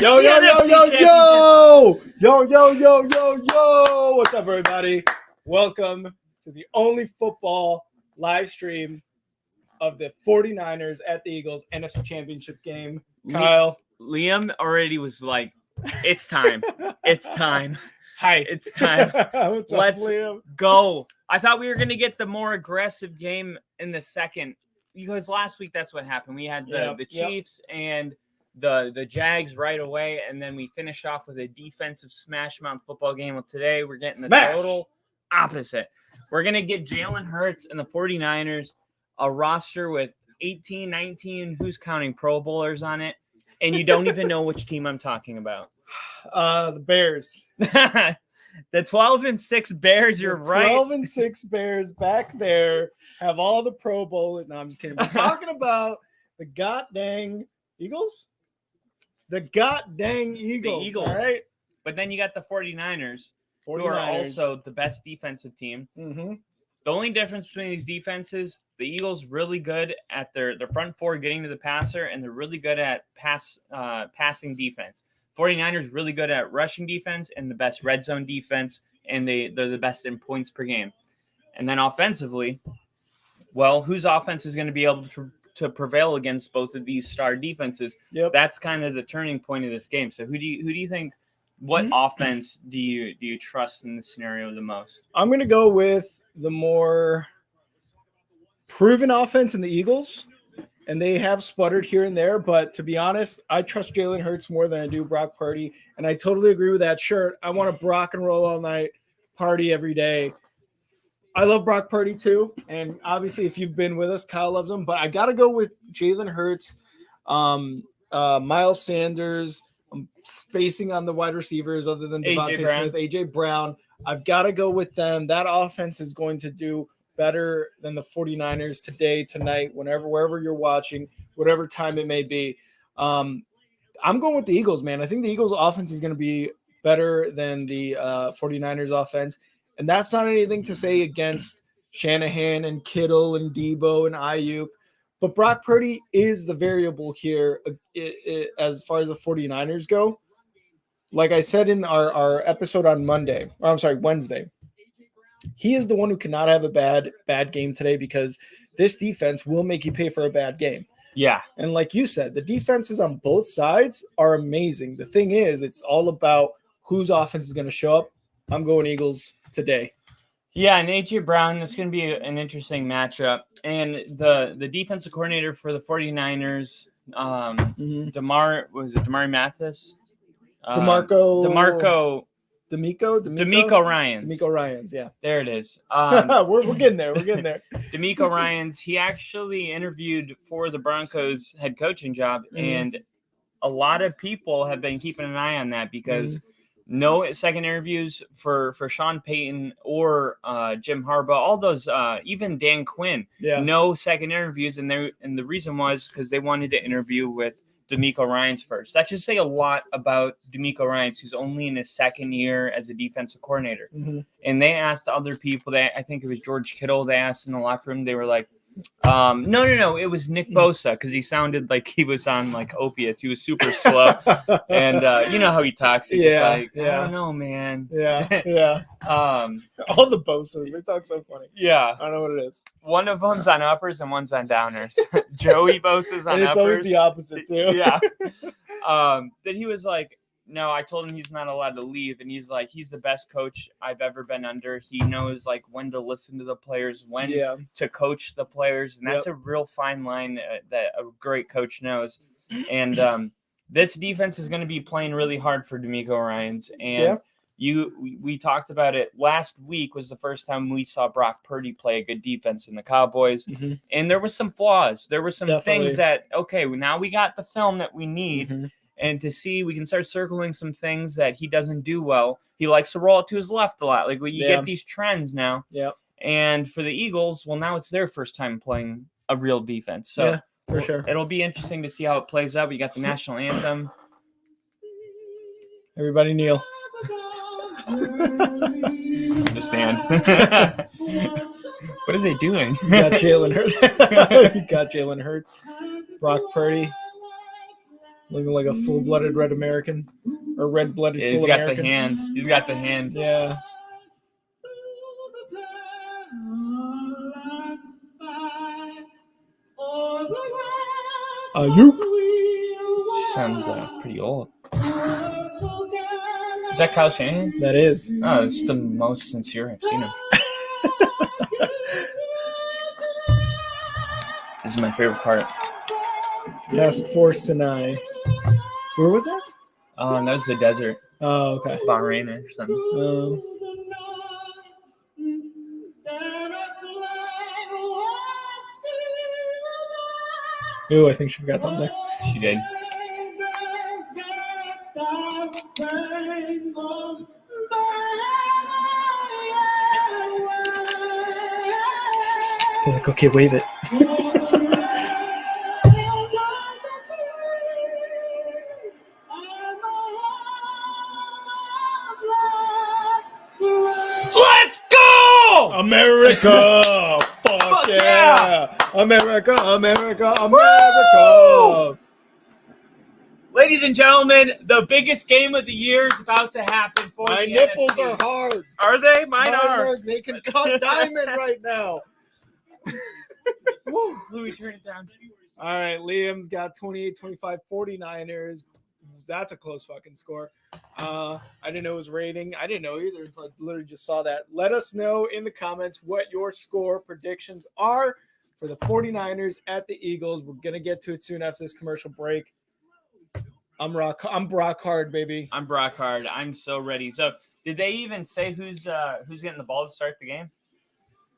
It's Yo, the yo, yo, NFC yo, Championship. yo. What's up, everybody? Welcome to the only football live stream of the 49ers at the Eagles Nfc Championship game. Kyle. Liam already was like, it's time. It's time. Hi. It's time. What's up, Let's Liam? go. I thought we were going to get the more aggressive game in the second, because last week that's what happened. We had the Chiefs and the Jags right away, and then we finished off with a defensive smash mouth football game. Well, today we're getting the total opposite. We're going to get Jalen Hurts and the 49ers, a roster with 18, 19, who's counting Pro Bowlers on it, and you don't even know which team I'm talking about. The Bears. The 12-6 Bears, you're right. 12-6 Bears back there have all the Pro Bowlers. No, I'm just kidding. We're talking about the goddamn Eagles. The goddamn Eagles. The Eagles. All right. But then you got the 49ers, who are also the best defensive team. Mm-hmm. The only difference between these defenses, the Eagles really good at their front four getting to the passer, and they're really good at passing defense. 49ers really good at rushing defense and the best red zone defense, and they're the best in points per game. And then offensively, well, whose offense is going to be able to prevail against both of these star defenses? Yep. That's kind of the turning point of this game. So who do you think? What offense do you trust in this scenario the most? I'm going to go with the more proven offense in the Eagles, and they have sputtered here and there. But to be honest, I trust Jalen Hurts more than I do Brock Purdy, and I totally agree with that shirt. I want to Brock and roll all night, party every day. I love Brock Purdy too, and obviously if you've been with us, Kyle loves him. But I got to go with Jalen Hurts, Miles Sanders. I'm spacing on the wide receivers other than Devontae Smith, AJ Brown. I've got to go with them. That offense is going to do better than the 49ers today, tonight, wherever you're watching, whatever time it may be. I'm going with the Eagles, man. I think the Eagles offense is going to be better than the 49ers offense. And that's not anything to say against Shanahan and Kittle and Debo and Ayuk. But Brock Purdy is the variable here as far as the 49ers go. Like I said in our episode on Wednesday, he is the one who cannot have a bad game today, because this defense will make you pay for a bad game. Yeah. And like you said, the defenses on both sides are amazing. The thing is, it's all about whose offense is going to show up. I'm going Eagles today. Yeah, and AJ Brown, that's going to be an interesting matchup. And the defensive coordinator for the 49ers, Demari Mathis? DeMeco Ryans. DeMeco Ryans, yeah. There it is. We're getting there. DeMeco Ryans, he actually interviewed for the Broncos head coaching job, and a lot of people have been keeping an eye on that, because no second interviews for Sean Payton or Jim Harbaugh, all those, even Dan Quinn, no second interviews, and the reason was because they wanted to interview with DeMeco Ryans first. That should say a lot about DeMeco Ryans, who's only in his second year as a defensive coordinator. And they asked other people, I think it was George Kittle, they asked in the locker room, they were like, no, it was Nick Bosa, because he sounded like he was on like opiates. He was super slow, and you know how he talks. He's I don't know, man. All the Bosas, they talk so funny. I don't know what it is. One of them's on uppers and one's on downers. Joey Bosa's on and it's uppers. Always the opposite too. Then he was like, no, I told him he's not allowed to leave. And he's like, he's the best coach I've ever been under. He knows like when to listen to the players, when to coach the players. And that's a real fine line that a great coach knows. And this defense is going to be playing really hard for DeMeco Ryans. And we talked about it last week was the first time we saw Brock Purdy play a good defense in the Cowboys. And there were some flaws. There were some things that, okay, now we got the film that we need. And to see, we can start circling some things that he doesn't do well. He likes to roll it to his left a lot. Like, you get these trends now. And for the Eagles, well, now it's their first time playing a real defense. So for sure, it'll be interesting to see how it plays out. We got the national anthem. Everybody kneel. The stand. What are they doing? You got Jalen Hurts. Brock Purdy. Looking like a full-blooded red American or red-blooded full American. He's got the hand. Yeah. You? She sounds pretty old. Is that Kyle Shanahan? That is. Oh, it's the most sincere I've seen him. This is my favorite part. Task Force Sinai. Where was that? Oh, that was the desert. Oh, okay. Bahrain or something. Oh, I think she forgot something there. She did. They're like, okay, wave it. Let's go! America! Fuck yeah! America, America, America! Ladies and gentlemen, the biggest game of the year is about to happen for My the nipples NFC. are hard. Are they? Mine are. They can cut diamond right now. Woo, Louis, turn it down. All right, Liam's got 28-25 49ers. That's a close fucking score. I didn't know it was rating. I didn't know either until I literally just saw that. Let us know in the comments what your score predictions are for the 49ers at the Eagles. We're going to get to it soon after this commercial break. I'm Brock Hard, baby. I'm Brock Hard. I'm so ready. So, did they even say who's getting the ball to start the game?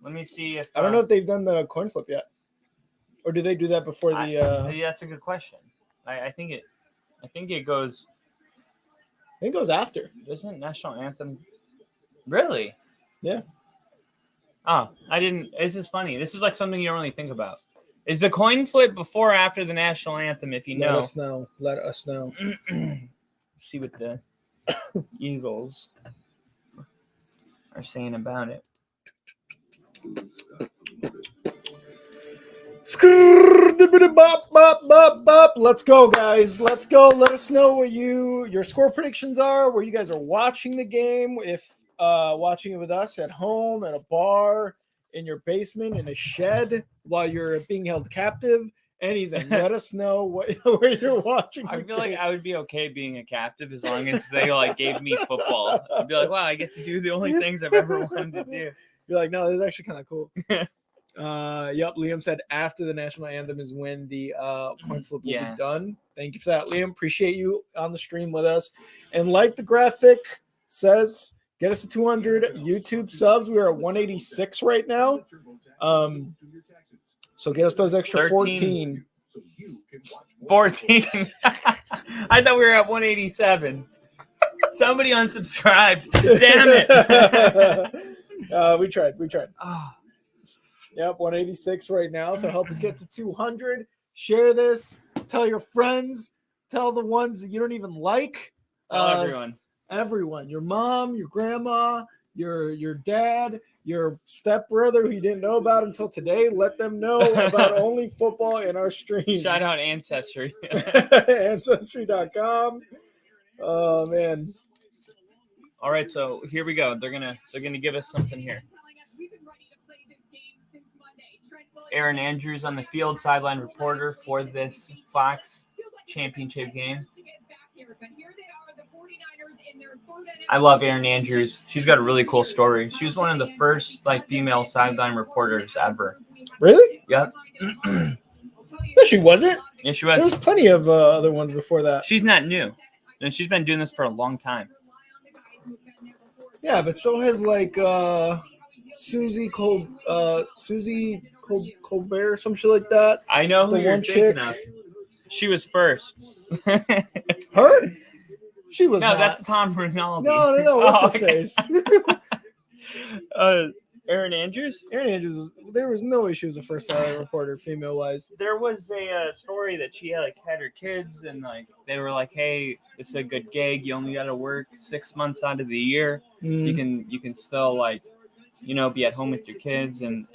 Let me see if I don't know if they've done the coin flip yet, or do they do that before the? That's a good question. I think it goes. I think it goes after. Isn't national anthem? Really? Yeah. Oh, I didn't. This is funny. This is like something you don't really think about. Is the coin flip before or after the national anthem? If you know, Let us know. See what the Eagles are saying about it. Let's go, guys. Let's go. Let us know what your score predictions are, where you guys are watching the game. If watching it with us at home, at a bar, in your basement, in a shed, while you're being held captive, anything. Let us know where you're watching. I feel like I would be okay being a captive as long as they gave me football. I'd be like, wow, I get to do the only things I've ever wanted to do. You're like, no, this is actually kind of cool. Yep, Liam said after the national anthem is when the coin flip will be done. Thank you for that, Liam. Appreciate you on the stream with us. And like the graphic says, get us to 200 YouTube subs. We are at 186 right now. So get us those extra 14. 14. I thought we were at 187. Somebody unsubscribe. Damn it. We tried. Oh. Yep, 186 right now. So help us get to 200. Share this. Tell your friends. Tell the ones that you don't even like. Tell everyone. Your mom, your grandma, your dad, your stepbrother who you didn't know about until today. Let them know about Only Football in our stream. Shout out Ancestry. Ancestry.com. Oh man. All right, so here we go. They're gonna give us something here. Aaron Andrews on the field, sideline reporter for this Fox championship game. I love Aaron Andrews. She's got a really cool story. She was one of the first female sideline reporters ever. Really? Yep. No, she wasn't. Yeah, she was. There was plenty of other ones before that. She's not new, and she's been doing this for a long time. Yeah, but so has Susie Colbert, some shit like that. I know who you're thinking of. She was first. Her? She was no, not. that's Tom Rinaldi. No. What's her face? Aaron Andrews? Aaron Andrews, there was no way she was the first reporter, female-wise. There was a story that she had her kids, and they were like, hey, this is a good gig. You only got to work 6 months out of the year. You can still, be at home with your kids, and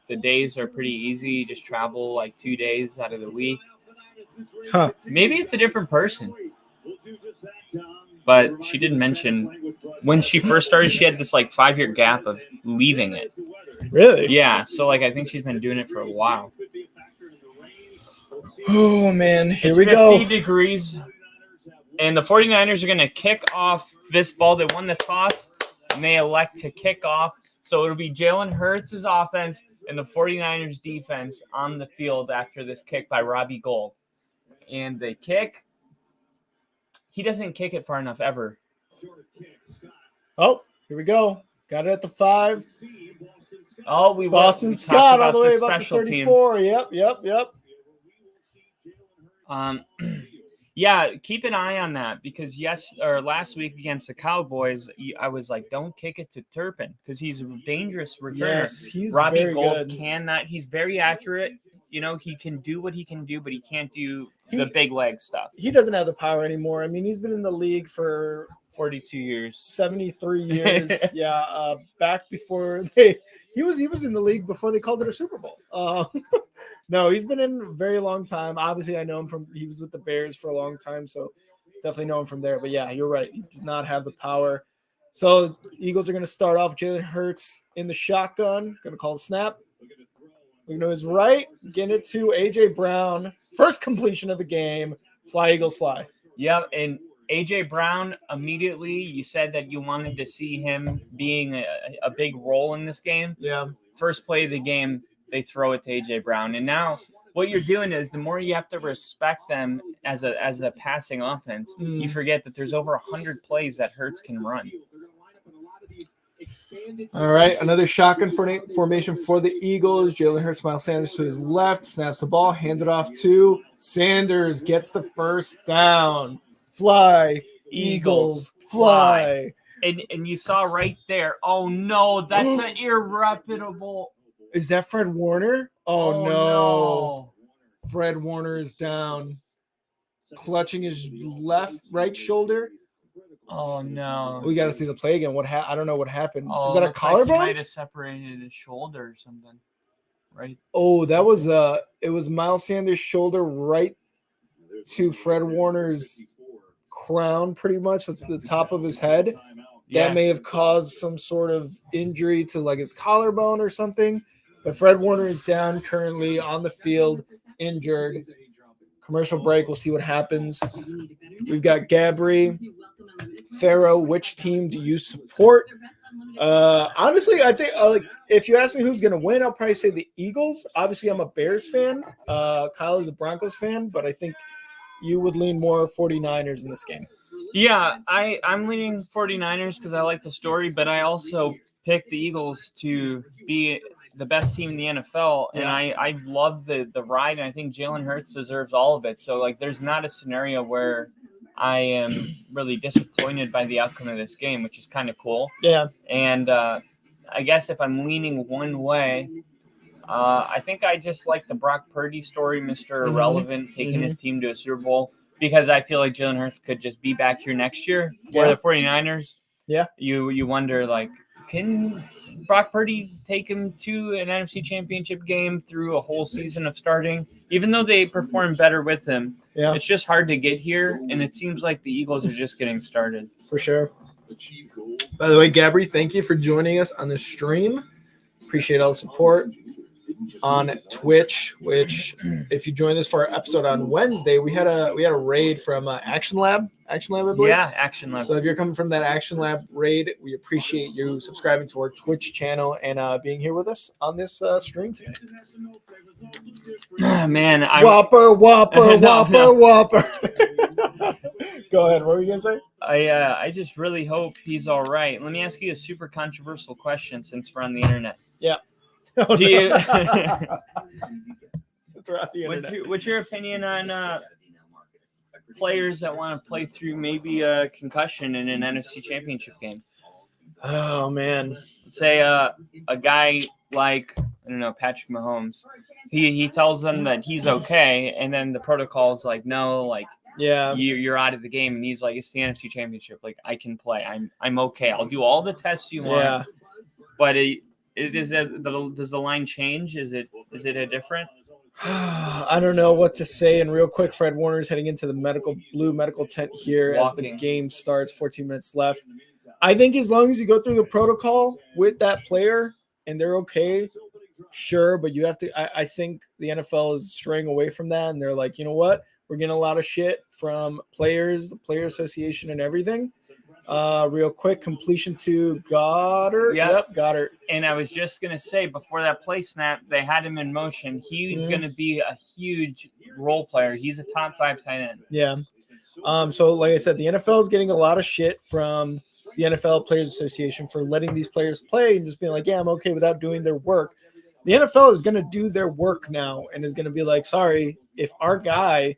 the days are pretty easy. You just travel 2 days out of the week. Huh. Maybe it's a different person. But she didn't mention when she first started, she had this like 5-year gap of leaving it. Really? Yeah. So like I think she's been doing it for a while. Oh, man. Here we 50 go. degrees. And the 49ers are going to kick off this ball. They won the toss, and they elect to kick off. So it'll be Jalen Hurts' offense and the 49ers defense on the field after this kick by Robbie Gould. And the kick, he doesn't kick it far enough ever. Oh, here we go. Got it at the 5. Oh, Boston Scott all the way about the 34. Teams. Yep. Yeah, keep an eye on that because last week against the Cowboys, I was like, don't kick it to Turpin because he's a dangerous returner. Yes, he's Robbie very Gould good. cannot. He's very accurate. You know, he can do what he can do, but he can't do the big leg stuff. He doesn't have the power anymore. I mean, he's been in the league for 42 years, 73 years. Yeah, back before he was in the league before they called it a Super Bowl. No, he's been in a very long time. Obviously, I know him he was with the Bears for a long time, so definitely know him from there. But yeah, you're right. He does not have the power. So Eagles are going to start off Jalen Hurts in the shotgun. Going to call the snap. Looking to his right, getting it to A.J. Brown. First completion of the game. Fly, Eagles, fly. Yep, and A.J. Brown, immediately, you said that you wanted to see him being a big role in this game. Yeah. First play of the game, they throw it to A.J. Brown. And now what you're doing is the more you have to respect them as a passing offense, you forget that there's over 100 plays that Hurts can run. All right, another shotgun formation for the Eagles. Jalen Hurts, Miles Sanders to his left, snaps the ball, hands it off to Sanders, gets the first down. Fly, Eagles, fly. And you saw right there, oh no, that's an irreputable. Is that Fred Warner? Oh no. Fred Warner is down, clutching his right shoulder. Oh no! We got to see the play again. I don't know what happened. Oh, is that a collarbone? He might have separated his shoulder or something, right? Oh, that was it was Miles Sanders' shoulder right to Fred Warner's crown, pretty much at the top of his head. Yeah. That may have caused some sort of injury to like his collarbone or something. But Fred Warner is down currently on the field, injured. Commercial break. We'll see what happens. We've got Gabri, Farrow. Which team do you support? Honestly, I think if you ask me who's going to win, I'll probably say the Eagles. Obviously, I'm a Bears fan. Kyle is a Broncos fan, but I think you would lean more 49ers in this game. Yeah, I'm leaning 49ers because I like the story, but I also picked the Eagles to be the best team in the NFL, and I love the ride, and I think Jalen Hurts deserves all of it. So, like, there's not a scenario where I am really disappointed by the outcome of this game, which is kind of cool. Yeah. And I guess if I'm leaning one way, I think I just like the Brock Purdy story, Mr. Irrelevant, taking his team to a Super Bowl, because I feel like Jalen Hurts could just be back here next year. For the 49ers, you wonder, like, can Brock Purdy take him to an NFC Championship game through a whole season of starting? Even though they perform better with him, it's just hard to get here, and it seems like the Eagles are just getting started. For sure. By the way, Gabri, thank you for joining us on the stream. Appreciate all the support on Twitch, which if you joined us for our episode on Wednesday, we had a raid from Action Lab, I believe. Yeah, Action Lab. So if you're coming from that Action Lab raid, we appreciate you subscribing to our Twitch channel and being here with us on this stream today. Man, Whopper. Go ahead. What were you gonna say? I just really hope he's all right. Let me ask you a super controversial question since we're on the internet. Yeah. Do you? What's your opinion on players that want to play through maybe a concussion in an NFC Championship game? Oh man, let's say a guy like Patrick Mahomes. He tells them that he's okay, and then the protocol is like, no, like, you're out of the game, and he's like, it's the NFC Championship, like, I can play, I'm okay, I'll do all the tests you want, but does the line change? Is it a different? I don't know what to say. And real quick, Fred Warner's heading into the blue medical tent here as the game starts. 14 minutes left. I think as long as you go through the protocol with that player and they're okay, sure. But you have to. I think the NFL is straying away from that, and they're like, you know what? We're getting a lot of shit from players, the player association, and everything. Real quick, completion to Goddard. Yep, Goddard. And I was just going to say, before that play snap, they had him in motion. He's going to be a huge role player. He's a top 5 tight end. Yeah. So like I said, the NFL is getting a lot of shit from the NFL Players Association for letting these players play and just being like, yeah, I'm okay without doing their work. The NFL is going to do their work now and is going to be like, sorry, if our guy,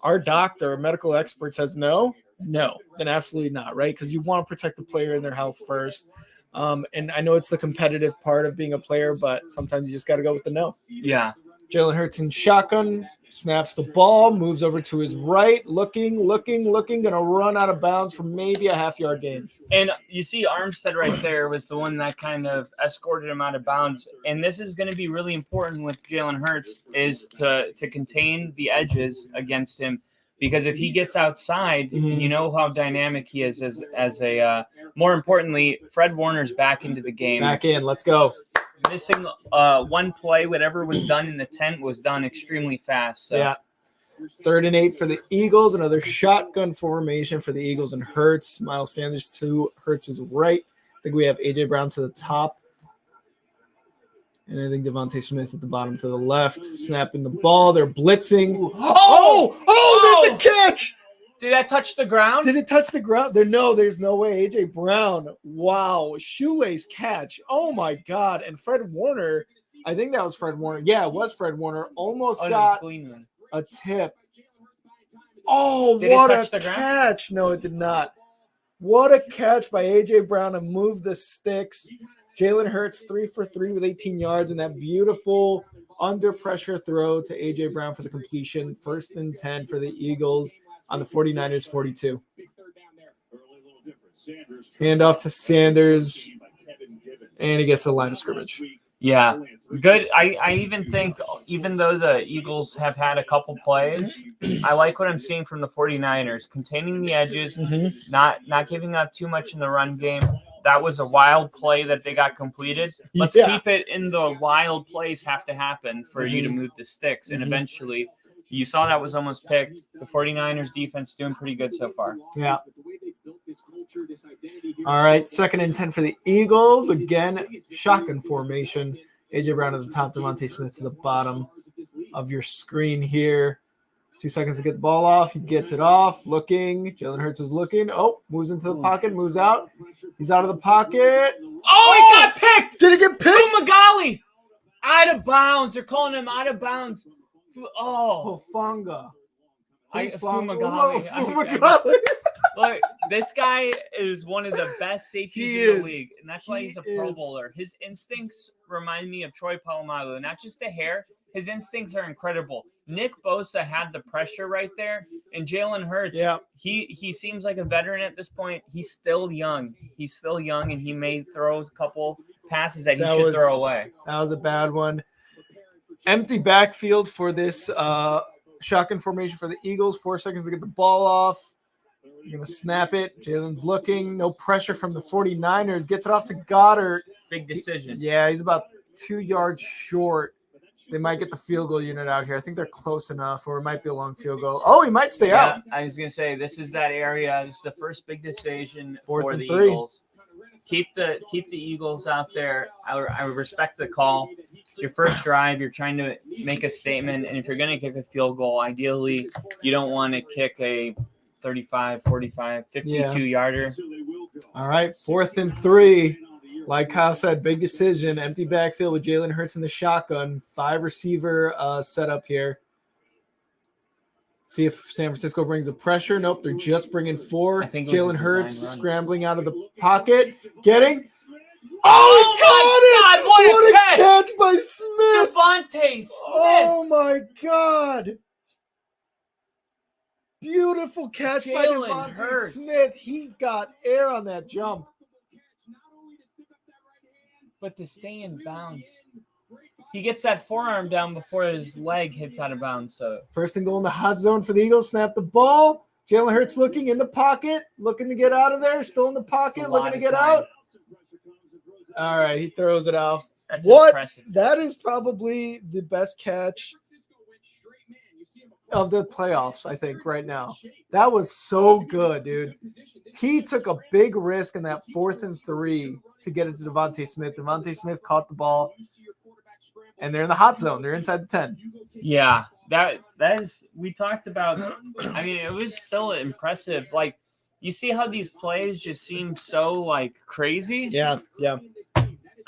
our doctor, medical expert says no, then absolutely not, right? Because you want to protect the player and their health first. And I know it's the competitive part of being a player, but sometimes you just got to go with the no. Yeah. Jalen Hurts in shotgun, snaps the ball, moves over to his right, looking, going to run out of bounds for maybe a half-yard gain. And you see Armstead right there was the one that kind of escorted him out of bounds. And this is going to be really important with Jalen Hurts is to contain the edges against him. Because if he gets outside, you know how dynamic he is as a more importantly, Fred Warner's back into the game. Back in, let's go. Missing one play, whatever was done in the tent was done extremely fast. So. Yeah. 3rd and 8 for the Eagles. Another shotgun formation for the Eagles and Hurts. Miles Sanders to Hurts' right. I think we have A.J. Brown to the top. And I think Devontae Smith at the bottom to the left. Snapping the ball. They're blitzing. Oh, that's a catch. Did that touch the ground? Did it touch the ground? There's no way. A.J. Brown. Wow. Shoelace catch. Oh, my God. And Fred Warner. I think that was Fred Warner. Yeah, it was Fred Warner. Almost got a tip. Oh, what a catch. No, it did not. What a catch by A.J. Brown to move the sticks. Jalen Hurts 3 for 3 with 18 yards and that beautiful under pressure throw to A.J. Brown for the completion. 1st and 10 for the Eagles on the 49ers 42. Hand off to Sanders, and he gets the line of scrimmage. Yeah, good. I even think, even though the Eagles have had a couple plays, I like what I'm seeing from the 49ers, containing the edges, not giving up too much in the run game. That was a wild play that they got completed. Let's keep it in the wild plays have to happen for you to move the sticks. And eventually, you saw that was almost picked. The 49ers defense doing pretty good so far. Yeah. All right, 2nd and 10 for the Eagles. Again, shotgun formation. A.J. Brown at the top, Devontae Smith to the bottom of your screen here. 2 seconds to get the ball off. He gets it off. Looking. Jalen Hurts is looking. Oh, moves into the pocket. Moves out. He's out of the pocket. Oh, he got picked. Did he get picked? Fumagalli. Out of bounds. They're calling him out of bounds. Oh. Hufanga. Fumagalli. Look, this guy is one of the best safeties in the league, and that's why he's a Pro Bowler. His instincts remind me of Troy Polamalu. Not just the hair. His instincts are incredible. Nick Bosa had the pressure right there, and Jalen Hurts, he seems like a veteran at this point. He's still young. And he may throw a couple passes that he should throw away. That was a bad one. Empty backfield for this shotgun formation for the Eagles. 4 seconds to get the ball off. You're going to snap it. Jalen's looking. No pressure from the 49ers. Gets it off to Goddard. Big decision. Yeah, he's about 2 yards short. They might get the field goal unit out here. I think they're close enough, or it might be a long field goal. Oh, he might stay out. I was going to say, this is that area. This is the first big decision for the Eagles. Keep the Eagles out there. I respect the call. It's your first drive. You're trying to make a statement, and if you're going to kick a field goal, ideally you don't want to kick a 35, 45, 52-yarder. All right, 4th and 3. Like Kyle said, big decision. Empty backfield with Jalen Hurts in the shotgun. 5-receiver setup here. See if San Francisco brings the pressure. Nope, they're just bringing 4. Jalen Hurts scrambling out of the pocket. Getting. Oh, what a catch by Smith. Devontae Smith. Oh, my God. Beautiful catch by Devontae Smith. He got air on that jump. But to stay in bounds. he gets that forearm down before his leg hits out of bounds. So 1st and goal in the hot zone for the Eagles. Snap the ball. Jalen Hurts looking in the pocket, looking to get out of there. Still in the pocket, looking to get out. All right, he throws it off. That's impressive. That is probably the best catch of the playoffs, I think, right now. That was so good, dude. He took a big risk in that 4th and 3 to get it to Devontae Smith. Devontae Smith caught the ball, and they're in the hot zone. They're inside the 10. Yeah, that is – we talked about – I mean, it was still impressive. Like, you see how these plays just seem so, like, crazy? Yeah.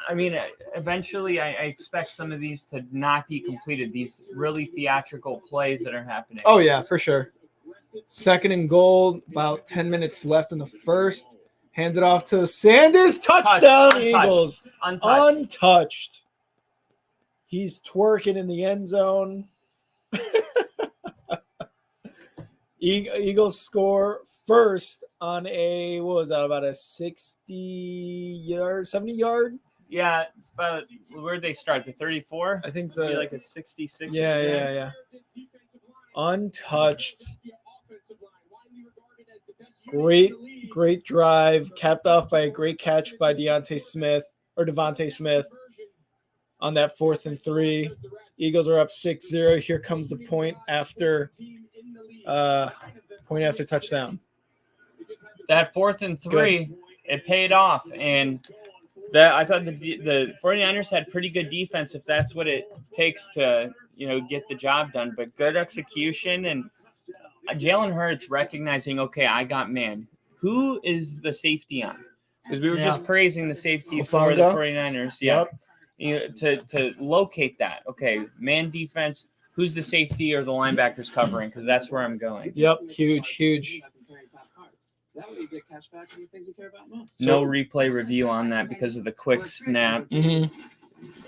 I mean, eventually I expect some of these to not be completed, these really theatrical plays that are happening. Oh, yeah, for sure. 2nd and goal, about 10 minutes left in the first. Hands it off to Sanders. Touchdown, Eagles. Untouched. He's twerking in the end zone. Eagles score first on a, what was that, about a 60-yard, 70-yard? Yeah, it's about where'd they start? The 34? I think like a 66. Yeah. Untouched. Great drive, capped off by a great catch by Devontae Smith on that 4th and 3. Eagles are up 6-0. Here comes the point after touchdown. That 4th and 3, it paid off, and I thought the 49ers had pretty good defense if that's what it takes to, get the job done. But good execution, and Jalen Hurts recognizing, okay, I got man. Who is the safety on? Because we were just praising the safety for the 49ers. Yeah. Yep. To locate that. Okay, man defense, who's the safety or the linebackers covering? Because that's where I'm going. Yep, huge. No replay review on that because of the quick snap. Mm-hmm.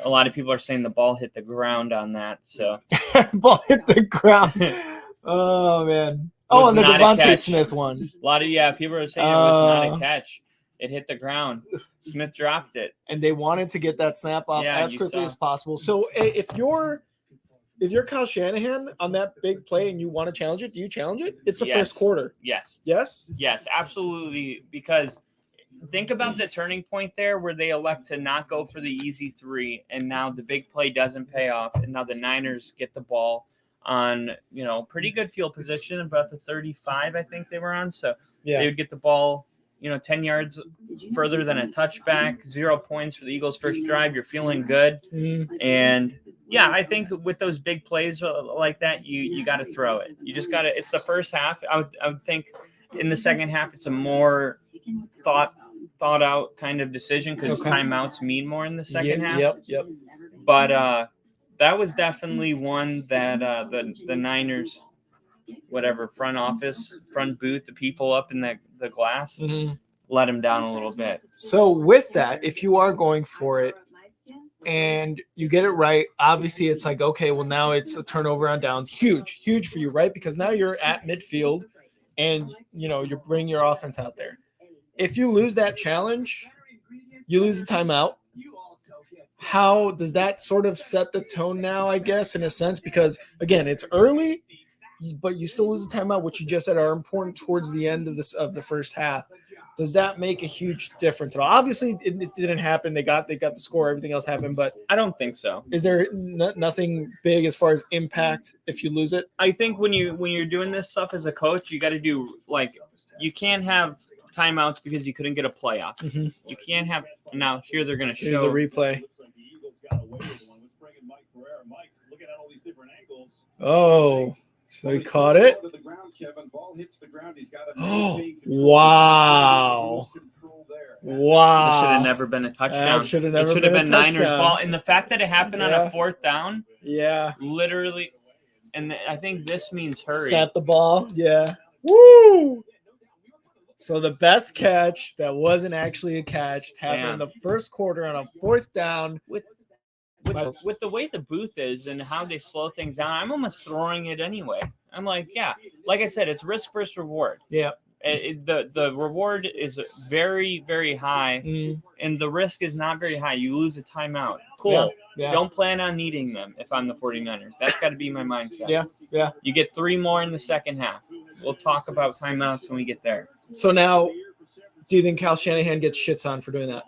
A lot of people are saying the ball hit the ground on that. So ball hit the ground. Oh man. Oh, and the Devontae Smith one. A lot of people are saying it was not a catch. It hit the ground. Smith dropped it, and they wanted to get that snap off as quickly as possible. So if you're Kyle Shanahan on that big play and you want to challenge it, do you challenge it? It's the first quarter. Yes, absolutely. Because think about the turning point there where they elect to not go for the easy 3, and now the big play doesn't pay off, and now the Niners get the ball on, pretty good field position, about the 35, I think they were on. So they would get the ball, 10 yards further than a touchback, 0 points for the Eagles' first drive. You're feeling good. Mm-hmm. And I think with those big plays like that, you got to throw it. You just got to, it's the first half. I would think in the second half, it's a more thought out kind of decision because timeouts mean more in the second half. Yep. But, that was definitely one that the Niners, front booth, the people up in the glass, let him down a little bit. So with that, if you are going for it and you get it right, obviously it's like, okay, well now it's a turnover on downs. Huge for you, right? Because now you're at midfield and, you bring your offense out there. If you lose that challenge, you lose the timeout. How does that sort of set the tone now, I guess, in a sense? Because, again, it's early, but you still lose the timeout, which you just said are important towards the end of the first half. Does that make a huge difference at all? Obviously, it didn't happen. They got the score. Everything else happened. But I don't think so. Is there nothing big as far as impact if you lose it? I think when you're doing this stuff as a coach, you got to do, you can't have timeouts because you couldn't get a playoff. Mm-hmm. You can't have – now here they're going to show – Here's the replay. Oh, so he caught it. Oh, wow. This should have never been a touchdown. It should have been Niners ball. And the fact that it happened on a 4th down, literally, and I think this means hurry. Snap the ball, Woo! So the best catch that wasn't actually a catch happened in the first quarter on a 4th down. With the way the booth is and how they slow things down, I'm almost throwing it anyway. I'm like, like I said, it's risk versus reward. Yeah. The reward is very, very high, and the risk is not very high. You lose a timeout. Cool. Yeah. Don't plan on needing them if I'm the 49ers. That's got to be my mindset. Yeah. You get 3 more in the second half. We'll talk about timeouts when we get there. So now, do you think Kyle Shanahan gets shits on for doing that?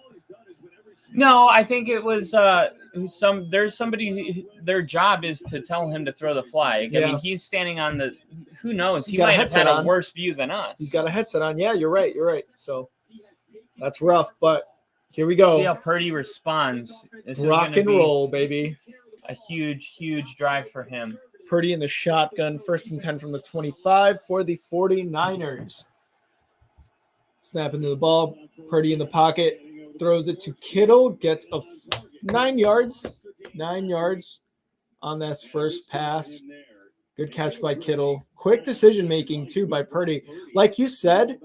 No, I think it was there's somebody, their job is to tell him to throw the flag. I mean, he's standing on the, who knows? He might have had a worse view than us. He's got a headset on. Yeah, you're right. So that's rough, but here we go. See how Purdy responds. This rock and roll, baby. A huge drive for him. Purdy in the shotgun, 1st and 10 from the 25 for the 49ers. Snap into the ball. Purdy in the pocket. Throws it to Kittle. Gets a 9 yards. 9 yards on that first pass. Good catch by Kittle. Quick decision-making, too, by Purdy. Like you said,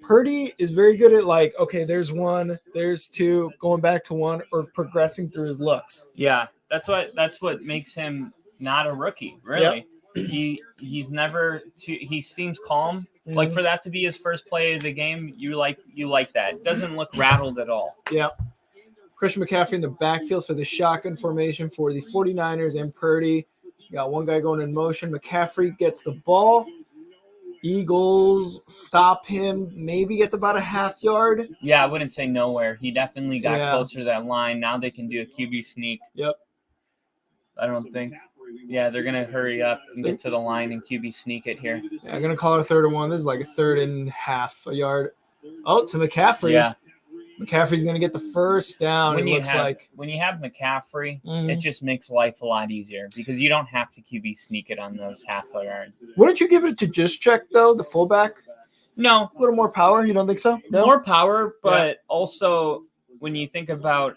Purdy is very good at, like, okay, there's 1, there's 2, going back to 1, or progressing through his looks. Yeah, that's what makes him not a rookie, really. Yep. He's never he seems calm. Mm-hmm. Like, for that to be his first play of the game, you like that. Doesn't look rattled at all. Yeah. Christian McCaffrey in the backfield for the shotgun formation for the 49ers and Purdy. You got one guy going in motion. McCaffrey gets the ball. Eagles stop him. Maybe gets about a half yard. Yeah, I wouldn't say nowhere. He definitely got closer to that line. Now they can do a QB sneak. Yep. I don't think. Yeah, they're going to hurry up and get to the line and QB sneak it here. Yeah, I'm going to call it a 3rd and 1. This is like a 3rd and half a yard. Oh, to McCaffrey. Yeah. McCaffrey's going to get the first down. When you have McCaffrey, it just makes life a lot easier because you don't have to QB sneak it on those half a yard. Wouldn't you give it to just check, though, the fullback? No. A little more power? You don't think so? No? More power, but also when you think about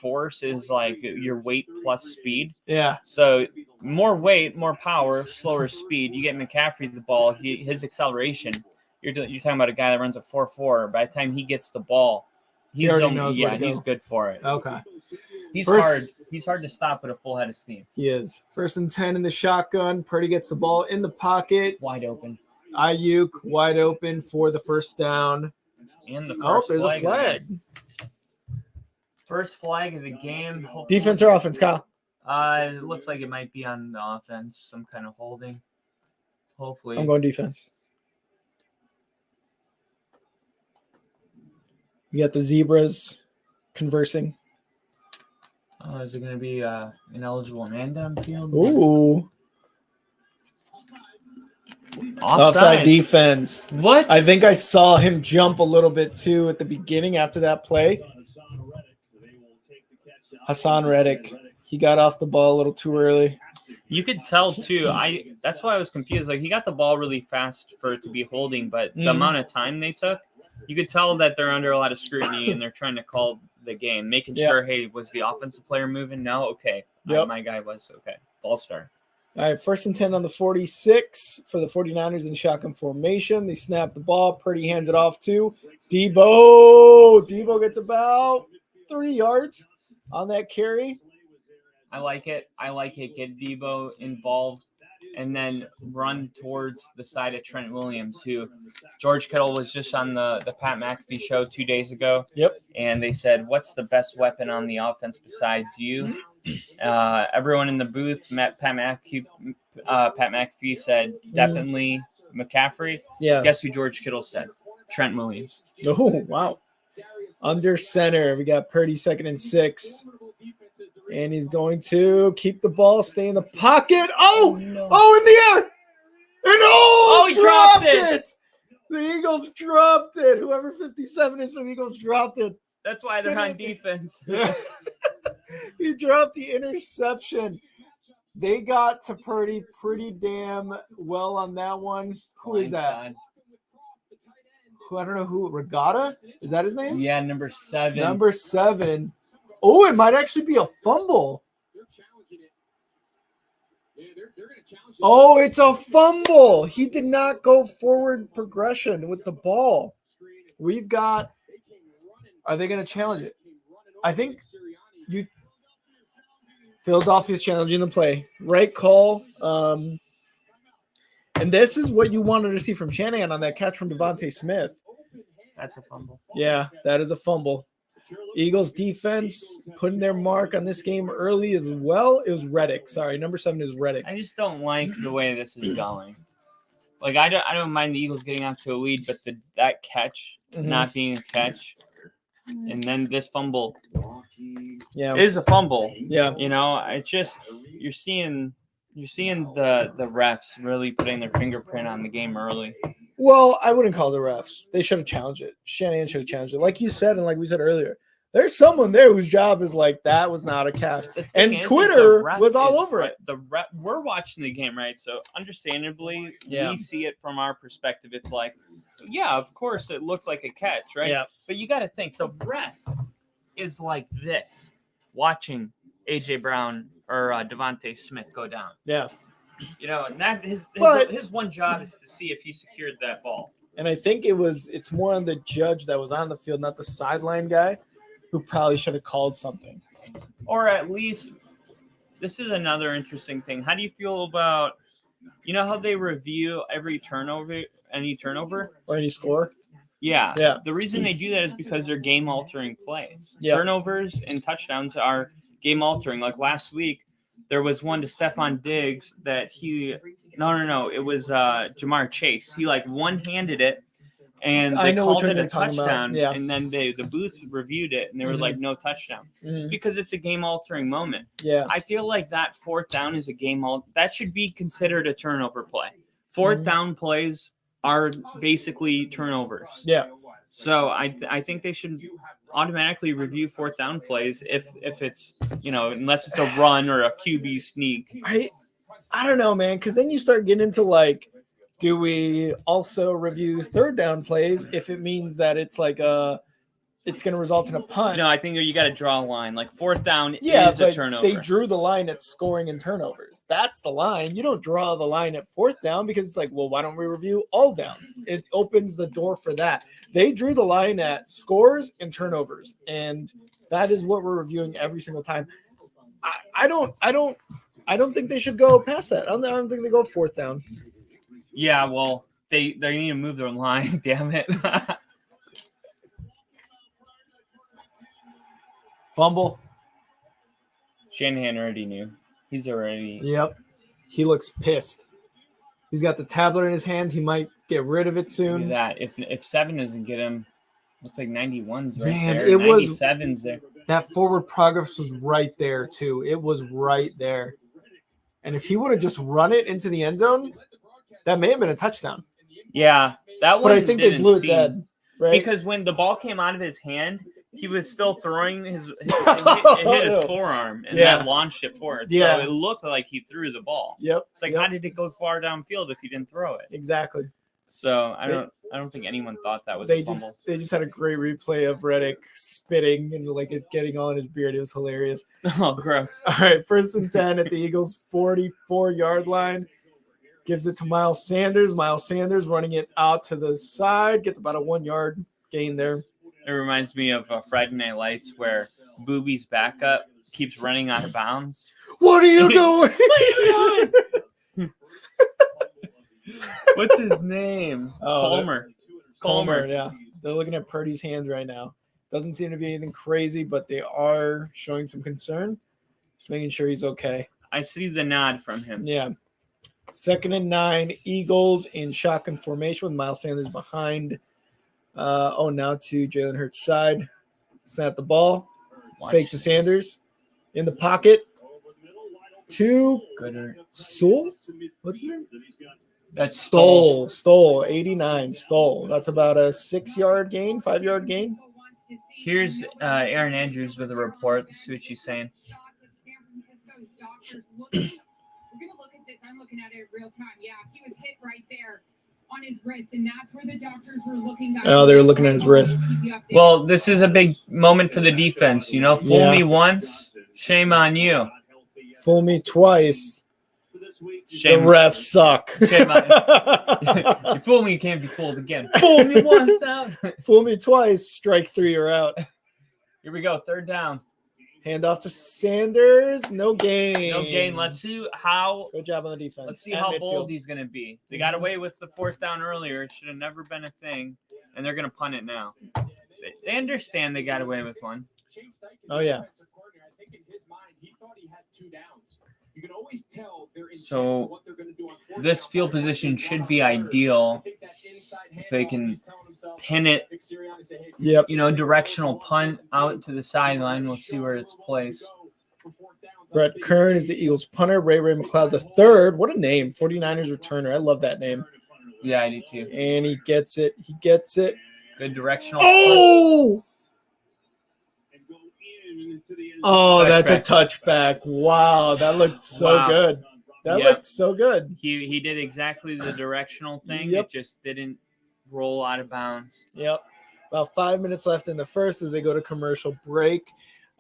force is like your weight plus speed. Yeah. So more weight, more power, slower speed. You get McCaffrey the ball, his acceleration. You're talking about a guy that runs a 4.4. By the time he gets the ball, he's good for it. Okay. He's hard to stop with a full head of steam. He is. 1st and 10 in the shotgun. Purdy gets the ball in the pocket. Wide open. Ayuk wide open for the first down. And the first there's a flag. First flag of the game. Hopefully. Defense or offense, Kyle? It looks like it might be on the offense. Some kind of holding. Hopefully. I'm going defense. We got the zebras conversing. Oh, is it going to be an eligible man downfield? Ooh. Offside defense. What? I think I saw him jump a little bit, too, at the beginning after that play. Hassan Reddick. He got off the ball a little too early. You could tell, too. That's why I was confused. Like, he got the ball really fast for it to be holding, but the amount of time they took, you could tell that they're under a lot of scrutiny and they're trying to call the game, making sure, hey, was the offensive player moving? No? Okay. My guy was. Okay. False start. All right, 1st and 10 on the 46 for the 49ers in shotgun formation. They snap the ball. Purdy hands it off to Debo. Debo gets about 3 yards on that carry. I like it. Get Debo involved and then run towards the side of Trent Williams, who George Kittle was just on the Pat McAfee show 2 days ago. Yep. And they said, what's the best weapon on the offense besides you? Everyone in the booth met Pat McAfee. Pat McAfee said, definitely McCaffrey. Yeah. Guess who George Kittle said? Trent Williams. Oh, wow. Under center, we got Purdy 2nd and 6. And he's going to keep the ball, stay in the pocket. Oh, no. Oh, in the air. And he dropped it. The Eagles dropped it. Whoever 57 is for the Eagles dropped it. That's why they're on defense. He dropped the interception. They got to Purdy pretty damn well on that one. Who is that? I don't know who. Regatta? Is that his name? Yeah, number 7. Number 7. Oh, it might actually be a fumble. Oh, it's a fumble. He did not go forward progression with the ball. We've got – are they going to challenge it? I think Philadelphia's challenging the play. Right call. And this is what you wanted to see from Shanahan on that catch from Devontae Smith. That's a fumble. Yeah, that is a fumble. Eagles defense putting their mark on this game early as well. It was Reddick. Sorry, number 7 is Reddick. I just don't like the way this is going. Like I don't mind the Eagles getting out to a lead, but that catch not being a catch, and then this fumble, is a fumble. Yeah, it's just you're seeing the refs really putting their fingerprint on the game early. Well, I wouldn't call the refs. They should have challenged it. Shanahan should have challenged it, like you said, and like we said earlier. There's someone there whose job is like, that was not a catch. And Twitter was all over it. We're watching the game, right? So understandably, we see it from our perspective. It's like, yeah, of course it looked like a catch, right? Yeah. But you got to think the ref is like this, watching A.J. Brown or Devontae Smith go down. Yeah. And that his one job is to see if he secured that ball. And I think it's more on the judge that was on the field, not the sideline guy, who probably should have called something. Or at least, this is another interesting thing. How do you feel about, how they review any turnover? Or any score? Yeah. Yeah. The reason they do that is because they're game-altering plays. Yeah. Turnovers and touchdowns are game-altering. Like last week, there was one to Stephon Diggs that it was Jamar Chase. He one-handed it. And they called it a touchdown, and then the booth reviewed it, and they were like, no touchdown, because it's a game-altering moment. Yeah, I feel like that fourth down is that should be considered a turnover play. Fourth down plays are basically turnovers. Yeah. So I think they should automatically review fourth down plays if it's unless it's a run or a QB sneak. I don't know, man, because then you start getting into like, do we also review third down plays if it means that it's like it's going to result in a punt? No, I think you got to draw a line. Like fourth down is a turnover. They drew the line at scoring and turnovers. That's the line. You don't draw the line at fourth down because it's like, well, why don't we review all downs? It opens the door for that. They drew the line at scores and turnovers, and that is what we're reviewing every single time. I don't think they should go past that. I don't think they go fourth down. Yeah, well, they need to move their line. Damn it. Fumble. Shanahan already knew. He's already. Yep. He looks pissed. He's got the tablet in his hand. He might get rid of it soon. Look at that. If 7 doesn't get him, looks like 91's right Man, there. It 97's there. That forward progress was right there, too. It was right there. And if he would have just run it into the end zone, that may have been a touchdown. Yeah, that one. But I think they blew it dead, right? Because when the ball came out of his hand, he was still throwing it hit his forearm, and that launched it forward. So it looked like he threw the ball. Yep. It's like, how did it go far downfield if he didn't throw it? Exactly. So I don't think anyone thought that was a fumble. They just had a great replay of Reddick spitting and like it getting all in his beard. It was hilarious. Oh, gross. All right, 1st and 10 at the Eagles 44-yard line. Gives it to Miles Sanders. Miles Sanders running it out to the side. Gets about a 1-yard gain there. It reminds me of Friday Night Lights where Booby's backup keeps running out of bounds. What are you doing? What are you doing? What's his name? Palmer. Yeah. They're looking at Purdy's hands right now. Doesn't seem to be anything crazy, but they are showing some concern. Just making sure he's okay. I see the nod from him. Yeah. 2nd and 9, Eagles in shotgun formation with Miles Sanders behind. Now to Jalen Hurts' side. Snap the ball. Fake to Sanders. In the pocket. To Sewell? What's his name? That's Stoll. 89. Stoll. That's about a 6-yard gain, 5-yard gain. Here's Aaron Andrews with a report. Let's see what she's saying. I'm looking at it real time. Yeah, he was hit right there on his wrist, and that's where the doctors were looking. Oh, they were looking at his wrist. Well, this is a big moment for the defense. Fool me once, shame on you. Fool me twice. Shame. The refs suck. Shame on you. Fool me, you can't be fooled again. Fool me once out. Fool me twice. Strike 3, you're out. Here we go. 3rd down. Hand off to Sanders. No gain. Let's see how. Good job on the defense. Let's see how bold he's going to be. They got away with the 4th down earlier. It should have never been a thing, and they're going to punt it now. They understand they got away with one. Oh, yeah. So this field position should be ideal if they can pin it. Yep. Directional punt out to the sideline. We'll see where it's placed. Brett Kern is the Eagles punter. Ray McLeod the third. What a name. 49ers returner. I love that name. Yeah, I do too. And he gets it. Good directional punt. Oh, touchback. That's a touchback. Wow, that looked so good. That looked so good. He did exactly the directional thing. Yep. It just didn't roll out of bounds. Yep. About 5 minutes left in the first as they go to commercial break.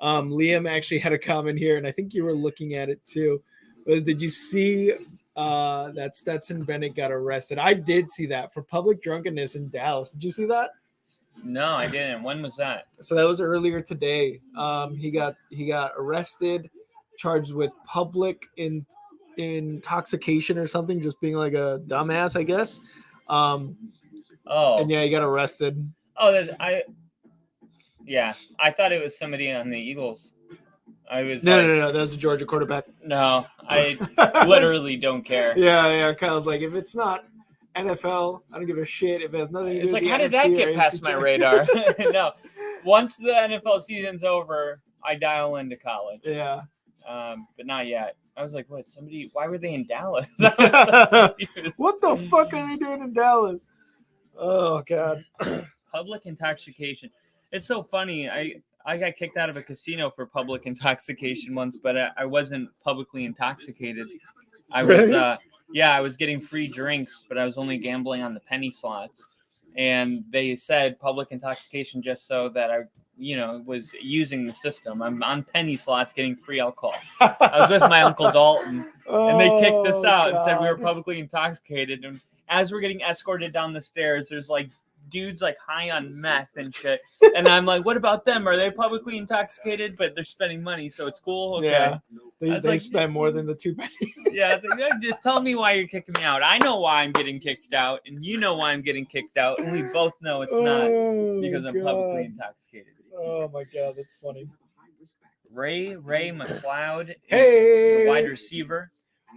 Liam actually had a comment here, and I think you were looking at it too. Did you see that Stetson Bennett got arrested? I did see that for public drunkenness in Dallas. Did you see that? No, I didn't. When was that? So that was earlier today. He got arrested, charged with public intoxication or something, just being like a dumbass, I guess. And yeah, he got arrested. I thought it was somebody on the Eagles. No. That was the Georgia quarterback. No, I literally don't care. Yeah. Kyle's like, if it's not NFL, I don't give a shit. If it has nothing to do with the how did that get past my radar? No. Once the NFL season's over, I dial into college. Yeah. But not yet. I was like, what? Why were they in Dallas? What the fuck are they doing in Dallas? Oh, God. Public intoxication. It's so funny. I got kicked out of a casino for public intoxication once, but I wasn't publicly intoxicated. I was, I was getting free drinks, but I was only gambling on the penny slots. And they said public intoxication just so that I, was using the system. I'm on penny slots getting free alcohol. I was with my Uncle Dalton, and they kicked us out and said we were publicly intoxicated. And as we're getting escorted down the stairs, there's like dudes like high on meth and shit. And I'm like, what about them? Are they publicly intoxicated? But they're spending money, so it's cool. Okay. Yeah, they spend more than the 2 pennies. Yeah, it's like, just tell me why you're kicking me out. I know why I'm getting kicked out, and you know why I'm getting kicked out, and we both know it's not because I'm publicly intoxicated. Oh my God, that's funny. Ray McLeod is the wide receiver.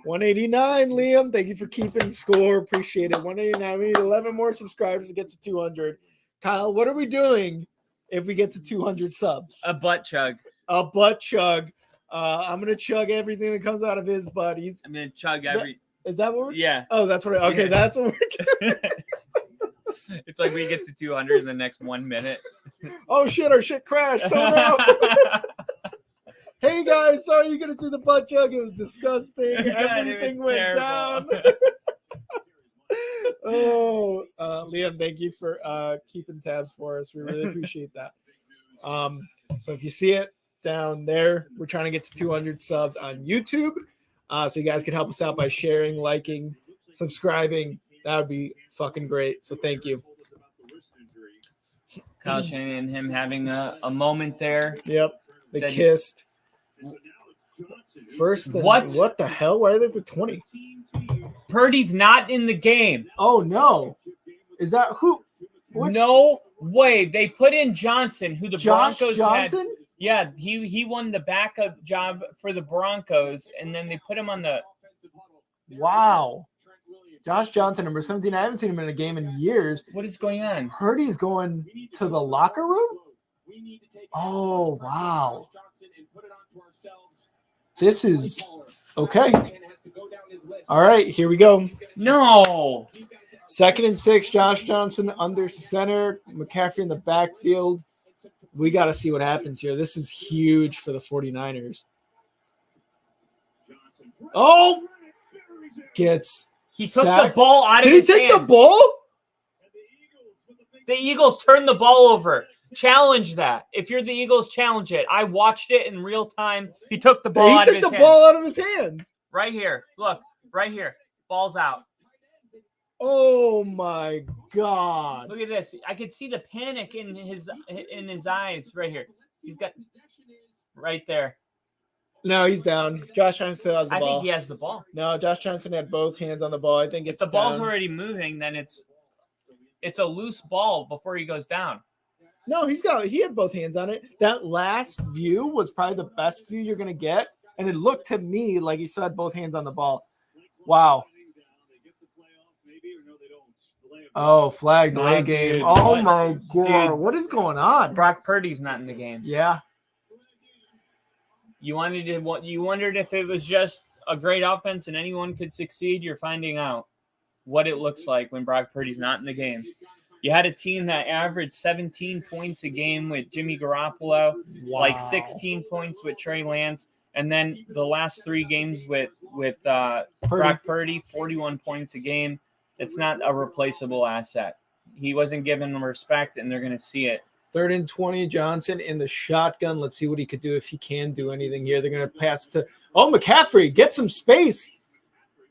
189, Liam. Thank you for keeping score. Appreciate it. 189. We need 11 more subscribers to get to 200. Kyle, what are we doing if we get to 200 subs? A butt chug. A butt chug. I'm going to chug everything that comes out of his butt. I'm going to chug every... Is that what we're... Yeah. Oh, that's what... Okay, that's what we're doing. It's like we get to 200 in the next 1 minute. Oh, shit. Our shit crashed. Oh, no. Hey guys, sorry you couldn't see the butt chug. It was disgusting. Everything went down. Liam, thank you for keeping tabs for us. We really appreciate that. So if you see it down there, we're trying to get to 200 subs on YouTube. So you guys can help us out by sharing, liking, subscribing. That would be fucking great. So thank you. Kyle Shanahan and him having a moment there. Yep. They kissed. First and what the hell? Why are they at the 20? Purdy's not in the game. Oh no. Is that who? No way. They put in Johnson, who the Broncos Johnson? had. Yeah, he won the backup job for the Broncos, and then they put him on the... Wow. Josh Johnson, number 17. I haven't seen him in a game in years. What is going on? Purdy's going to the locker room? Oh, wow. This is okay. All right, here we go. No. 2nd and 6, Josh Johnson under center, McCaffrey in the backfield. We got to see what happens here. This is huge for the 49ers. Oh, he took the ball out of his hand. Did he take the ball? The Eagles turned the ball over. Challenge that. If you're the Eagles, challenge it. I watched it in real time. He took the ball out of his hands. He took the ball out of his hands. Right here. Look, right here. Ball's out. Oh my God. Look at this. I could see the panic in his eyes right here. He's got right there. No, he's down. Josh Johnson still has the ball. I think he has the ball. No, Josh Johnson had both hands on the ball. I think it's if the ball's already moving, then it's a loose ball before he goes down. No, he had both hands on it. That last view was probably the best view you're going to get. And it looked to me like he still had both hands on the ball. Wow. Oh, flag delay game. Dude, oh, my God. Dude, what is going on? Brock Purdy's not in the game. Yeah. You wondered if it was just a great offense and anyone could succeed. You're finding out what it looks like when Brock Purdy's not in the game. You had a team that averaged 17 points a game with Jimmy Garoppolo, like 16 points with Trey Lance, and then the last 3 games with Brock Purdy, 41 points a game. It's not a replaceable asset. He wasn't giving them respect, and they're going to see it. 3rd and 20, Johnson in the shotgun. Let's see what he could do if he can do anything here. They're going to pass to McCaffrey. Get some space.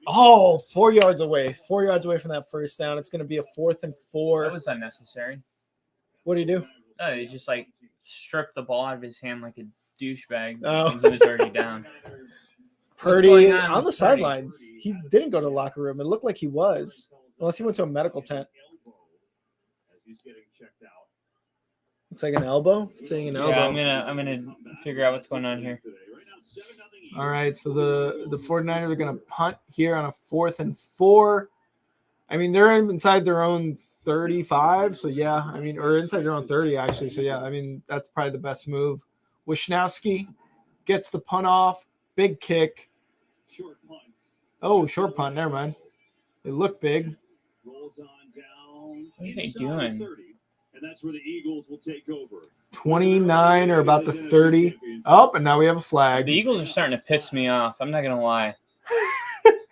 4 yards away. 4 yards away from that first down. It's going to be a 4th and 4. That was unnecessary. What do you do? Oh, he just stripped the ball out of his hand like a douchebag. And he was already down. Purdy on the sidelines. He didn't go to the locker room. It looked like he was, unless he went to a medical tent. Looks like an elbow. Saying an elbow. Yeah, I'm gonna figure out what's going on here. All right, so the 49ers are going to punt here on a 4th and 4. I mean, they're inside their own 35, so yeah. I mean, or inside their own 30, actually. So, yeah, I mean, that's probably the best move. Wisnowski gets the punt off. Big kick. Oh, short punt. Never mind. They look big. What are they doing? And that's where the Eagles will take over. 29 or about the 30. Oh, and now we have a flag. The Eagles are starting to piss me off. I'm not going to lie.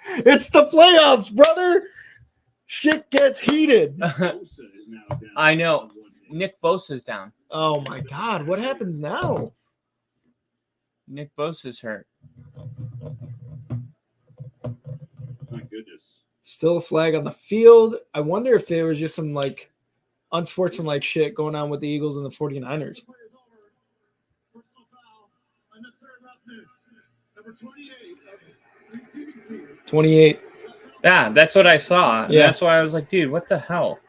It's the playoffs, brother. Shit gets heated. I know. Nick Bosa's down. Oh, my God. What happens now? Nick Bosa's hurt. My goodness. Still a flag on the field. I wonder if there was just some, unsportsmanlike shit going on with the Eagles and the 49ers. 28. Yeah, that's what I saw. Yeah. That's why I was like, dude, what the hell?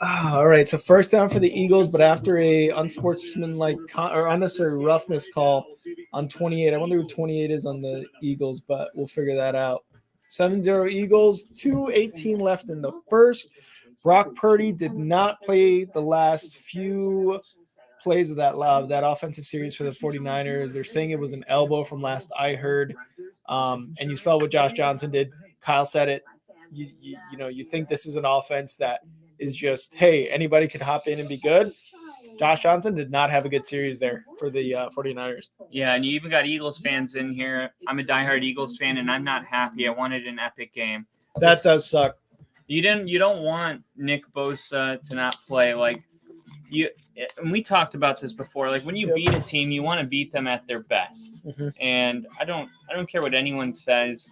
All right, so first down for the Eagles, but after a unsportsmanlike or unnecessary roughness call on 28. I wonder who 28 is on the Eagles, but we'll figure that out. 7-0 Eagles, 2:18 left in the first. Brock Purdy did not play the last few plays of that offensive series for the 49ers. They're saying it was an elbow from last I heard. And you saw what Josh Johnson did. Kyle said it. You think this is an offense that is just, hey, anybody could hop in and be good. Josh Johnson did not have a good series there for the 49ers. Yeah, and you even got Eagles fans in here. I'm a diehard Eagles fan, and I'm not happy. I wanted an epic game. That does suck. You don't want Nick Bosa to not play. And we talked about this before. When you beat a team, you want to beat them at their best. Mm-hmm. And I don't care what anyone says.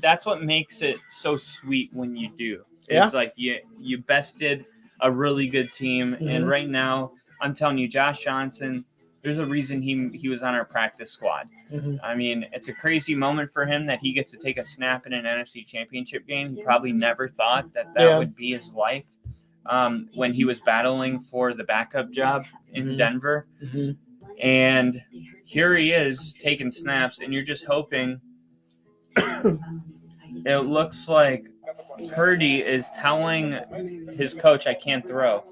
That's what makes it so sweet when you do. It's you bested a really good team. Mm-hmm. And right now, I'm telling you, Josh Johnson, there's a reason he was on our practice squad. Mm-hmm. I mean, it's a crazy moment for him that he gets to take a snap in an NFC Championship game. He probably never thought that would be his life when he was battling for the backup job in Denver. Mm-hmm. And here he is taking snaps, and you're just hoping it looks like Purdy is telling his coach, I can't throw.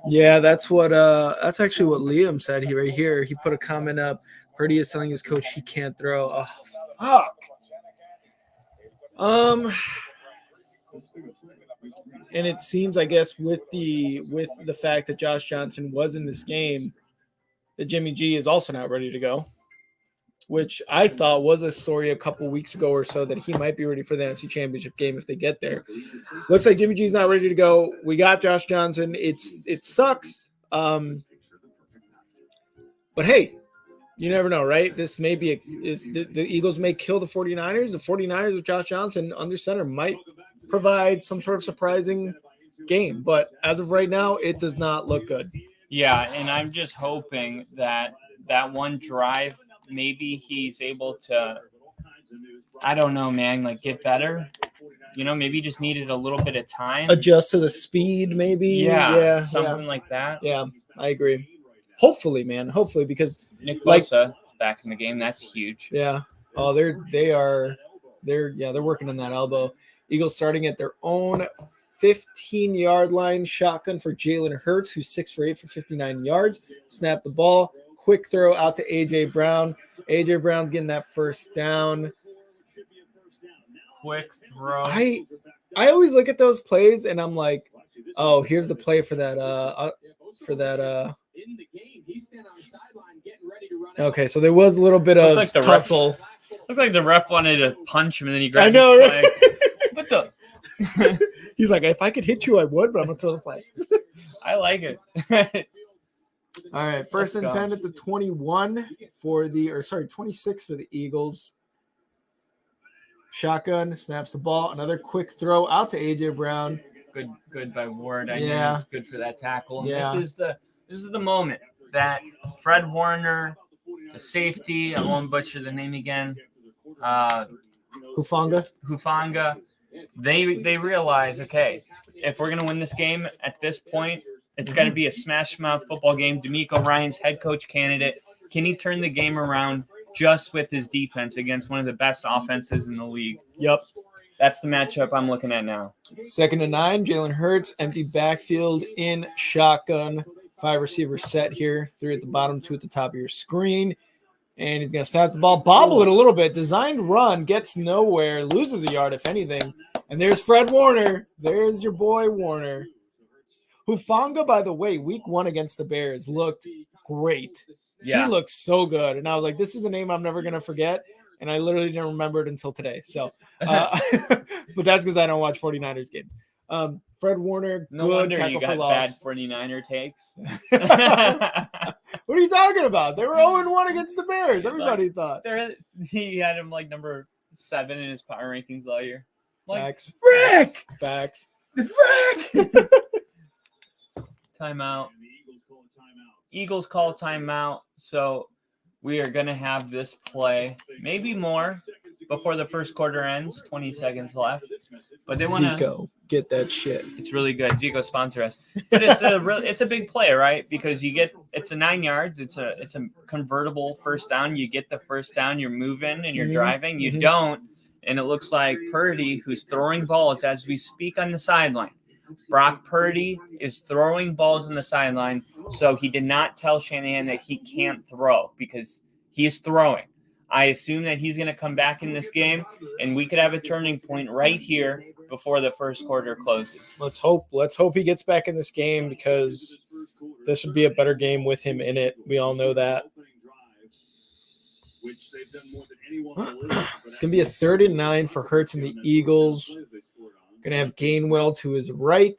Yeah, that's actually what Liam said right here. He put a comment up. Purdy is telling his coach he can't throw. Oh, fuck. And it seems, I guess, with the fact that Josh Johnson was in this game, that Jimmy G is also not ready to go, which I thought was a story a couple weeks ago or so, that he might be ready for the NFC Championship game if they get there. Looks like Jimmy G's not ready to go. We got Josh Johnson. It sucks. But hey, you never know, right? This may be the Eagles may kill the 49ers. The 49ers with Josh Johnson under center might provide some sort of surprising game. But as of right now, it does not look good. Yeah, and I'm just hoping that one drive, maybe he's able to, I don't know, man, get better. maybe just needed a little bit of time. Adjust to the speed, maybe. Yeah. Something like that. Yeah, I agree. Hopefully, man. Hopefully, because Nick Bosa back in the game. That's huge. Yeah. Oh, they're working on that elbow. Eagles starting at their own 15-yard line. Shotgun for Jalen Hurts, who's 6 for 8 for 59 yards. Snap the ball. Quick throw out to A.J. Brown. A.J. Brown's getting that first down. Quick throw. I always look at those plays and I'm like, oh, here's the play for that. Okay, so there was a little bit of like the tussle. Looked like the ref wanted to punch him and then he grabbed I know, his right? flag. What the? He's like, if I could hit you, I would, but I'm gonna throw the flag. I like it. All right, first and 10 at the 21 26 for the Eagles. Shotgun snaps the ball. Another quick throw out to A.J. Brown. Good by Ward. I knew it was good for that tackle. And this is the moment that Fred Warner, the safety, I won't butcher the name again. Hufanga. They realize, okay, if we're gonna win this game at this point, it's got to be a smash mouth football game. D'Amico Ryan's head coach candidate. Can he turn the game around just with his defense against one of the best offenses in the league? Yep. That's the matchup I'm looking at now. 2nd and 9, Jalen Hurts, empty backfield in shotgun. 5 receivers set here. 3 at the bottom, 2 at the top of your screen. And he's going to snap the ball, bobble it a little bit. Designed run, gets nowhere, loses a yard, if anything. And there's Fred Warner. There's your boy Warner. Hufanga, by the way, week 1 against the Bears looked great. Yeah. He looked so good. And I was like, this is a name I'm never going to forget. And I literally didn't remember it until today. So, but that's because I don't watch 49ers games. Fred Warner, no good wonder tackle you for got loss. bad 49er takes. What are you talking about? They were 0-1 against the Bears. Everybody thought. He had him like number 7 in his power rankings all year. Like, Facts. Rick! Facts. Rick! Timeout. Eagles call timeout. So we are going to have this play, maybe more, before the first quarter ends. 20 seconds left. But they want to Zico, get that shit. It's really good. Zico sponsor us. But it's a big play, right? Because it's a 9 yards. It's a convertible first down. You get the first down. You're moving and you're driving. You don't, and it looks like Purdy, who's throwing balls as we speak on the sideline. Brock Purdy is throwing balls on the sideline, so he did not tell Shanahan that he can't throw because he is throwing. I assume that he's going to come back in this game, and we could have a turning point right here before the first quarter closes. Let's hope he gets back in this game because this would be a better game with him in it. We all know that. It's going to be a 3rd and 9 for Hurts and the Eagles. Going to have Gainwell to his right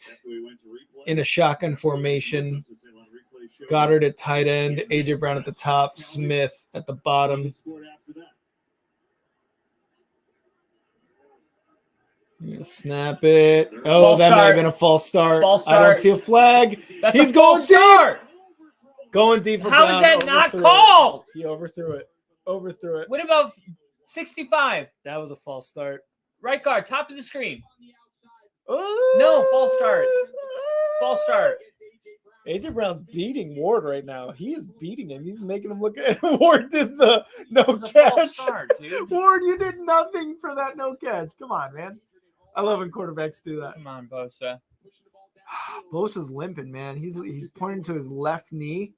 in a shotgun formation. Goddard at tight end, A.J. Brown at the top, Smith at the bottom. Snap it. Oh, false that start. might have been a false start. I don't see a flag. That's He's a false going start. deep. Going deep for How Brown. is that not Overthrew called? He overthrew it. What about 65? That was a false start. Right guard, top of the screen. Oh. No, false start. False start. A.J. Brown's beating Ward right now. He is beating him. He's making him look at Ward did the no catch. Start, dude. Ward, you did nothing for that no catch. Come on, man. I love when quarterbacks do that. Come on, Bosa. Bosa's limping, man. He's pointing to his left knee.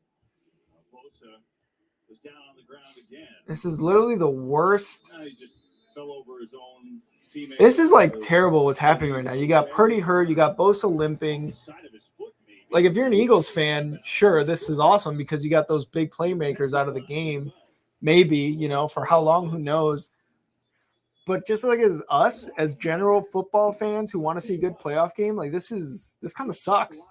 This is literally the worst. This is like terrible what's happening right now. You got Purdy hurt. You got Bosa limping. Like, if you're an Eagles fan, sure, this is awesome because you got those big playmakers out of the game. Maybe, for how long, who knows. But just like as us, as general football fans who want to see a good playoff game, like this kind of sucks.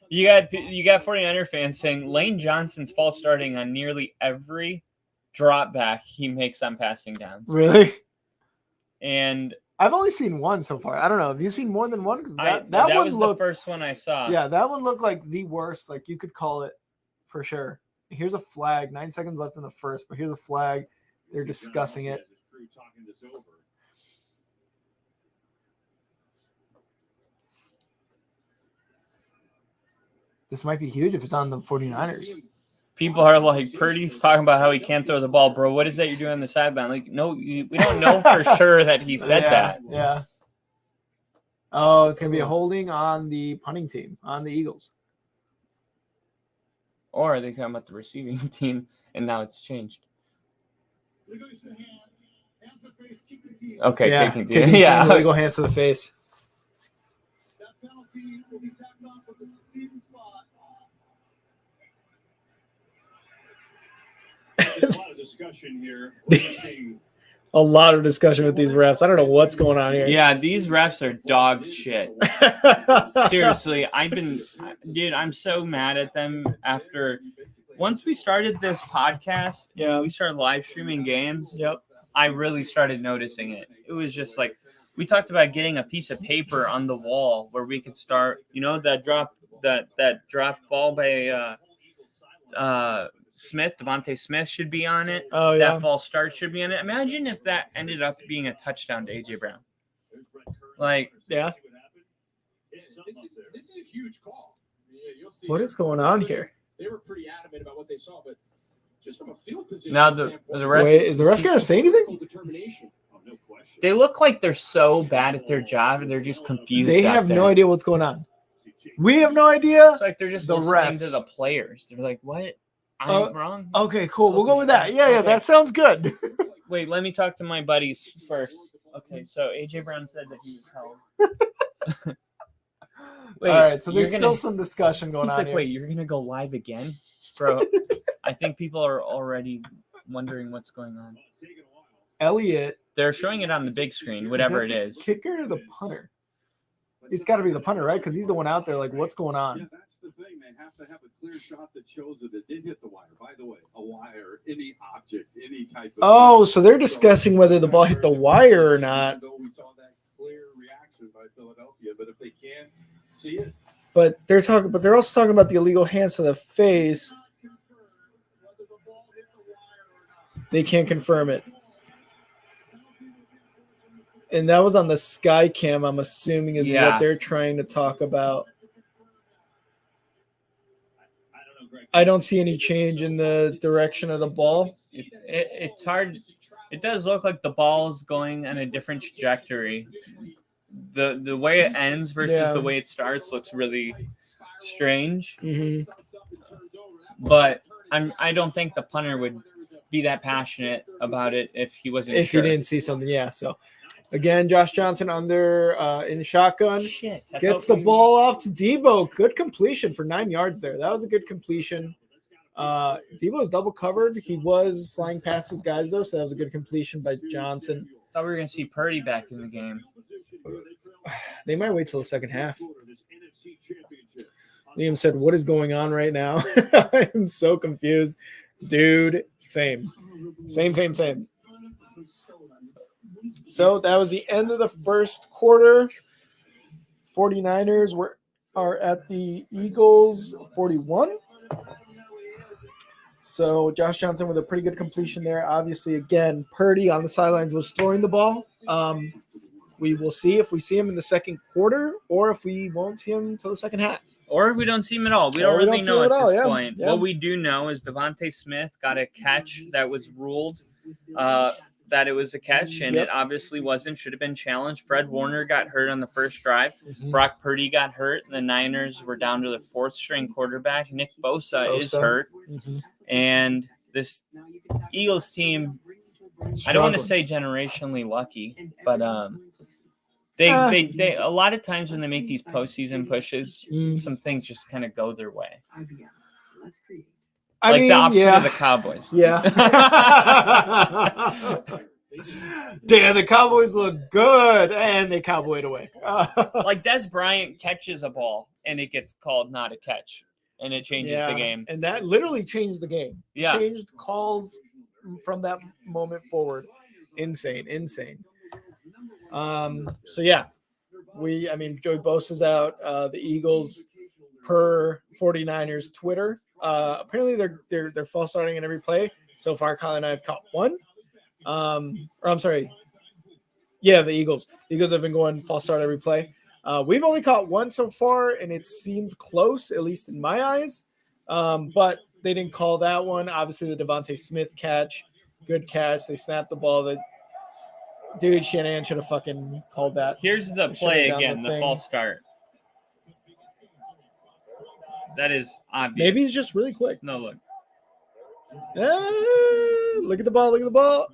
You got 49er fans saying Lane Johnson's false starting on nearly every drop back he makes on passing downs. Really? And I've only seen one so far. I don't know. Have you seen more than one? Because that one was looked, the first one I saw. Yeah, that one looked like the worst. Like you could call it for sure. Here's a flag. 9 seconds left in the first, but here's a flag. They're discussing it. This might be huge if it's on the 49ers. People are like, Purdy's talking about how he can't throw the ball, bro. What is that you're doing on the sideline? Like, no, we don't know for sure that he said that. Yeah. Oh, it's going to be a holding on the punting team, on the Eagles. Or are they talking about the receiving team, and now it's changed? Okay, yeah, kicking team. Yeah. Illegal hands to the face. There's a lot of discussion here. A lot of discussion with these refs. I don't know what's going on here. Yeah, these refs are dog shit. Seriously, I'm so mad at them after once we started this podcast, we started live streaming games. Yep. I really started noticing it. It was just like we talked about getting a piece of paper on the wall where we could start, that drop ball by Smith, Devontae Smith should be on it. Oh, yeah. That false start should be on it. Imagine if that ended up being a touchdown to AJ Brown. Like, yeah. This is a huge call. You'll see what is going on here? They were pretty adamant about what they saw, but just from a field position now the ref. Wait, is the ref going to say anything? They look like they're so bad at their job, and they're just confused. They have no idea what's going on. We have no idea. It's like they're just the listening refs to the players. They're like, "What? I'm wrong." Okay, cool. We'll go with that. Yeah, that sounds good. Wait, let me talk to my buddies first. Okay, so AJ Brown said that he was held. Wait, all right, so there's still some discussion going on. He's like, wait, you're gonna go live again, bro? I think people are already wondering what's going on. Elliott. They're showing it on the big screen, whatever it is. Kicker or the punter? It's got to be the punter, right? Because he's the one out there. Like, what's going on? Yeah, that's the thing. They have to have a clear shot that shows that it did hit the wire. By the way, a wire, any object, any type of. Oh, so they're discussing whether the ball hit the wire or not. We saw that clear reaction by Philadelphia, but if they can't see it. But they're also talking about the illegal hands to the face. They can't confirm it. And that was on the Sky Cam, I'm assuming, is what they're trying to talk about. I don't see any change in the direction of the ball. It's hard. It does look like the ball is going on a different trajectory. The way it ends versus the way it starts looks really strange. Mm-hmm. But I don't think the punter would be that passionate about it if he wasn't. If sure. He didn't see something, So again, Josh Johnson under in shotgun. Gets the ball off to Debo. Good completion for 9 yards there. That was a good completion. Debo's double covered. He was flying past his guys though, so that was a good completion by Johnson. Thought we were gonna see Purdy back in the game. They might wait till the second half. Liam said, "What is going on right now?" I am so confused, dude. Same. So that was the end of the first quarter. 49ers are at the Eagles 41. So Josh Johnson with a pretty good completion there. Obviously, again, Purdy on the sidelines was throwing the ball. We will see if we see him in the second quarter or if we won't see him until the second half. Or if we don't see him at all. We don't really know at this point. Yeah. What we do know is Devontae Smith got a catch that was ruled that it was a catch, and it obviously wasn't. Should have been challenged. Fred Warner got hurt on the first drive. Mm-hmm. Brock Purdy got hurt. The Niners were down to the fourth-string quarterback. Nick Bosa is hurt. Mm-hmm. And this Eagles team, I don't want to say generationally lucky, but they a lot of times when they make these postseason pushes, some things just kind of go their way. I mean, the opposite of the Cowboys. Yeah. Damn, the Cowboys look good, and they cowboyed away. Like Des Bryant catches a ball, and it gets called not a catch, and it changes the game. And that literally changed the game. Yeah. Changed calls from that moment forward. Insane. So, yeah. Joey Bosa's out. The Eagles, per 49ers Twitter, apparently they're false starting in every play. So far, Kyle and I have caught one. The Eagles. The Eagles have been going false start every play. We've only caught one so far, and it seemed close, at least in my eyes. But they didn't call that one. Obviously, the Devontae Smith catch, good catch. They snapped the ball. Dude, Shanahan should have fucking called that. Here's the play again, the false start. That is obvious. Maybe he's just really quick. No, look. Look at the ball. Look at the ball.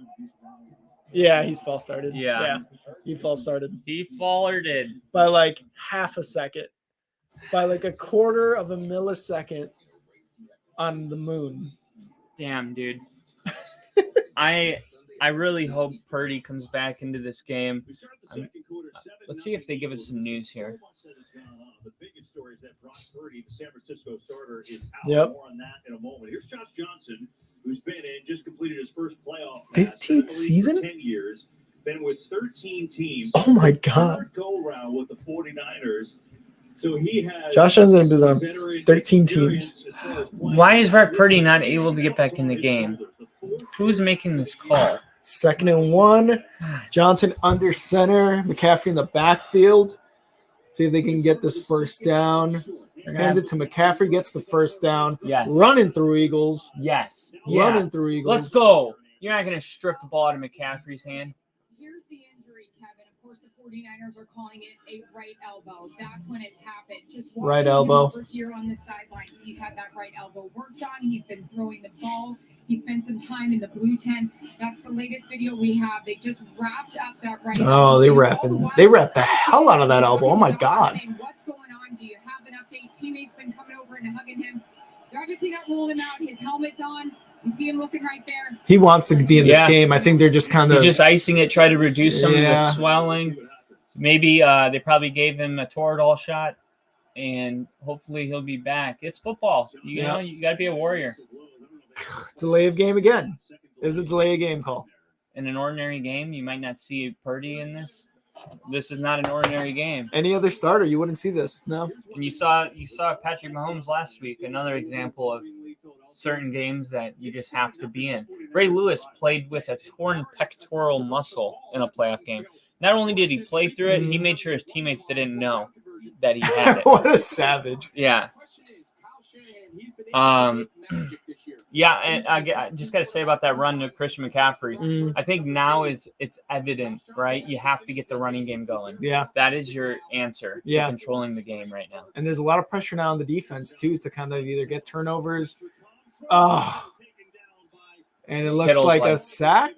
Yeah, he's false started. Yeah. He false started. He fallered by like half a second. By like a quarter of a millisecond on the moon. Damn, dude. I really hope Purdy comes back into this game. Let's see if they give us some news here. The biggest story is that Brock Purdy, the San Francisco starter, is out. Yep. More on that in a moment. Here's Josh Johnson, who's been in, just completed his first playoff. 15th season? 10 years. Been with 13 teams. Oh, my God. Third go-round with the 49ers. So he has Josh Johnson been on 13 teams. Why is Brock Purdy not able to get back in the game? Who's making this call? 2nd and 1. Johnson under center. McCaffrey in the backfield. See if they can get this first down. Hands it to McCaffrey, gets the first down. Yes. Running through Eagles. Yes. Running through Eagles. Let's go. You're not going to strip the ball out of McCaffrey's hand. Here's the injury, Kevin. Of course, the 49ers are calling it a right elbow. That's when it's happened. Just right elbow. Over here on the sidelines, he's had that right elbow worked on. He's been throwing the ball. He spent some time in the blue tent. That's the latest video we have. They just wrapped up that right elbow. They wrapped the hell out of that elbow. Oh my God. What's going on? Do you have an update? Teammates been coming over and hugging him. They're obviously not ruling him out. His helmet's on. You see him looking right there. He wants to be in this game. I think they're just kind of He's just icing it, try to reduce some of the swelling. Maybe they probably gave him a Toradol shot, and hopefully he'll be back. It's football. You know, you got to be a warrior. Delay of game again. Is a delay of game call. In an ordinary game, you might not see Purdy in this. This is not an ordinary game. Any other starter, you wouldn't see this. No. And you saw Patrick Mahomes last week. Another example of certain games that you just have to be in. Ray Lewis played with a torn pectoral muscle in a playoff game. Not only did he play through it, he made sure his teammates didn't know that he had it. What a savage. Yeah. Yeah, and I just got to say about that run to Christian McCaffrey. I think now it's evident, right? You have to get the running game going. Yeah. That is your answer to controlling the game right now. And there's a lot of pressure now on the defense, too, to kind of either get turnovers. And it looks like a sack.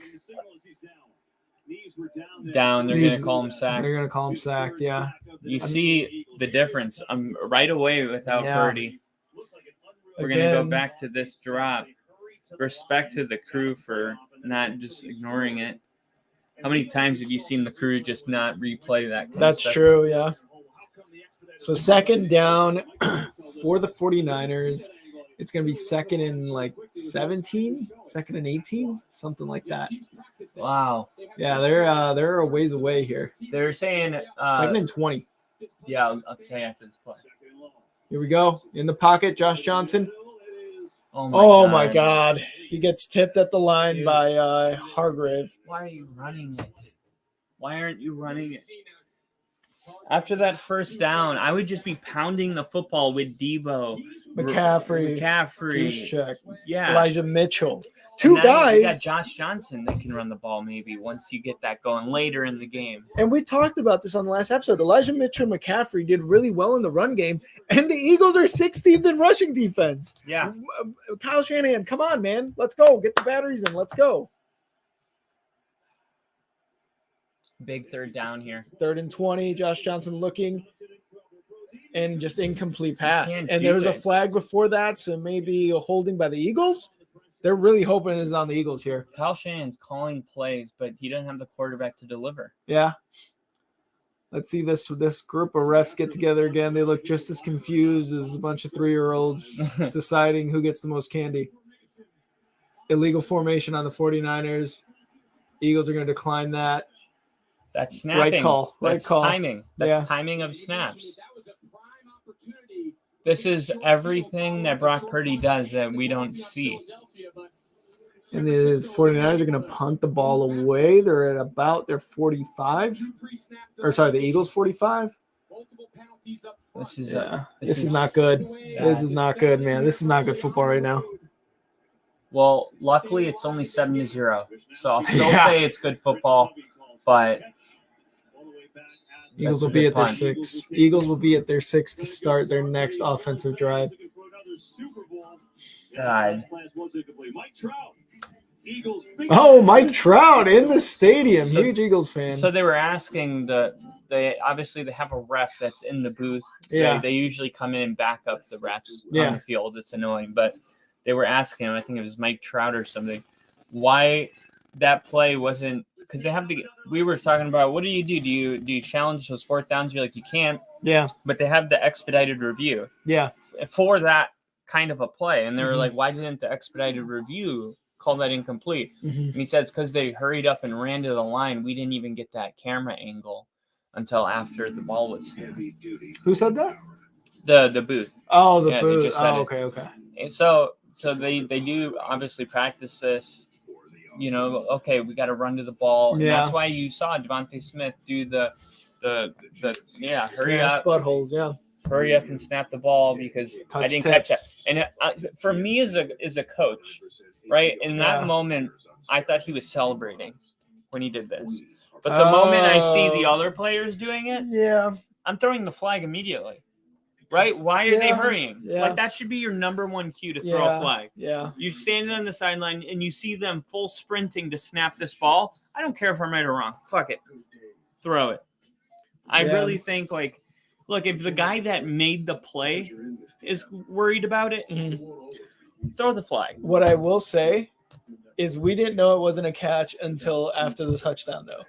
Down. They're going to call him sacked. They're going to call him sacked, yeah. You see the difference right away without Purdy. We're going to go back to this drop. Respect to the crew for not just ignoring it. How many times have you seen the crew just not replay that? That's true, yeah. So 2nd down for the 49ers. It's going to be 2nd and like 17, 2nd and 18, something like that. Wow. Yeah, they're a ways away here. They're saying 2nd and 20. Yeah, I'll tell you after this play. Here we go. In the pocket, Josh Johnson. Oh my God. He gets tipped at the line by Hargrave. Why are you running it? Why aren't you running it? After that first down, I would just be pounding the football with Debo. McCaffrey. Juszczyk. Yeah. Elijah Mitchell. Two guys. You got Josh Johnson that can run the ball maybe once you get that going later in the game. And we talked about this on the last episode. Elijah Mitchell and McCaffrey did really well in the run game, and the Eagles are 16th in rushing defense. Yeah. Kyle Shanahan, come on, man. Let's go. Get the batteries in. Let's go. Big third down here. 3rd and 20. Josh Johnson looking. And just incomplete pass. And there was a flag before that, so maybe a holding by the Eagles. They're really hoping it's on the Eagles here. Kyle Shanahan's calling plays, but he doesn't have the quarterback to deliver. Yeah. Let's see this group of refs get together again. They look just as confused as a bunch of 3-year-olds deciding who gets the most candy. Illegal formation on the 49ers. Eagles are going to decline that. That's snapping. Right call. That's timing. That's timing of snaps. This is everything that Brock Purdy does that we don't see. And the 49ers are going to punt the ball away. They're at about their 45. Or sorry, the Eagles 45. This is this is not good. This is not good, man. This is not good football right now. Well, luckily it's only 7-0, so I'll still say it's good football, but Eagles will be at their 6. Eagles will be at their 6 to start their next offensive drive. God. Oh, Mike Trout in the stadium. Huge Eagles fan. So they were asking they have a ref that's in the booth. Yeah. They usually come in and back up the refs Yeah. on the field. It's annoying, but they were asking him, I think it was Mike Trout or something, why that play wasn't, because we were talking about, what do? Do you challenge those 4th downs? You're like, you can't. Yeah. But they have the expedited review. Yeah. For that kind of a play. And they were like, why didn't the expedited review call that incomplete? And he says, because they hurried up and ran to the line. We didn't even get that camera angle until after the ball was snapped. Who said that? The booth. Oh, the Yeah, booth. they just said it. Okay. And so they do obviously practice this. Okay, we got to run to the ball. And that's why you saw Devontae Smith do the hurry up, buttholes, hurry up and snap the ball because I didn't catch it. And for me as a coach, right, in that moment, I thought he was celebrating when he did this. But the moment I see the other players doing it, I'm throwing the flag immediately. Right? Why are they hurrying? Like, that should be your number one cue to throw a flag. Yeah. You're standing on the sideline and you see them full sprinting to snap this ball. I don't care if I'm right or wrong. Fuck it. Throw it. I really think, like, look, if the guy that made the play is worried about it, throw the flag. What I will say is we didn't know it wasn't a catch until after the touchdown, though.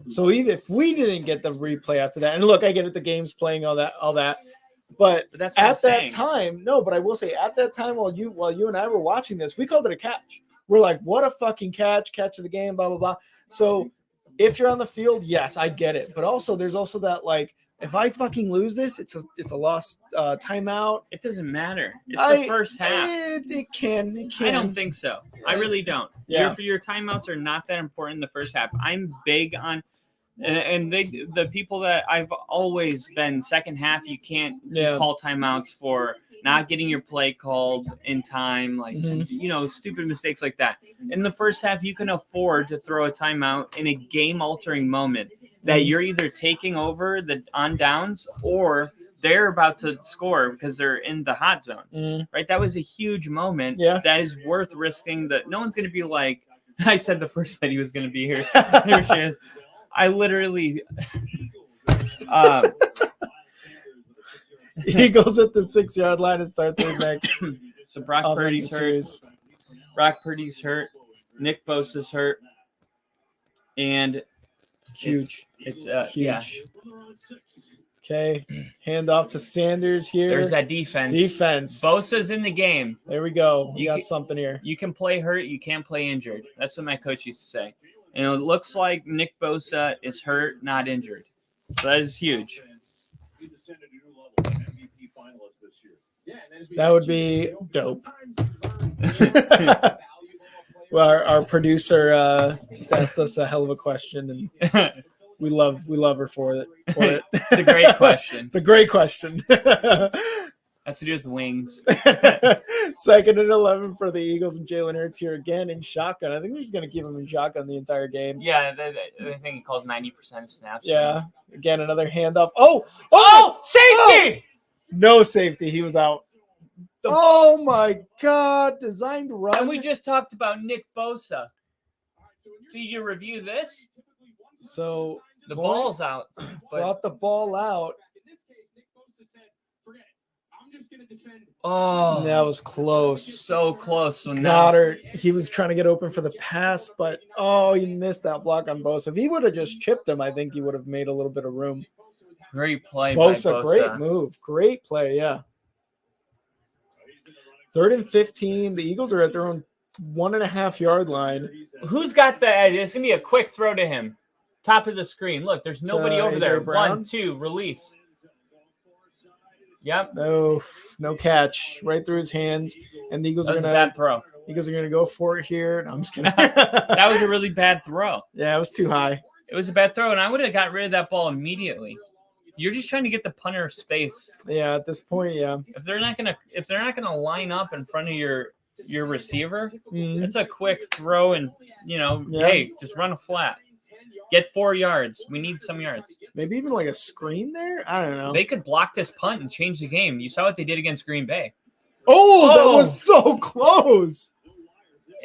So even if we didn't get the replay after that, and look, I get it, the game's playing all that. But that's what at that time, no, but I will say at that time while you and I were watching this, we called it a catch. We're like, what a fucking catch of the game, blah, blah, blah. So if you're on the field, yes, I get it. But also there's also that, like, if I fucking lose this, it's a lost timeout. It doesn't matter. It's the first half. It can. I don't think so. I really don't. Yeah. Your timeouts are not that important in the first half. I'm big on and the people that I've always been second half, you can't call timeouts for not getting your play called in time, like stupid mistakes like that. In the first half, you can afford to throw a timeout in a game-altering moment that you're either taking over the on downs or they're about to score because they're in the hot zone, right? That was a huge moment. Yeah. That is worth risking. That no one's going to be like, I said the first night he was going to be here. Here she is. I literally Eagles at the 6-yard line to start their next. So Brock Purdy's hurt. Brock Purdy's hurt. Nick Bosa's hurt. And huge. It's huge. Yeah. Okay. Hand off to Sanders here. There's that defense. Bosa's in the game. There we go. You got something here. You can play hurt. You can't play injured. That's what my coach used to say. And it looks like Nick Bosa is hurt, not injured. So that is huge. That would be dope. Well, our producer just asked us a hell of a question, and we love her for it. It's a great question. It's a great question. Has to do with wings. 2nd and 11 for the Eagles, and Jalen Hurts here again in shotgun. I think they're just going to keep him in shotgun the entire game. Yeah, I think he calls 90% of snaps. Yeah. Again, another handoff. Safety! No safety. He was out. Oh, my God. Designed run. And we just talked about Nick Bosa. Did you review this? So the ball's out. Brought the ball out. Oh, that was close. So close. So Goddard, he was trying to get open for the pass, but he missed that block on Bosa. If he would have just chipped him, I think he would have made a little bit of room. Great play, Bosa. Great move. Great play, yeah. 3rd and 15. The Eagles are at their own 1.5-yard line. Who's got the edge? It's going to be a quick throw to him. Top of the screen. Look, there's nobody over there. Brown. 1, 2, release. Yep. No catch. Right through his hands. And the Eagles are going to bad throw. Eagles are going to go for it here. No, I'm just kidding. That was a really bad throw. Yeah, it was too high. It was a bad throw, and I would have got rid of that ball immediately. You're just trying to get the punter space. Yeah, at this point, yeah. If they're not gonna line up in front of your receiver, it's a quick throw and hey, just run a flat. Get 4 yards. We need some yards. Maybe even like a screen there. I don't know. They could block this punt and change the game. You saw what they did against Green Bay. Oh, that was so close.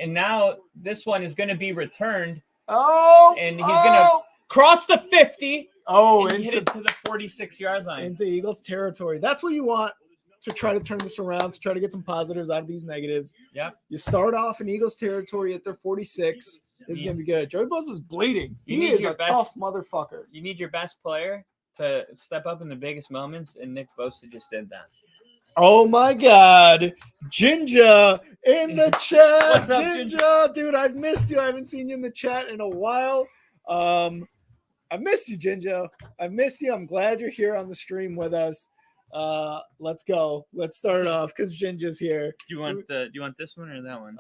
And now this one is going to be returned. Oh, and he's going to cross the 50. Oh, and hit it to the 46-yard line. Into Eagles territory. That's what you want to try to turn this around, to try to get some positives out of these negatives. Yeah. You start off in Eagles territory at their 46. This is going to be good. Joey Bosa is bleeding. He is a tough motherfucker. You need your best player to step up in the biggest moments, and Nick Bosa just did that. Oh, my God. Ginger in the chat. What's up, Ginger? Dude, I've missed you. I haven't seen you in the chat in a while. I missed you, Ginger. I missed you. I'm glad you're here on the stream with us. Let's go. Let's start off because Ginger's here. Do you want this one or that one?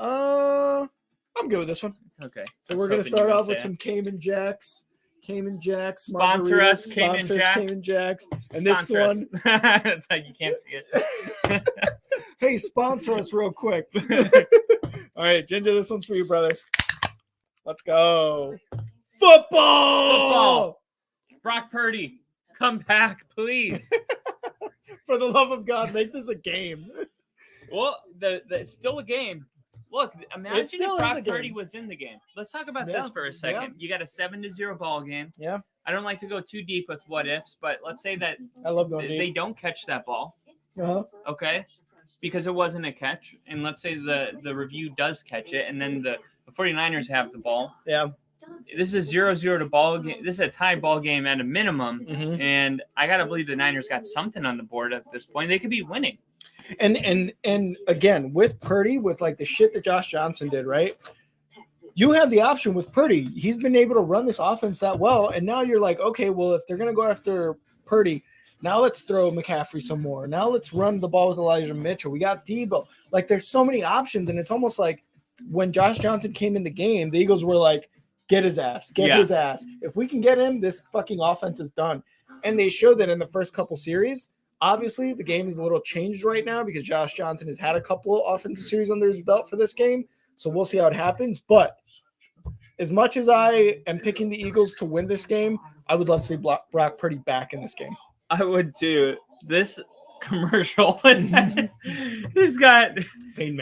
I'm good with this one. Okay. So we're gonna start off with some Cayman Jacks. Cayman Jacks. Sponsor us, Cayman Jacks. And this one. That's how you can't see it. Hey, sponsor us real quick. All right, Ginger, this one's for you, brother. Let's go. Football. Brock Purdy, come back, please. For the love of God, make this a game. Well, it's still a game. Look, imagine if Brock Purdy was in the game. Let's talk about this for a second. Yeah. You got a 7-0 ball game. Yeah. I don't like to go too deep with what ifs, but let's say that I love going deep. They don't catch that ball. Uh-huh. Okay. Because it wasn't a catch. And let's say the review does catch it, and then the 49ers have the ball. Yeah. This is 0-0 to ball game. This is a tie ball game at a minimum. Mm-hmm. And I got to believe the Niners got something on the board at this point. They could be winning. And again, with Purdy, with like the shit that Josh Johnson did, right? You have the option with Purdy. He's been able to run this offense that well. And now you're like, okay, well, if they're going to go after Purdy, now let's throw McCaffrey some more. Now let's run the ball with Elijah Mitchell. We got Debo. Like, there's so many options. And it's almost like when Josh Johnson came in the game, the Eagles were like, get his ass. His ass. If we can get him, this fucking offense is done. And they showed that in the first couple series. Obviously, the game is a little changed right now because Josh Johnson has had a couple offensive series under his belt for this game. So we'll see how it happens. But as much as I am picking the Eagles to win this game, I would love to see Brock Purdy back in this game. I would too. This commercial, he's got Peyton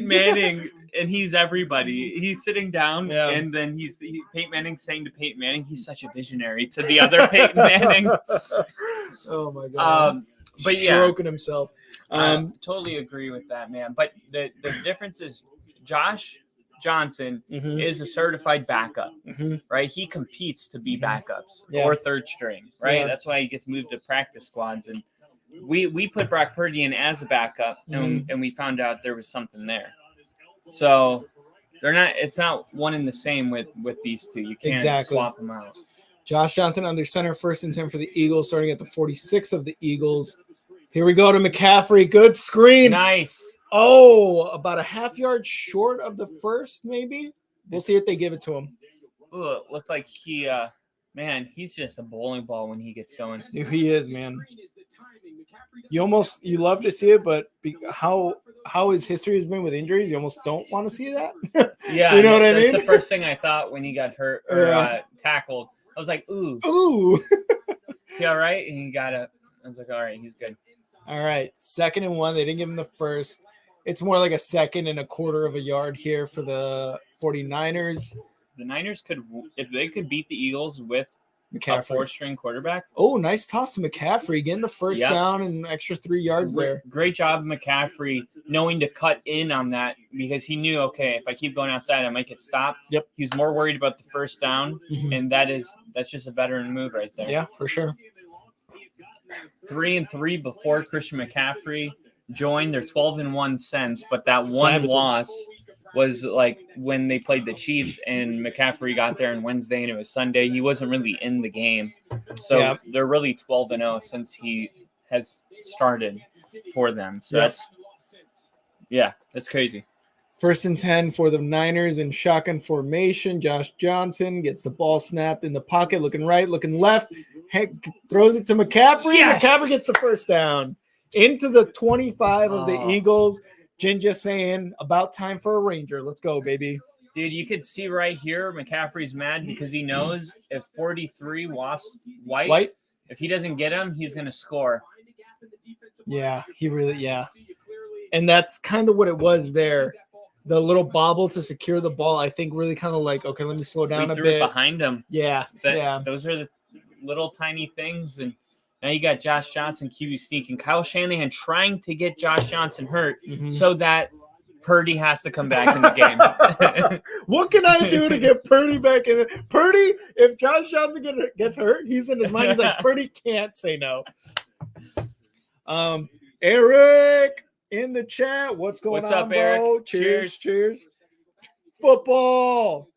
Manning, and he's everybody. He's sitting down, and then Peyton Manning saying to Peyton Manning, he's such a visionary to the other Peyton Manning. Oh my God. But stroking himself. Totally agree with that, man. But the difference is Josh Johnson is a certified backup, right? He competes to be backups or third string, right? That's why he gets moved to practice squads. And we put Brock Purdy in as a backup, and we found out there was something there. So it's not one and the same with these two. You can't swap them out. Josh Johnson under center, 1st and 10 for the Eagles, starting at the 46 of the Eagles. Here we go to McCaffrey. Good screen. Nice. Oh, about a half yard short of the first, maybe. We'll see if they give it to him. Ooh, it looked like he's just a bowling ball when he gets going. He is, man. You love to see it, but how his history has been with injuries, you almost don't want to see that. Yeah, you know what I mean? That's the first thing I thought when he got hurt or tackled. I was like, ooh. Is he all right? And he got up. I was like, all right, he's good. All right, 2nd and 1. They didn't give him the first. It's more like a 2nd and a quarter of a yard here for the 49ers. The Niners if they could beat the Eagles with McCaffrey, a 4th-string quarterback. Oh, nice toss to McCaffrey, getting the first down and extra 3 yards there. Great job, McCaffrey, knowing to cut in on that because he knew, okay, if I keep going outside, I might get stopped. Yep. He was more worried about the first down, and that's just a veteran move right there. Yeah, for sure. 3-3 before Christian McCaffrey joined. They're 12-1 since, but that one loss was like when they played the Chiefs and McCaffrey got there on Wednesday and it was Sunday. He wasn't really in the game. So they're really 12-0 since he has started for them. So that's crazy. 1st and 10 for the Niners in shotgun formation. Josh Johnson gets the ball snapped in the pocket, looking right, looking left. throws it to McCaffrey. Yes! McCaffrey gets the first down into the 25 of the Eagles. Ginger saying, about time for a Ranger. Let's go, baby. Dude, you could see right here McCaffrey's mad because he knows if 43 White, if he doesn't get him, he's going to score. Yeah, And that's kind of what it was there. The little bobble to secure the ball, I think, really kind of like, okay, let me slow down a threw bit. It behind him. Yeah. Those are the little tiny things. And now you got Josh Johnson, QB sneak, and Kyle Shanahan trying to get Josh Johnson hurt so that Purdy has to come back in the game. What can I do to get Purdy back in it? Purdy, if Josh Johnson gets hurt, he's in his mind. He's like, Purdy can't say no. Eric in the chat. What's going on, up, bro? Eric? Cheers. Football.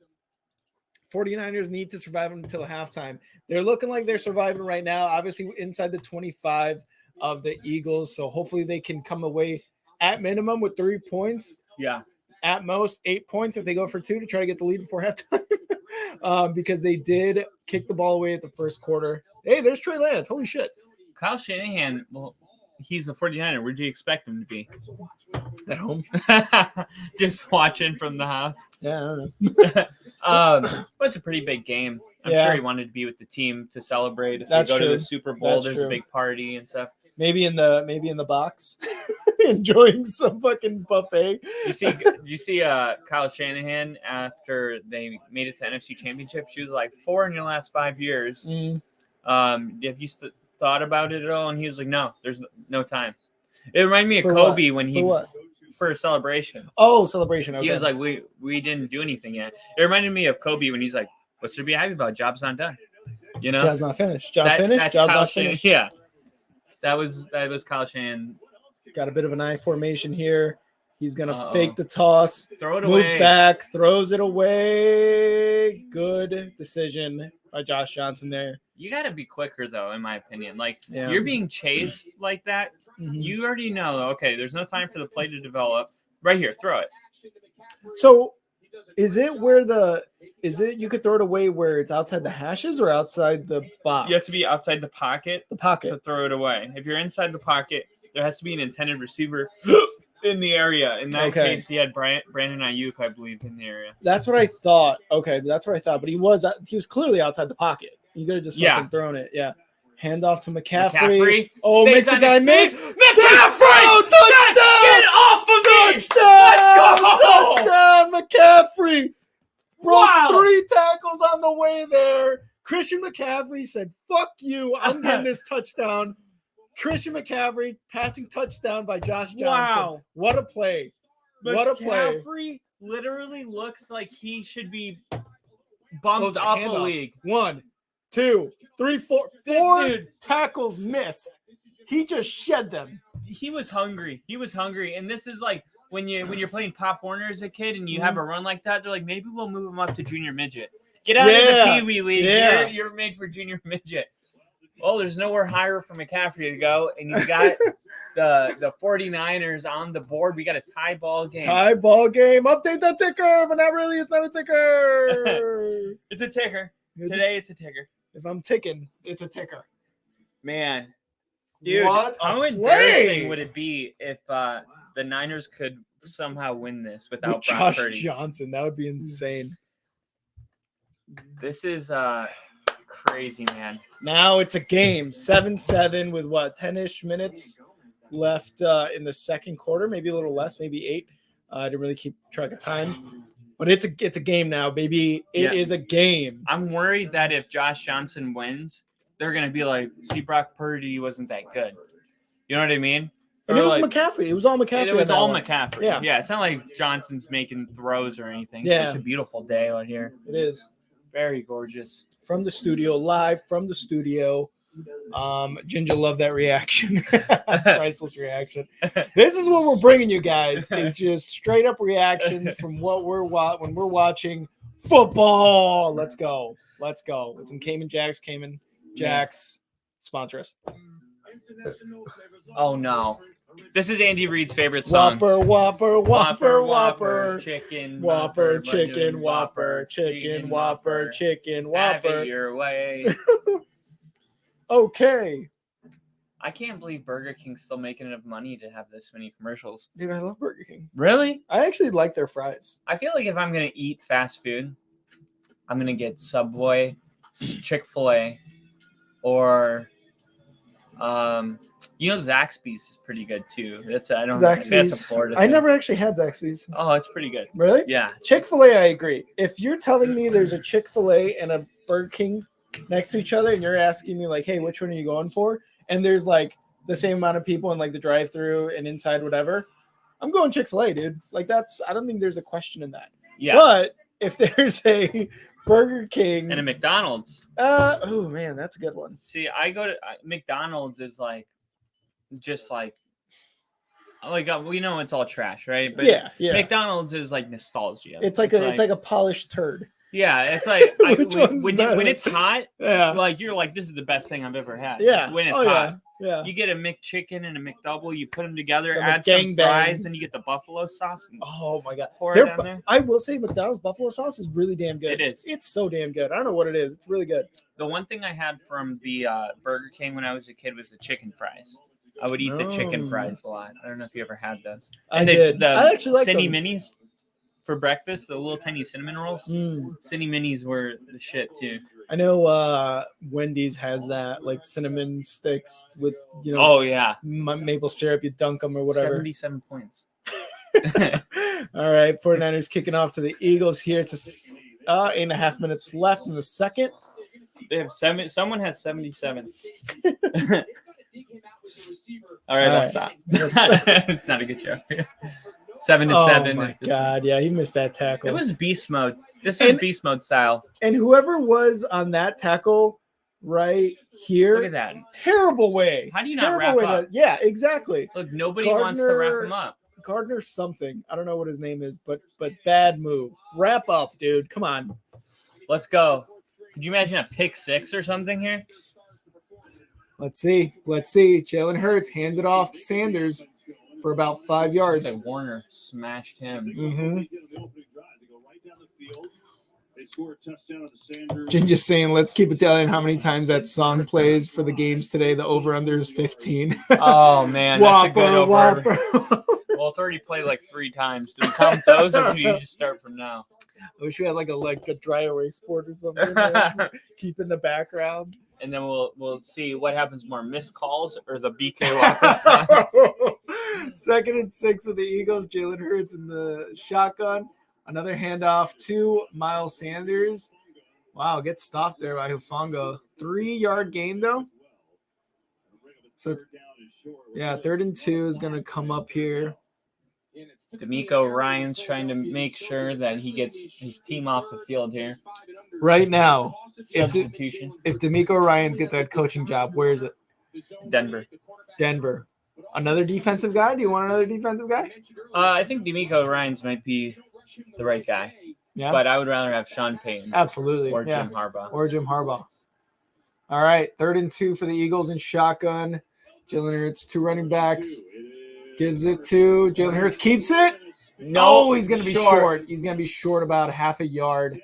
49ers need to survive until halftime. They're looking like they're surviving right now, obviously inside the 25 of the Eagles. So hopefully they can come away at minimum with 3 points. Yeah. At most 8 points if they go for 2 to try to get the lead before halftime. Because they did kick the ball away at the first quarter. Hey, there's Trey Lance. Holy shit. Kyle Shanahan, well, he's a 49er. Where'd you expect him to be? At home. Just watching from the house. Yeah, I don't know. But it's a pretty big game. I'm sure he wanted to be with the team to celebrate. If they go to the Super Bowl, there's a big party and stuff. Maybe in the box, enjoying some fucking buffet. You see Kyle Shanahan after they made it to Nfc Championship? She was like 4 in your last 5 years. Have you thought about it at all? And he was like, no, there's no time. It reminded me of Kobe when for a celebration. Oh, celebration. Okay. He was like, we didn't do anything yet. It reminded me of Kobe when he's like, what's there to be happy about? Job's not done. You know, job's not finished. Job's not finished. Yeah, that was Kyle Shanahan. Got a bit of an I formation here. He's gonna fake the toss, throw it move away, back, throws it away. Good decision by Josh Johnson there. You got to be quicker though, in my opinion. Like you're being chased like that. You already know. Okay, there's no time for the play to develop. Right here, throw it. So, is it you could throw it away where it's outside the hashes or outside the box? You have to be outside the pocket. To throw it away. If you're inside the pocket, there has to be an intended receiver in the area. In that case, he had Brandon Ayuk, I believe, in the area. That's what I thought. Okay, that's what I thought. But he was clearly outside the pocket. You could have just fucking thrown it. Yeah. Hand off to McCaffrey. Oh, makes the guy miss. McCaffrey! Oh, touchdown! Get off of me! Touchdown! McCaffrey broke 3 tackles on the way there. Christian McCaffrey said, fuck you. I'm getting this touchdown. Christian McCaffrey passing touchdown by Josh Johnson. Wow. What a play. McCaffrey literally looks like he should be bumped up a league. 1, 2, 3, 4. 4 tackles missed. He just shed them. He was hungry. And this is like when you're playing Pop Warner as a kid and you have a run like that, they're like, maybe we'll move him up to junior midget. Get out of the Pee Wee League. Yeah. You're made for junior midget. Well, there's nowhere higher for McCaffrey to go, and he's got the 49ers on the board. We got a tie ball game. Update the ticker, but not really. It's not a ticker. It's a ticker. Today it's a ticker. If I'm ticking, it's a ticker. Man. Dude, how embarrassing would it be if the Niners could somehow win this without Brock Purdy? Josh Johnson? That would be insane. This is crazy, man. Now it's a game. 7-7 with 10-ish minutes left in the second quarter. Maybe a little less, maybe 8. I didn't really keep track of time. But it's a game now, baby. It is a game. I'm worried that if Josh Johnson wins, they're going to be like, see, Brock Purdy wasn't that good. You know what I mean? And it was McCaffrey. It was all McCaffrey. It was all McCaffrey. Yeah. Yeah, it's not like Johnson's making throws or anything. It's such a beautiful day out here. It is. Very gorgeous. From the studio, live from the studio. Ginger loved that reaction. Priceless reaction. This is what we're bringing you guys. Is just straight up reactions from what when we're watching football. Let's go. With some Cayman Jacks sponsor us. Oh no. This is Andy Reid's favorite song. Whopper, chicken. Whopper, chicken, Whopper, chicken, Whopper, chicken, Whopper. Have it your way. okay. I can't believe Burger King's still making enough money to have this many commercials. Dude, I love Burger King. Really? I actually like their fries. I feel like if I'm going to eat fast food, I'm going to get Subway, Chick-fil-A, or Zaxby's is pretty good too. That's a Florida thing. I never actually had Zaxby's. Oh, it's pretty good. Really? Yeah. Chick-fil-A, I agree. If you're telling me there's a Chick-fil-A and a Burger King next to each other and you're asking me like, hey, which one are you going for? And there's like the same amount of people in like the drive-through and inside whatever, I'm going Chick-fil-A, dude. Like I don't think there's a question in that. Yeah. But if there's a Burger King and a McDonald's. Oh man, that's a good one. See, I go to McDonald's is like just like we know it's all trash, right? But yeah. McDonald's is like nostalgia. It's like a polished turd. Yeah, it's like when it's hot, yeah, like you're like, this is the best thing I've ever had. Yeah, when it's hot, yeah. You get a McChicken and a McDouble, you put them together, add some fries, then you get the buffalo sauce. And oh my god, pour it on there. I will say McDonald's buffalo sauce is really damn good. It is. It's so damn good. I don't know what it is. It's really good. The one thing I had from the Burger King when I was a kid was the chicken fries. I would eat the chicken fries a lot. I don't know if you ever had those. I did. I actually like Cinny Minis. For breakfast, the little tiny cinnamon rolls. Cinny Minis were the shit too. I know Wendy's has that, like cinnamon sticks with Oh yeah, maple syrup. You dunk them or whatever. 77 points. All right, 49ers kicking off to the Eagles here. It's 8.5 minutes left in the second. They have someone has 77. All right, I'll stop. It's not a good joke. 7-7. Oh my god, yeah, he missed that tackle. It was beast mode. This was beast mode style. And whoever was on that tackle right here, look at that terrible way. How do you not wrap up? Yeah, exactly. Look, nobody wants to wrap him up. Gardner something. I don't know what his name is, but bad move. Wrap up, dude. Come on. Let's go. Could you imagine a pick six or something here? Let's see. Jalen Hurts hands it off to Sanders for about 5 yards. Warner smashed him. Mm-hmm. Ginger's saying, let's keep it telling how many times that song plays for the games today. The over-under is 15. Oh, man. That's a good over. Whopper. Well, it's already played like 3 times. Do we count those or do you just start from now? I wish we had like a dry erase board or something. Keep in the background. And then we'll see what happens more, missed calls or the BK Whopper song. 2nd and 6 for the Eagles. Jalen Hurts in the shotgun. Another handoff to Miles Sanders. Wow, gets stopped there by Hufanga. 3-yard gain, though. So, yeah, 3rd and 2 is going to come up here. D'Amico Ryan's trying to make sure that he gets his team off the field here. Right now, substitution. If D'Amico Ryan gets a head coaching job, where is it? Denver. Another defensive guy? Do you want another defensive guy? I think D'Amico Ryan's might be the right guy. Yeah. But I would rather have Sean Payton. Absolutely. Or Jim Harbaugh. All right. 3rd and 2 for the Eagles in shotgun. Jalen Hurts, 2 running backs. Gives it to Jalen Hurts. Keeps it. No, he's going to be short. He's going to be short about half a yard.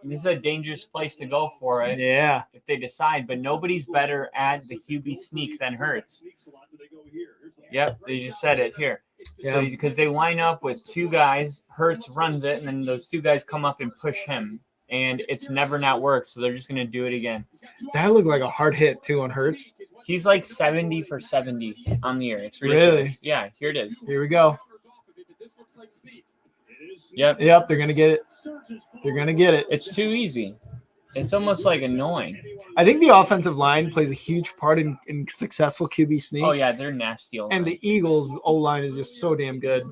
This is a dangerous place to go for it. Yeah. If they decide, but nobody's better at the QB sneak than Hurts. Yep, they just said it here. Yeah. So because they line up with 2 guys, Hurts runs it, and then those 2 guys come up and push him, and it's never not worked. So they're just going to do it again. That looked like a hard hit too on Hurts. He's like 70 for 70 on the year. It's ridiculous. Really? Yeah, here it is. Here we go. Yep, they're going to get it. It's too easy. It's almost like annoying. I think the offensive line plays a huge part in successful QB sneaks. Oh, yeah, they're nasty. And the Eagles' O-line is just so damn good.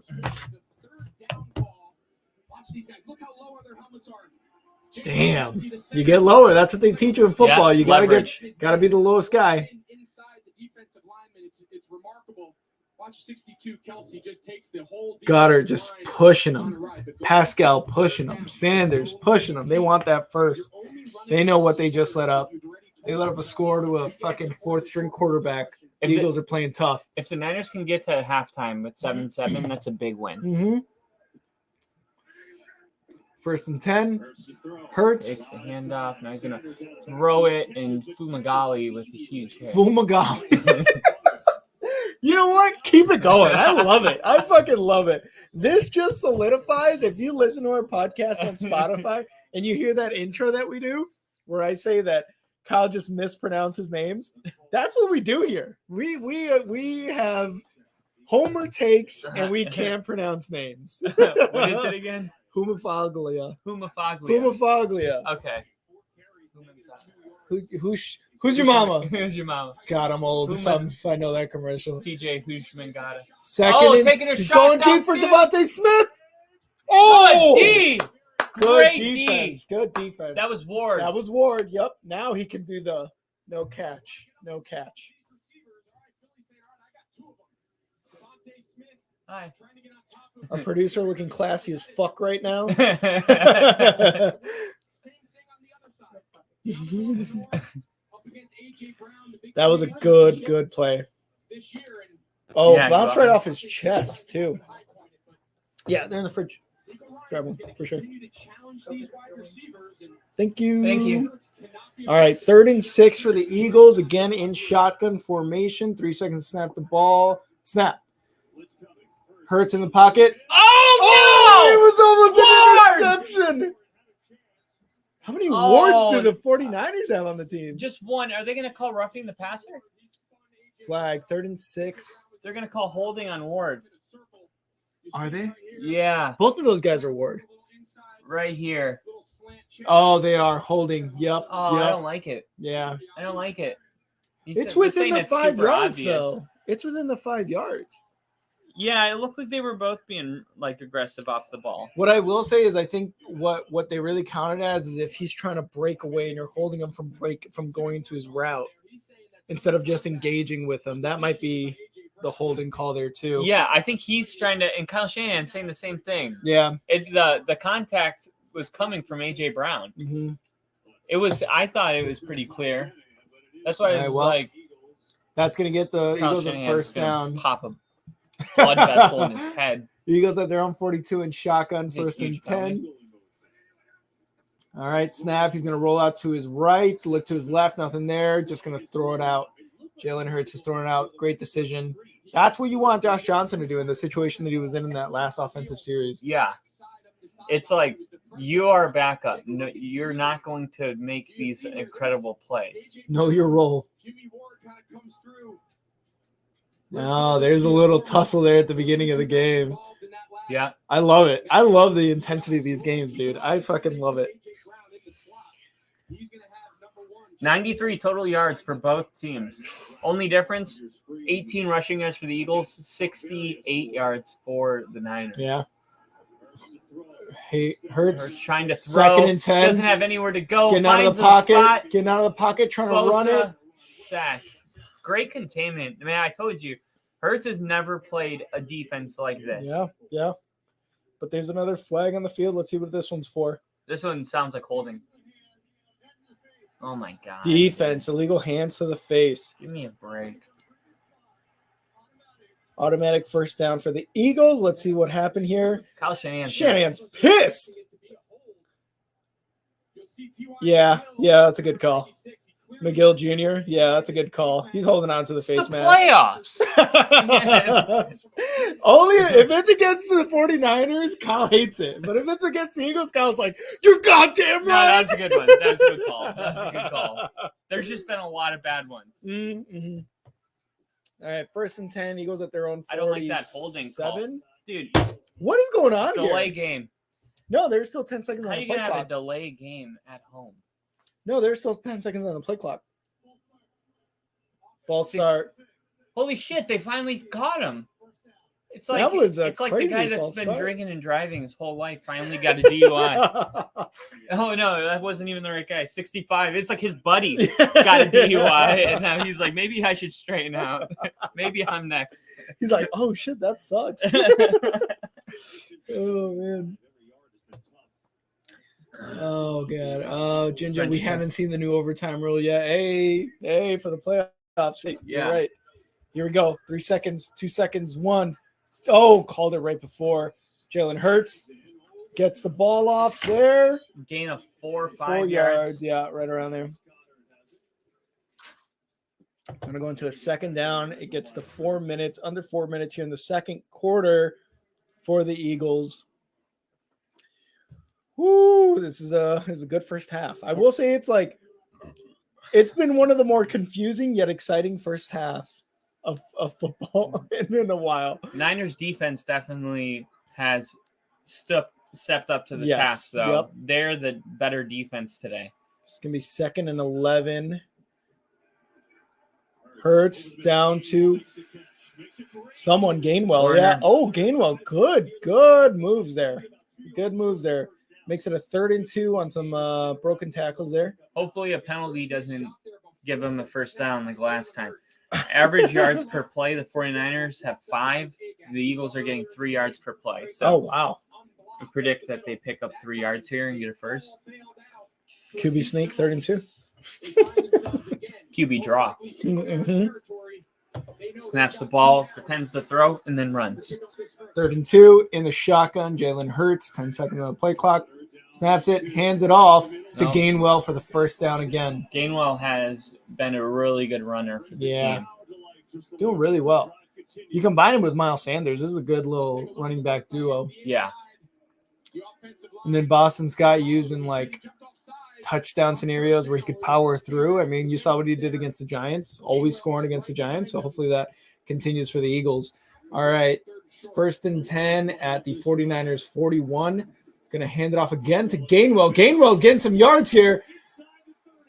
Damn. You get lower. That's what they teach you in football. Yeah, you gotta be the lowest guy. Goddard just pushing him. Pascal pushing him. Sanders pushing him. They want that first. They know what they just let up. They let up a score to a fucking 4th-string quarterback. The Eagles are playing tough. If the Niners can get to halftime with 7-7, that's a big win. Mm-hmm. First and 10. Hurts to throw. Hurts. Takes the handoff. Now he's gonna throw it, and Fumagalli with a huge hit. Fumagalli. You know what? Keep it going. I love it. I fucking love it. This just solidifies, if you listen to our podcast on Spotify and you hear that intro that we do, where I say that Kyle just mispronounces names, that's what we do here. We have Homer takes and we can't pronounce names. What is it again? Humafaglia. Humafaglia. Okay. Who's your mama? Who's your mama? God, I'm old if I know that commercial. TJ Hushmangata. Second, taking a he's shot going deep for downfield. Devontae Smith. Oh, D. good Great defense. D. Good defense. That was Ward. That was Ward. Yep. Now he can do the no catch. Hi. Our producer looking classy as fuck right now. That was a good play. Oh, Yeah, bounce go right on. off his chest too. Yeah, they're in the fridge. Grab them for sure. Thank you. Thank you. All right, 3rd and 6 for the Eagles. Again in shotgun formation. 3 seconds to snap the ball. Snap. Hurts in the pocket. Oh, it was almost an interception. How many wards do the 49ers have on the team? Just one. Are they going to call roughing the passer? Flag, 3rd and 6. They're going to call holding on Ward. Are they? Yeah, Both of those guys are Ward. right here. Oh, they are holding. Yep. Oh, yep. I don't like it. Yeah. I don't like it. It's within the 5 yards, obvious. though. It's within the 5 yards. Yeah, it looked like they were both being like aggressive off the ball. What I will say is I think what they really counted as is if he's trying to break away and you're holding him from going into his route instead of just engaging with him. That might be the holding call there too. Yeah, I think he's trying to, and Kyle Shanahan saying the same thing. Yeah. The contact was coming from AJ Brown. Mm-hmm. It was. I thought it was pretty clear. That's why I was like, that's gonna get the Kyle Eagles a Shanahan's first gonna down. Pop a blood vessel in his head. The Eagles at their own 42 in shotgun, first and 10. Probably. All right, snap. He's going to roll out to his right, look to his left, nothing there. Just going to throw it out. Jalen Hurts is throwing it out. Great decision. That's what you want Josh Johnson to do in the situation that he was in that last offensive series. Yeah. It's like you are backup. No, you're not going to make these incredible plays. Know your role. Oh, there's a little tussle there at the beginning of the game. Yeah. I love it. I love the intensity of these games, dude. I fucking love it. 93 total yards for both teams. Only difference, 18 rushing yards for the Eagles, 68 yards for the Niners. Yeah. Hey, Hurts trying to throw. 2nd and 10. Doesn't have anywhere to go. Getting out of the pocket. Getting out of the pocket, trying to run it. Sack. Great containment. Man, I told you, Hurts has never played a defense like this. Yeah, yeah. But there's another flag on the field. Let's see what this one's for. This one sounds like holding. Oh, my God. Defense, illegal hands to the face. Give me a break. Automatic first down for the Eagles. Let's see what happened here. Kyle Shanahan's pissed. Yeah, that's a good call. McGill Jr., yeah, that's a good call. He's holding on to the face mask. Playoffs. Only if it's against the 49ers, Kyle hates it. But if it's against the Eagles, Kyle's like, you're goddamn right. No, that was a good one. That was a good call. That was a good call. There's just been a lot of bad ones. Mm-hmm. All right, 1st and 10. Eagles at their own 47. I don't like that holding call. Dude. What is going on here? Delay game. No, there's still 10 seconds How on are the you play going to clock. have a delay game at home? No, there's still 10 seconds on the play clock. False start. Holy shit, they finally caught him. It's like that was a it's like the guy that's been start. drinking and driving his whole life finally got a DUI. Oh no, that wasn't even the right guy. 65. It's like his buddy got a DUI, and now he's like, maybe I should straighten out. Maybe I'm next. He's like, oh shit, that sucks. Oh man. Oh god. Oh Ginger, we haven't seen the new overtime rule yet. Hey, for the playoffs. Hey, yeah. You're right. Here we go. 3 seconds, 2 seconds, 1. Oh, called it right before. Jalen Hurts. Gets the ball off there. Gain of 4 or 5 4 yards. Yeah, right around there. Going to go into a second down. It gets to 4 minutes, under 4 minutes here in the second quarter for the Eagles. Woo, this is a good first half. I will say it's been one of the more confusing yet exciting first halves of football in a while. Niners defense definitely has stepped up to the task, though. Yep. They're the better defense today. It's going to be 2nd and 11. Hurts down to someone, Gainwell. Warner. Yeah. Oh, Gainwell. Good moves there. Good moves there. Makes it a 3rd and 2 on some broken tackles there. Hopefully a penalty doesn't give them a first down like last time. Average yards per play, the 49ers have 5. The Eagles are getting 3 yards per play. So Oh, wow. I predict that they pick up 3 yards here and get a first. QB sneak, 3rd and 2. QB draw. Mm-hmm. Snaps the ball, pretends to throw, and then runs. 3rd and 2 in the shotgun. Jalen Hurts, 10 seconds on the play clock. Snaps it, hands it off to No. Gainwell for the first down again. Gainwell has been a really good runner for the team. Doing really well. You combine him with Miles Sanders. This is a good little running back duo. Yeah. And then Boston Scott using like touchdown scenarios where he could power through. I mean, you saw what he did against the Giants, always scoring against the Giants. So hopefully that continues for the Eagles. All right. 1st and 10 at the 49ers 41. He's going to hand it off again to Gainwell. Gainwell's getting some yards here.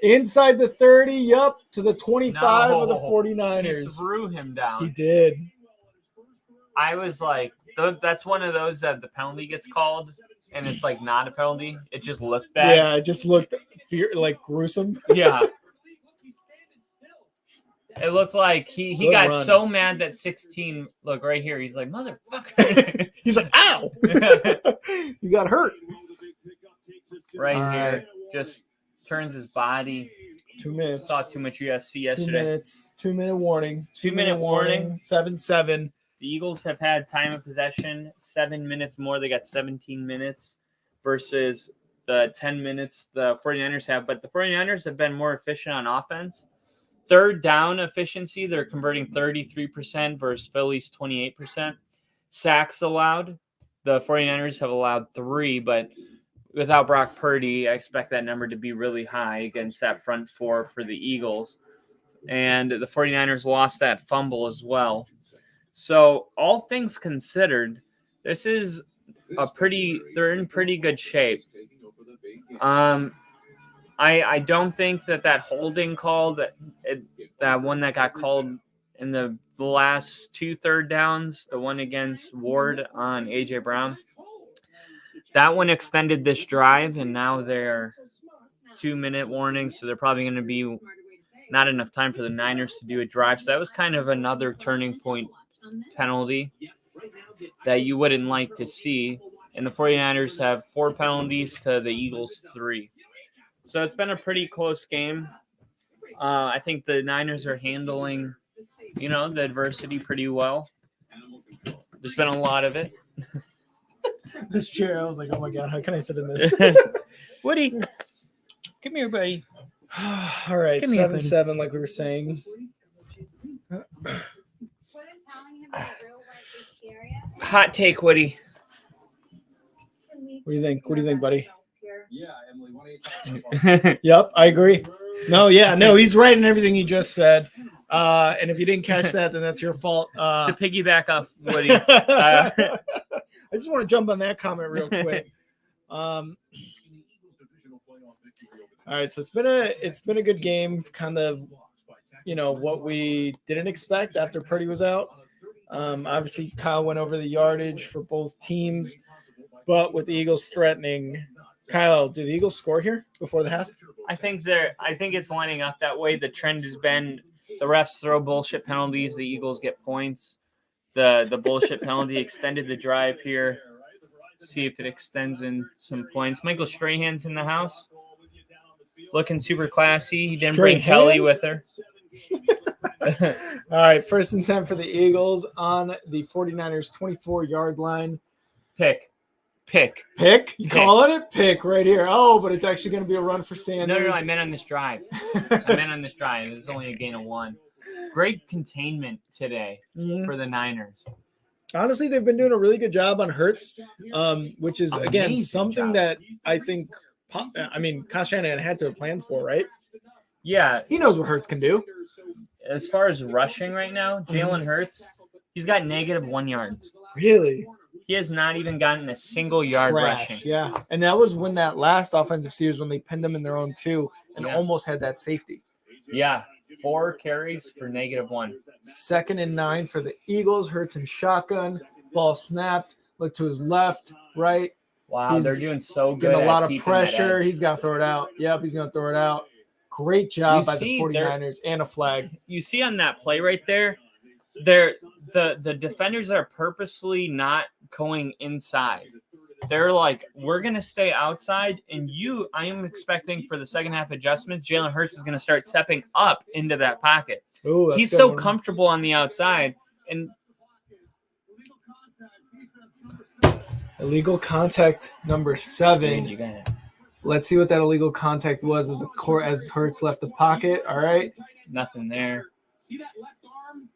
Inside the 30, yup, to the 25 of the 49ers. He threw him down. He did. I was like, that's one of those that the penalty gets called, and it's like not a penalty. It just looked bad. Yeah, it just looked like gruesome. Yeah. It looked like he Good got run. so mad that 16, look right here, he's like, motherfucker. He's like, ow. You got hurt. Right All here. right. Just turns his body. 2 minutes. Saw too much UFC 2 yesterday. minutes. 2 minute warning. 2 minute warning. 7-7. The Eagles have had time of possession 7 minutes more. They got 17 minutes versus the 10 minutes the 49ers have. But the 49ers have been more efficient on offense. 3rd down efficiency, they're converting 33% versus Philly's 28%. Sacks allowed. The 49ers have allowed 3, but without Brock Purdy, I expect that number to be really high against that front 4 for the Eagles. And the 49ers lost that fumble as well. So all things considered, this is they're in pretty good shape. I don't think that holding call, that one that got called in the last 2 third downs, the one against Ward on A.J. Brown, that one extended this drive, and now they're 2 minute warning, so they're probably going to be not enough time for the Niners to do a drive. So that was kind of another turning point penalty that you wouldn't like to see. And the 49ers have 4 penalties to the Eagles 3. So it's been a pretty close game. I think the Niners are handling, the adversity pretty well. There's been a lot of it. This chair, I was like, oh my God, how can I sit in this? Woody, come here, buddy. All right, Come here, 7-7, like we were saying. Hot take, Woody. What do you think? What do you think, buddy? Yeah, Emily, why don't you talk about Yep, I agree. No, he's right in everything he just said. And if you didn't catch that, then that's your fault. To piggyback off Woody. I just want to jump on that comment real quick. All right, so it's been a good game, kind of, what we didn't expect after Purdy was out. Obviously, Kyle went over the yardage for both teams, but with the Eagles threatening, Kyle, do the Eagles score here before the half? I think it's lining up that way. The trend has been the refs throw bullshit penalties, the Eagles get points. The bullshit penalty extended the drive here. See if it extends in some points. Michael Strahan's in the house. Looking super classy. He didn't bring Kelly with her. All right, 1st and 10 for the Eagles on the 49ers 24-yard line. Pick. Pick. You calling it? Pick right here. Oh, but it's actually going to be a run for Sanders. No, I meant on this drive. It's only a gain of 1. Great containment today for the Niners. Honestly, they've been doing a really good job on Hurts, which is, again, Amazing something job. that I think, Kyle Shanahan had to have planned for, right? Yeah. He knows what Hurts can do. As far as rushing right now, Jalen Hurts, he's got -1 yards. Really? He has not even gotten a single yard rushing. Yeah. And that was when that last offensive series when they pinned them in their own 2 and almost had that safety. Yeah. 4 carries for -1. 2nd and 9 for the Eagles. Hurts in shotgun. Ball snapped. Look to his left, right. Wow, they're doing so good. Getting a lot of pressure. He's got to throw it out. Yep, he's going to throw it out. Great job by the 49ers and a flag. You see on that play right there, the defenders are purposely not going inside. They're like, we're going to stay outside, and I am expecting for the second half adjustments, Jalen Hurts is going to start stepping up into that pocket. Ooh, he's so comfortable on the outside. And illegal contact number 7. You got it. Let's see what that illegal contact was as Hurts left the pocket. All right. Nothing there. See that left arm?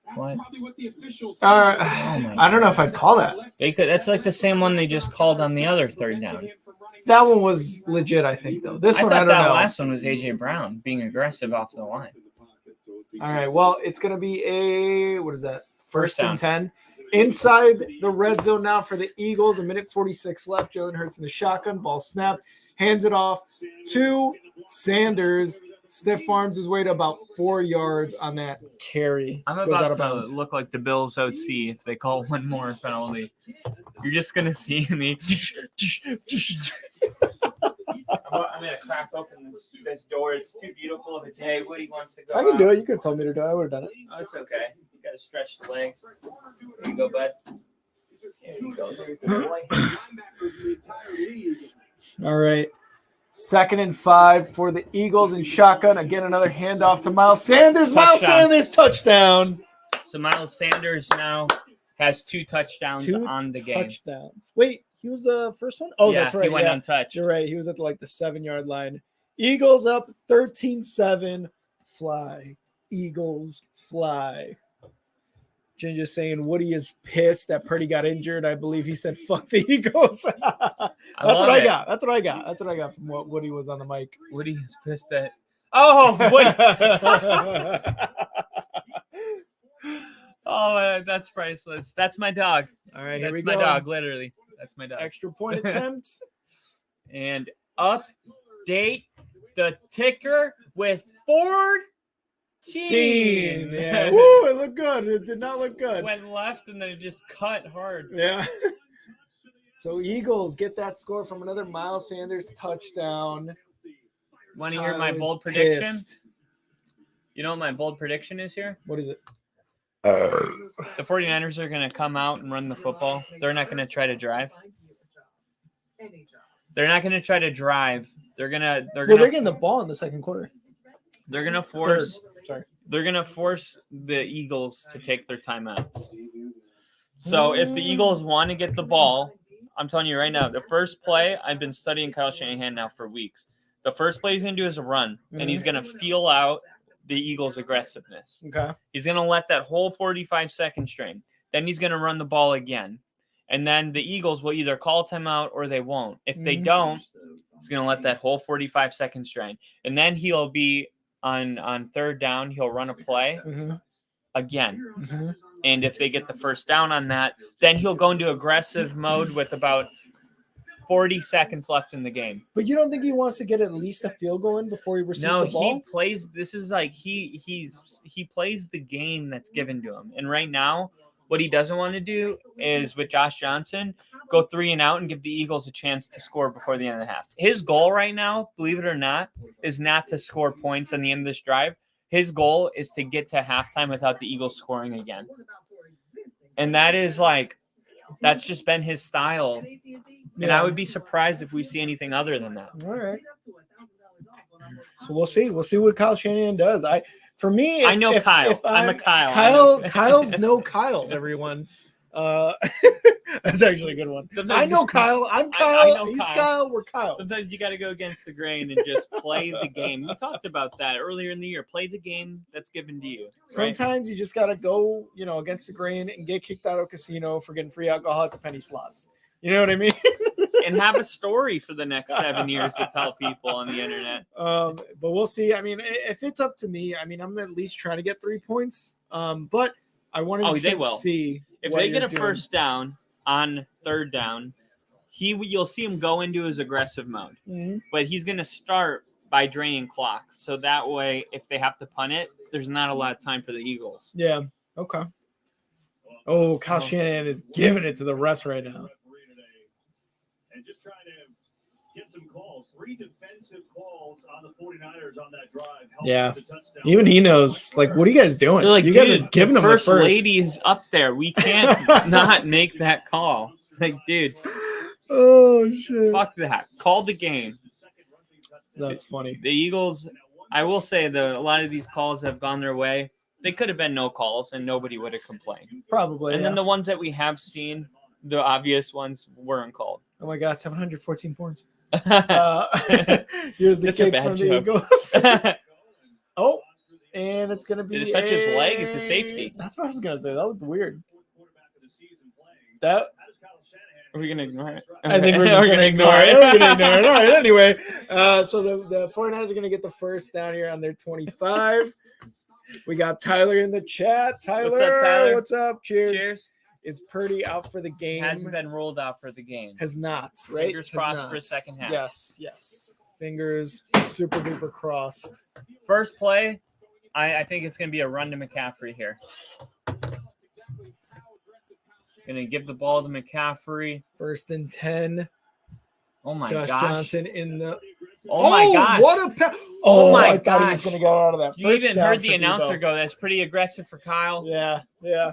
That's What? probably what the officials I don't know if I'd call that. They could. That's like the same one they just called on the other 3rd down. That one was legit, I think, though. This one, I don't know. Last one was AJ Brown being aggressive off the line. All right. Well, it's going to be what is that? First and 10. Inside the red zone now for the Eagles. 1:46 left. Jalen Hurts in the shotgun. Ball snapped. Hands it off to Sanders. Stiff arms his way to about 4 yards on that carry. I'm about to look like the Bills OC if they call one more penalty. You're just going to see me. I'm going to crack open this door. It's too beautiful of a day. Woody wants to go. I can do it. You could have told me to do it. I would have done it. Oh, it's okay. You got to stretch the legs. There you go, bud. There you go. There you go. All right. 2nd and 5 for the Eagles in shotgun. Again, another handoff to Miles Sanders. Miles Sanders, touchdown. So Miles Sanders now has 2 touchdowns on the game. Touchdowns. Wait, he was the first one? Oh, yeah, that's right. He went untouched. You're right. He was at the 7-yard line. Eagles up 13-7. Fly. Eagles fly. Ginger saying Woody is pissed that Purdy got injured. I believe he said, fuck the Eagles. That's what I got. That's what I got from what Woody was on the mic. Woody is pissed that. Oh, Woody. Oh, that's priceless. That's my dog. All right, that's my dog, literally. That's my dog. Extra point attempt. And update the ticker with 14. Yeah. Woo, it looked good. It did not look good. Went left and then it just cut hard. Yeah. So Eagles get that score from another Miles Sanders touchdown. Want to hear my bold prediction? You know what my bold prediction is here? What is it? The 49ers are going to come out and run the football. They're not going to try to drive. They're not going to try to drive. They're getting the ball in the second quarter. They're going to force They're going to force the Eagles to take their timeouts. So if the Eagles want to get the ball, I'm telling you right now, the first play, I've been studying Kyle Shanahan now for weeks. The first play he's going to do is a run, and he's going to feel out the Eagles' aggressiveness. Okay. He's going to let that whole 45-second string. Then he's going to run the ball again. And then the Eagles will either call timeout or they won't. If they don't, he's going to let that whole 45-second string. And then he'll be on third down, he'll run a play again. And if they get the first down on that, then he'll go into aggressive mode with about 40 seconds left in the game. But you don't think he wants to get at least a field goal in before he receives the ball? No, he plays. This is like he plays the game that's given to him. And right now, what he doesn't want to do is with Josh Johnson, go 3 and out and give the Eagles a chance to score before the end of the half. His goal right now, believe it or not, is not to score points on the end of this drive. His goal is to get to halftime without the Eagles scoring again. And that is that's just been his style. And I would be surprised if we see anything other than that. All right. So we'll see. We'll see what Kyle Shanahan does. I know Kyle. I'm a Kyle. Kyle's no Kyles, everyone. That's actually a good one. Sometimes I know Kyle. I'm Kyle. I know He's Kyle. Kyle. We're Kyle. Sometimes you got to go against the grain and just play the game. We talked about that earlier in the year. Play the game that's given to you. Right? Sometimes you just got to go, against the grain and get kicked out of a casino for getting free alcohol at the penny slots. You know what I mean? And have a story for the next 7 years to tell people on the internet. But we'll see. I mean, if it's up to me, I mean, I'm at least trying to get 3 points. But I want to see if they get a first down on third down, you'll see him go into his aggressive mode. Mm-hmm. But he's going to start by draining clock. So that way, if they have to punt it, there's not a lot of time for the Eagles. Yeah. Okay. Oh, Kyle Shanahan is giving it to the refs right now. And just trying to get some calls. 3 defensive calls on the 49ers on that drive. Yeah. Even he knows, what are you guys doing? They're like, you guys are giving them the first. Lady is up there. We can't not make that call. It's like, dude. Oh, shit. Fuck that. Call the game. That's funny. The Eagles, I will say a lot of these calls have gone their way. They could have been no calls and nobody would have complained. Probably. And then the ones that we have seen, the obvious ones weren't called. Oh my God, 714 points. Here's the Such a kick bad from joke. the Eagles. Oh, and it's going to be Did it touch his leg? It's a safety. That's what I was going to say. That looked weird. That. Are we going to ignore it? I think we're just going to ignore it. We're going to ignore it. All right, anyway. So the 49ers are going to get the first down here on their 25. We got Tyler in the chat. Tyler, what's up, Tyler? What's up? Cheers. Cheers. Is Purdy out for the game? Hasn't been rolled out for the game. Has not, right? Fingers crossed for the second half. Yes. Fingers super duper crossed. First play, I think it's going to be a run to McCaffrey here. Going to give the ball to McCaffrey. 1st and 10. Oh, my gosh. Josh Johnson in the... Oh, my gosh. What a... my I thought he was going to go out of that. You even heard the announcer go, that's pretty aggressive for Kyle. Yeah.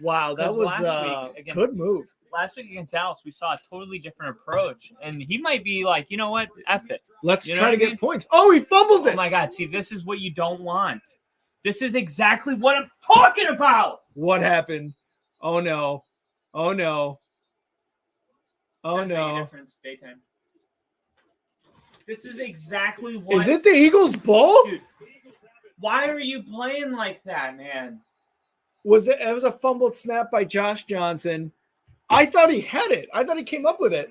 Wow, that was a good move. Last week against Dallas, we saw a totally different approach. And he might be like, you know what? F it. Let's try to get points. Oh, he fumbles it. Oh, my God. See, this is what you don't want. This is exactly what I'm talking about. What happened? Oh, no. Doesn't make a difference. Daytime. This is exactly what. Is it the Eagles' ball? Dude, why are you playing like that, man? It was a fumbled snap by Josh Johnson. I thought he had it. I thought he came up with it.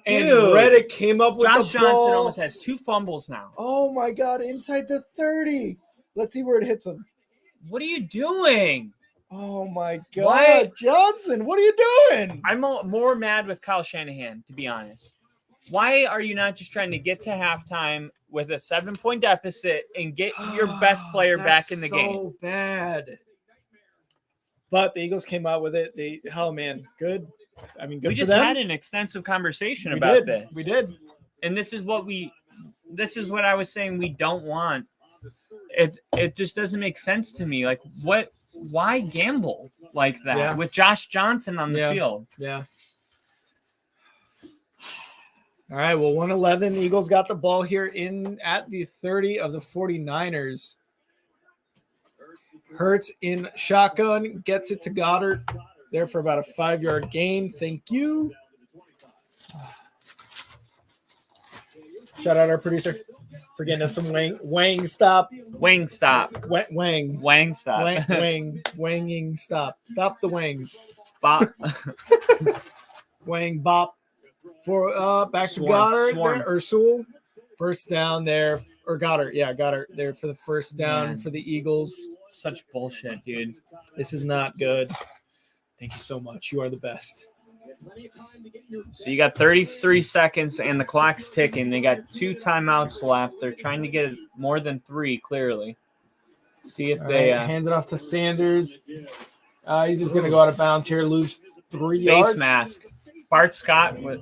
And Reddick came up with the ball. Josh Johnson almost has 2 fumbles now. Oh, my God. Inside the 30. Let's see where it hits him. What are you doing? Oh, my God. Johnson, what are you doing? I'm more mad with Kyle Shanahan, to be honest. Why are you not just trying to get to halftime with a 7-point deficit and get your best player back in the game? So bad. But the Eagles came out with it. Good. I mean, good we for just them. had an extensive conversation about this. We did. And this is what I was saying we don't want. It just doesn't make sense to me. Like, why gamble like that with Josh Johnson on the field? Yeah. All right, well, 111. Eagles got the ball here at the 30 of the 49ers. Hurts in shotgun, gets it to Goddard there for about a 5-yard gain. Thank you. Shout out our producer for getting us some wang stop. Wang stop. Wang. Wang stop. Wanging stop. Stop the wangs. Bop. Wang bop. For back to Goddard there, or Sewell. First down there, or Goddard. Yeah, Goddard there for the first down for the Eagles. Such bullshit, dude. This is not good. Thank you so much. You are the best. So you got 33 seconds and the clock's ticking. They got 2 timeouts left. They're trying to get more than 3, clearly. See if they hands it off to Sanders. He's just going to go out of bounds here, lose 3 yards. Face mask. Bart Scott with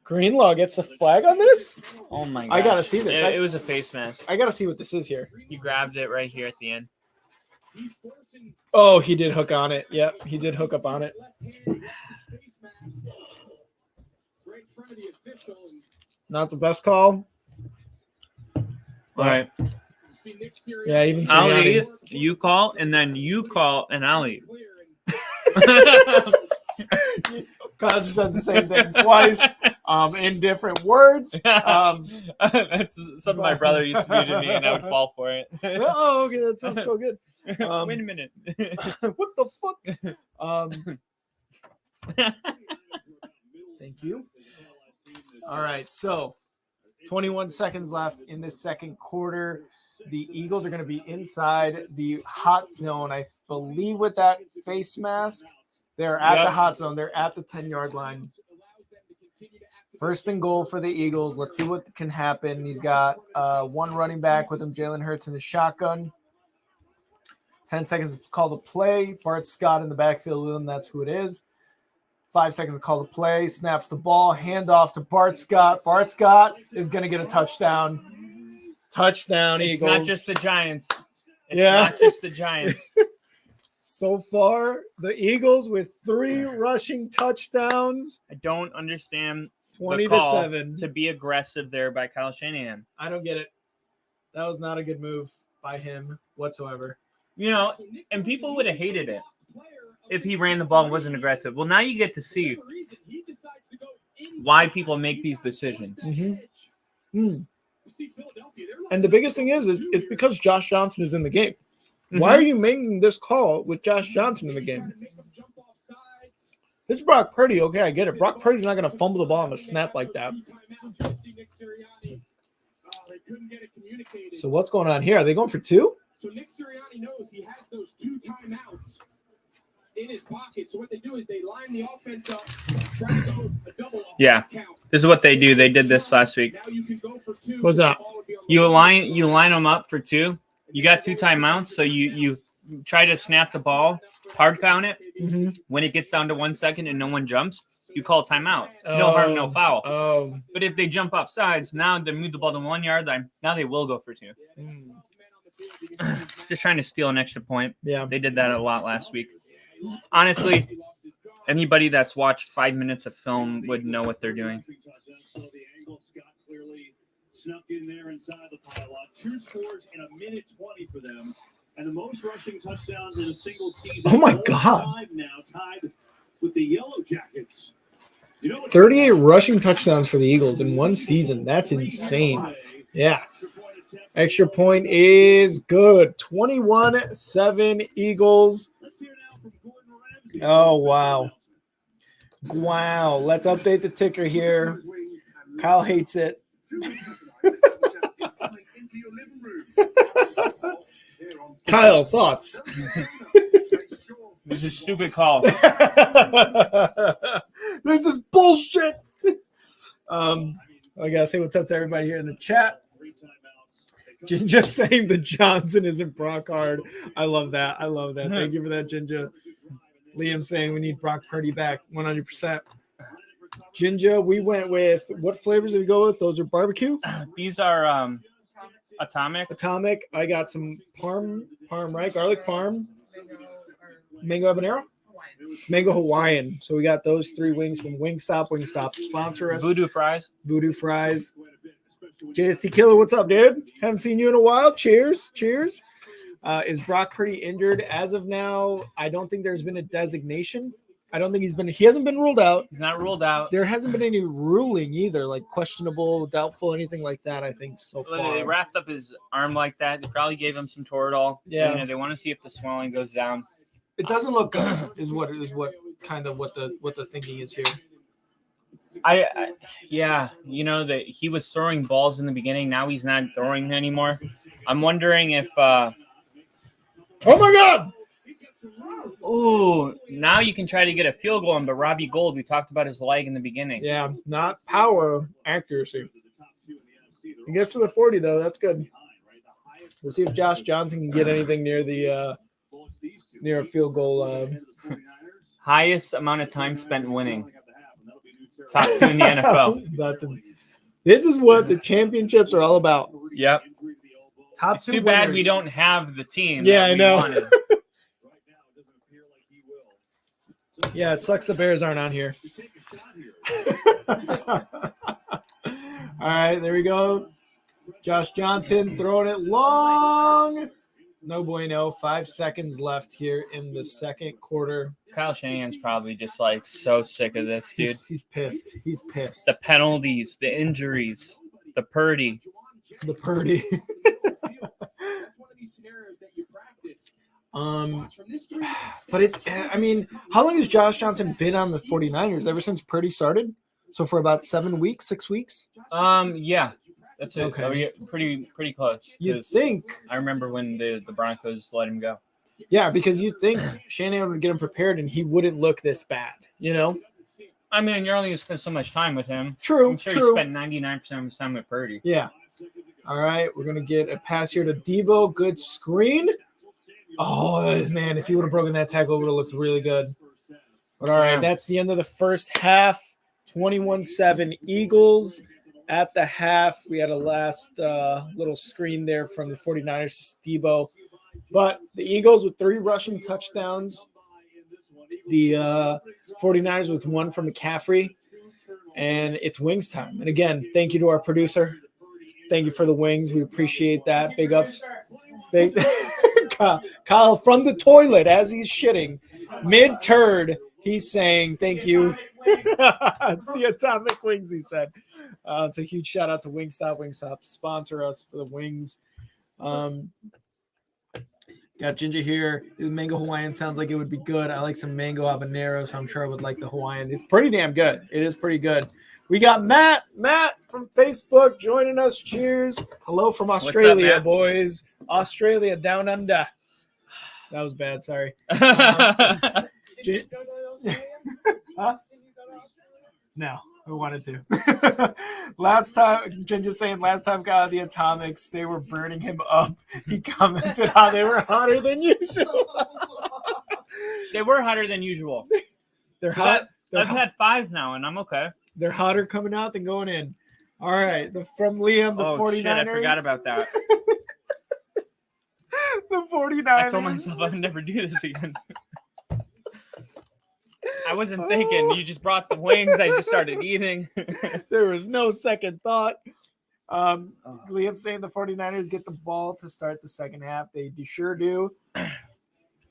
Greenlaw gets the flag on this? Oh, my God. I got to see this. It was a face mask. I got to see what this is here. He grabbed it right here at the end. Oh, he did hook on it. Yep, he did hook up on it. Not the best call. All right. Yeah, even I'll Sirianni. leave, you call, and then you call, and I'll leave. Kyle just says the same thing twice, in different words. That's something my brother used to do to me, and I would fall for it. Oh, okay, that sounds so good. Wait a minute. What the fuck? Thank you. All right, so 21 seconds left in this second quarter. The Eagles are going to be inside the hot zone, I believe, with that face mask. They're at the hot zone. They're at the 10-yard line. First and goal for the Eagles. Let's see what can happen. He's got one running back with him, Jalen Hurts in the shotgun. 10 seconds to call the play. Bart Scott in the backfield with him. That's who it is. 5 seconds to call the play. Snaps the ball. Handoff to Bart Scott. Bart Scott is going to get a touchdown. Touchdown, Eagles. It's not just the Giants. It's not just the Giants. So far, the Eagles with 3 rushing touchdowns. I don't understand 20-7 to be aggressive there by Kyle Shanahan. I don't get it. That was not a good move by him whatsoever. You know, and people would have hated it if he ran the ball and wasn't aggressive. Well, now you get to see why people make these decisions. And the biggest thing is it's because Josh Johnson is in the game. Why are you making this call with Josh Johnson in the game? It's Brock Purdy. Okay, I get it. Brock Purdy's not going to fumble the ball on a snap like that. So what's going on here? Are they going for 2? So Nick Sirianni knows he has those 2 timeouts in his pocket. So what they do is they line the offense up, try to go a double Yeah. count. This is what they do. They did this last week. Now you can go for 2. What's that? You line them up for 2. You got 2 timeouts, so you try to snap the ball, hard count it. When it gets down to 1 second and no one jumps, you call a timeout. No harm, no foul. But if they jump off sides, now they move the ball to 1 yard line. Now they will go for 2. Just trying to steal an extra point. Yeah. They did that a lot last week. Honestly, anybody that's watched 5 minutes of film would know what they're doing. Snuck in there inside the pile on 2 scores in a minute 20 for them, and the most rushing touchdowns in a single season. Oh my God! Now tied with the Yellow Jackets. 38 rushing touchdowns for the Eagles in one season. That's insane. Yeah. Extra point is good. 21-7 Eagles. Oh wow. Wow. Let's update the ticker here. Kyle hates it. Kyle, thoughts? This is a stupid call. This is bullshit. I gotta say what's up to everybody here in the chat. Jinja saying the Johnson isn't Brock hard. I love that. Thank you for that, Jinja. Liam saying we need Brock Purdy back 100%. Jinja, we went with what flavors did we go with? Those are barbecue. These are Atomic. I got some parm, right? Garlic parm, mango habanero, mango Hawaiian. So we got those 3 wings from Wingstop. Wingstop sponsor us. Voodoo fries. JST Killer, what's up, dude? Haven't seen you in a while. Cheers. Is Brock Purdy injured as of now? I don't think there's been a designation. I don't think he hasn't been ruled out. He's not ruled out. There hasn't been any ruling either, like questionable, doubtful, anything like that, I think, so far. They wrapped up his arm like that. They probably gave him some Toradol. Yeah. You know, they want to see if the swelling goes down. It doesn't look good, is what the thinking is here. Yeah, you know that he was throwing balls in the beginning. Now he's not throwing anymore. I'm wondering if oh my God! Ooh, now you can try to get a field goal on, but Robbie Gould, we talked about his leg in the beginning. Yeah, not power, accuracy. He gets to the 40, though. That's good. We'll see if Josh Johnson can get anything near a field goal. Highest amount of time spent winning. Top 2 in the NFL. This is what the championships are all about. Yep. Top it's 2 too winners. bad we don't have the team. Yeah, I know. Wanted. Yeah, it sucks the Bears aren't on here. All right, there we go. Josh Johnson throwing it long. No bueno. 5 seconds left here in the second quarter. Kyle Shanahan's probably just like so sick of this, dude. He's pissed. He's pissed. The penalties, the injuries, the Purdy. The Purdy. But I mean, how long has Josh Johnson been on the 49ers? Ever since Purdy started? So for about 7 weeks, 6 weeks? Yeah. That's it. Okay. Pretty close. You'd think. I remember when the Broncos let him go. Yeah, because you'd think Shanahan would get him prepared and he wouldn't look this bad, you know? I mean, you're only going to spend so much time with him. True, I'm sure true. he spent 99% of his time with Purdy. Yeah. All right, we're going to get a pass here to Debo. Good screen. Oh, man, if he would have broken that tackle, it would have looked really good. But all right, that's the end of the first half. 21-7 Eagles. At the half, we had a last little screen there from the 49ers to Debo. But the Eagles with 3 rushing touchdowns. The 49ers with 1 from McCaffrey. And it's wings time. And again, thank you to our producer. Thank you for the wings. We appreciate that. Big ups. Big Kyle from the toilet as he's shitting. Mid-turd, he's saying thank you. It's the Atomic Wings, he said. It's a huge shout out to Wingstop. Wingstop sponsor us for the wings. Got Ginger here. The mango Hawaiian sounds like it would be good. I like some mango habanero, so I'm sure I would like the Hawaiian. It's pretty damn good. It is pretty good. We got Matt from Facebook joining us. Cheers. Hello from Australia, up, boys. Australia down under. That was bad. Sorry. Huh? No, I wanted to. Last time, Ginger's saying last time got the Atomics, they were burning him up. He commented how they were hotter than usual. They were hotter than usual. They're hot. I've had 5 now, and I'm okay. They're hotter coming out than going in. All right. From Liam, the 49ers. Shit, I forgot about that. The 49ers. I told myself I would never do this again. I wasn't thinking. You just brought the wings. I just started eating. There was no second thought. Liam saying the 49ers get the ball to start the second half. They sure do.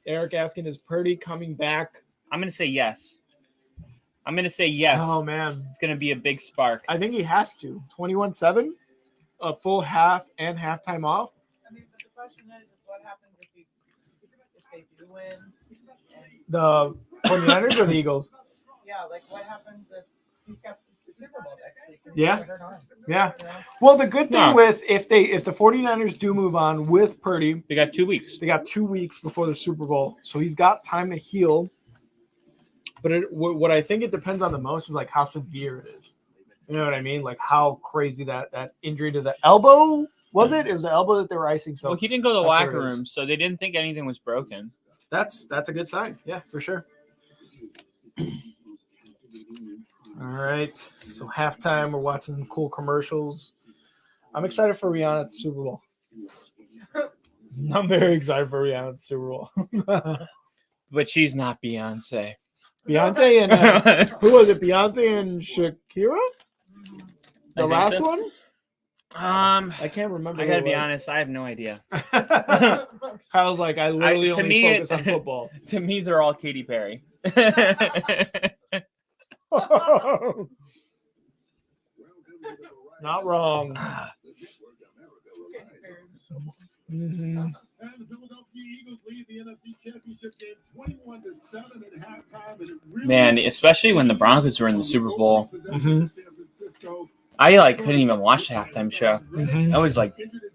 Eric asking, is Purdy coming back? I'm going to say yes. Oh, man. It's going to be a big spark. I think he has to. 21-7, a full half and halftime off. I mean, but the question is what happens if they do win? The 49ers or the Eagles? Yeah, like what happens if he's got the Super Bowl next week? Yeah. Yeah. Well, the good thing with if the 49ers do move on with Purdy, they got 2 weeks. They got 2 weeks before the Super Bowl. So he's got time to heal. But what I think it depends on the most is like how severe it is. You know what I mean? Like how crazy that injury to the elbow was it? It was the elbow that they were icing. So well, he didn't go to the locker room, so they didn't think anything was broken. That's a good sign. Yeah, for sure. All right. So halftime, we're watching some cool commercials. I'm excited for Rihanna at the Super Bowl. I'm very excited for Rihanna at the Super Bowl. But she's not Beyonce. Beyonce and who was it? Beyonce and Shakira? The last so. one? I can't remember. I gotta be honest, I have no idea. Kyle's like, I literally only focus on football. To me, they're all Katy Perry. Not wrong. Mm-hmm. And the Philadelphia Eagles lead the Nfc Championship game 21-7 at halftime. And it really Man, especially when the Broncos were in the Super Bowl. Mm-hmm. I couldn't even watch the halftime show. Mm-hmm. I was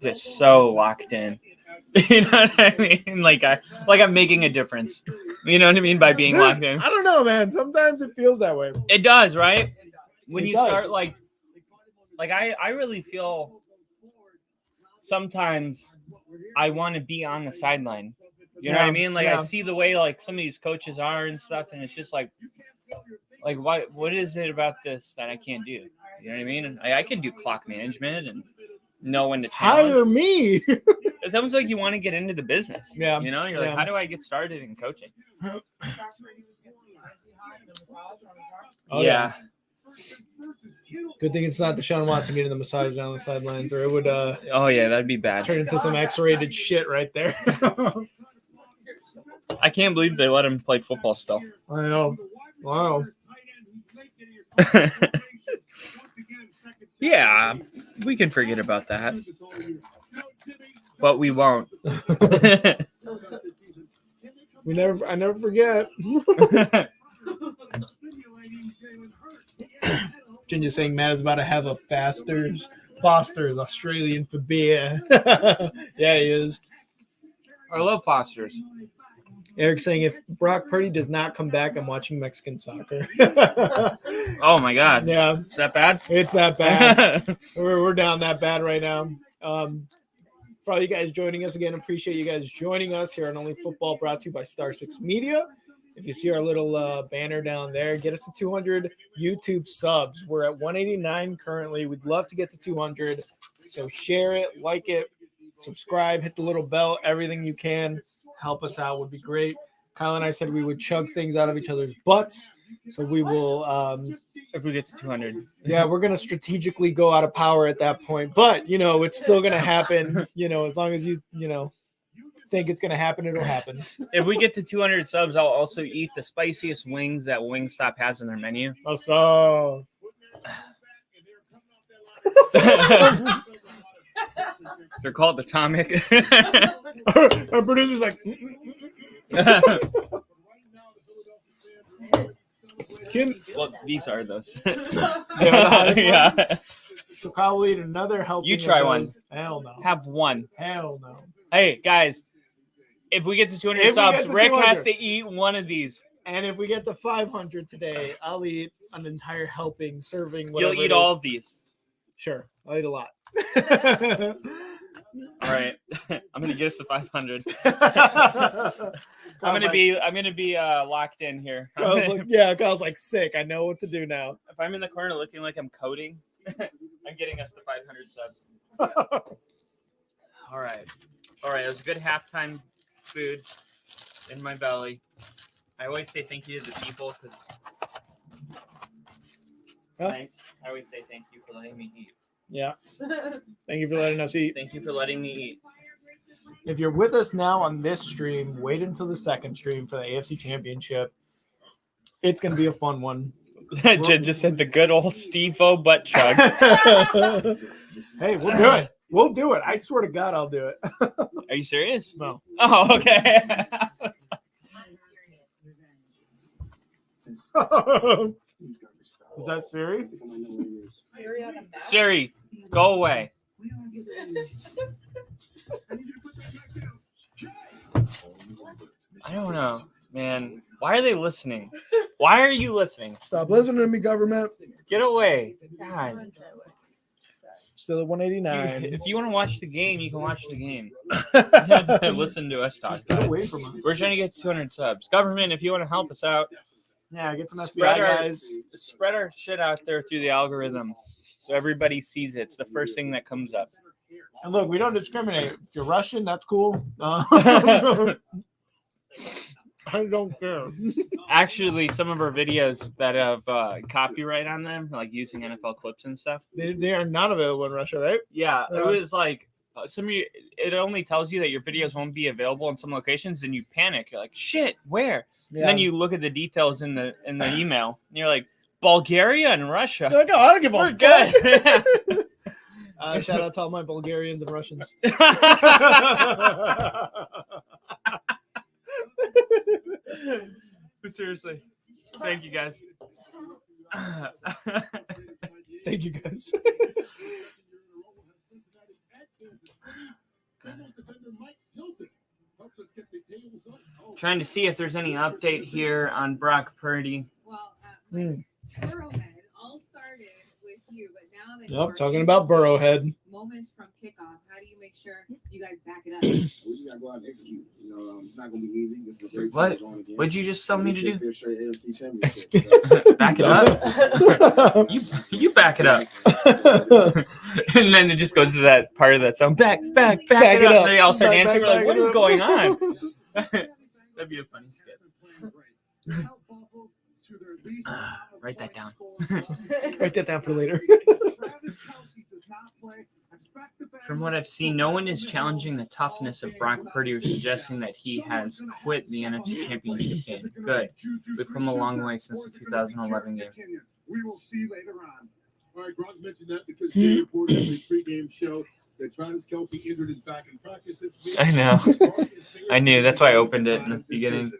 just so locked in. You know what I mean? Like I'm making a difference. You know what I mean by being locked in? I don't know, man. Sometimes it feels that way. It does, right? When It you does. start like I really feel sometimes I want to be on the sideline. You know what I mean? Like I see the way like some of these coaches are and stuff, and it's just like what is it about this that I can't do? You know what I mean? And I can do clock management and know when to challenge. Hire me. It's almost like you want to get into the business. Yeah. You know, you're like, how do I get started in coaching? Oh, yeah. Good thing it's not Deshaun Watson getting the massage down the sidelines, or it would Oh yeah, that'd be bad. turn into some X-rated shit right there. I can't believe they let him play football still. I know. Wow. Yeah, we can forget about that, but we won't. I never forget. Ginger's saying Matt is about to have a Foster's Australian for beer. Yeah, he is. I love Foster's. Eric's saying if Brock Purdy does not come back, I'm watching Mexican soccer. Oh my God. Yeah, Is that bad? it's that bad. we're down that bad right now. For all you guys joining us again, appreciate you guys joining us here on Only Football, brought to you by Star 6 Media. If you see our little banner down there, get us to 200 YouTube subs. We're at 189 currently. We'd love to get to 200. So share it, like it, subscribe, hit the little bell, everything you can to help us out would be great. Kyle and I said we would chug things out of each other's butts. So we will if we get to 200. Yeah, we're going to strategically go out of power at that point. But, it's still going to happen. As long as you think it's going to happen, it'll happen. If we get to 200 subs, I'll also eat the spiciest wings that Wingstop has in their menu. Let's go. They're called Atomic. Our producer's like, Kim. Well, these are those. Yeah. So Kyle will eat another helping. You try of one. those. Hell no. Have one. Hell no. Hey, guys. If we get to 200 subs, Rick has to eat one of these. And if we get to 500 today, I'll eat an entire helping, serving. Whatever You'll eat all of these. Sure, I'll eat a lot. All right, I'm gonna get us to 500. I'm gonna be locked in here. Kyle's like sick. I know what to do now. If I'm in the corner looking like I'm coding, I'm getting us to 500 subs. All right. It was a good halftime food in my belly. I always say thank you to the people because I always say thank you for letting me eat. Yeah. Thank you for letting us eat. Thank you for letting me eat. If you're with us now on this stream, wait until the second stream for the AFC Championship. It's going to be a fun one. Jen just said the good old Steve-O butt chug. Hey, we'll do it. We'll do it. I swear to God, I'll do it. Are you serious? No. Oh, okay. Is that Siri? Siri, go away. I don't know, man. Why are they listening? Why are you listening? Stop listening to me, government. Get away. God. Still at 189. If you want to watch the game, you can watch the game. You have to listen to us talk about Get it. away from us. We're trying to get to 200 subs. Government, if you want to help us out, Yeah, get some FBI guys. Spread our shit out there through the algorithm so everybody sees it. It's the first thing that comes up. And look, we don't discriminate. If you're Russian, that's cool. I don't care. Actually, some of our videos that have copyright on them, like using NFL clips and stuff. They are not available in Russia, right? Yeah, it was like it only tells you that your videos won't be available in some locations, and you panic. You're like, shit, where? Yeah. And then you look at the details in the email, and you're like, Bulgaria and Russia. You're like, oh, I don't give a We're fuck. good. Shout out to all my Bulgarians and Russians. But seriously, thank you guys. Thank you guys. Trying to see if there's any update here on Brock Purdy. Well, Burrowhead all started with you, but now that Yep, talking about Burrowhead. moments from kickoff, how do you make sure you guys back it up? We just gotta go out and execute. It's not gonna be easy. This is a great What? team going again. What'd you just tell me to do? Fair straight AFC Championship. Back it up. You back it up. And then it just goes to that part of that song. Back it up. And they all start dancing. We're like, what is going on? That'd be a funny skit. Write that down. Write that down for later. From what I've seen, no one is challenging the toughness of Brock Purdy or suggesting that he has quit the NFC Championship game. Good. We've come a long way since the 2011 game. We will see later on. All right, Gronk mentioned that because he reported in the pregame show that Travis Kelce injured his back in practice this week. I know. I knew. That's why I opened it in the beginning.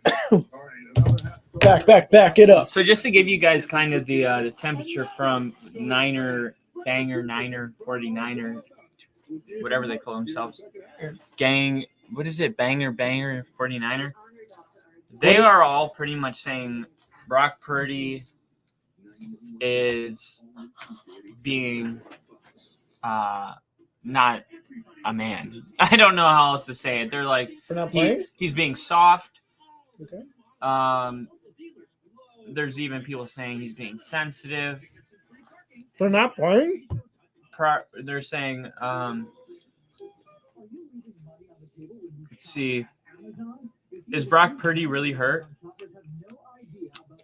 Back it up. So just to give you guys kind of the temperature from Niner, 49er, whatever they call themselves. Gang, what is it? Banger, 49er? They are all pretty much saying Brock Purdy is being not a man. I don't know how else to say it. They're like, For not playing? he's being soft. Okay. There's even people saying he's being sensitive. For not playing? They're saying, let's see, is Brock Purdy really hurt?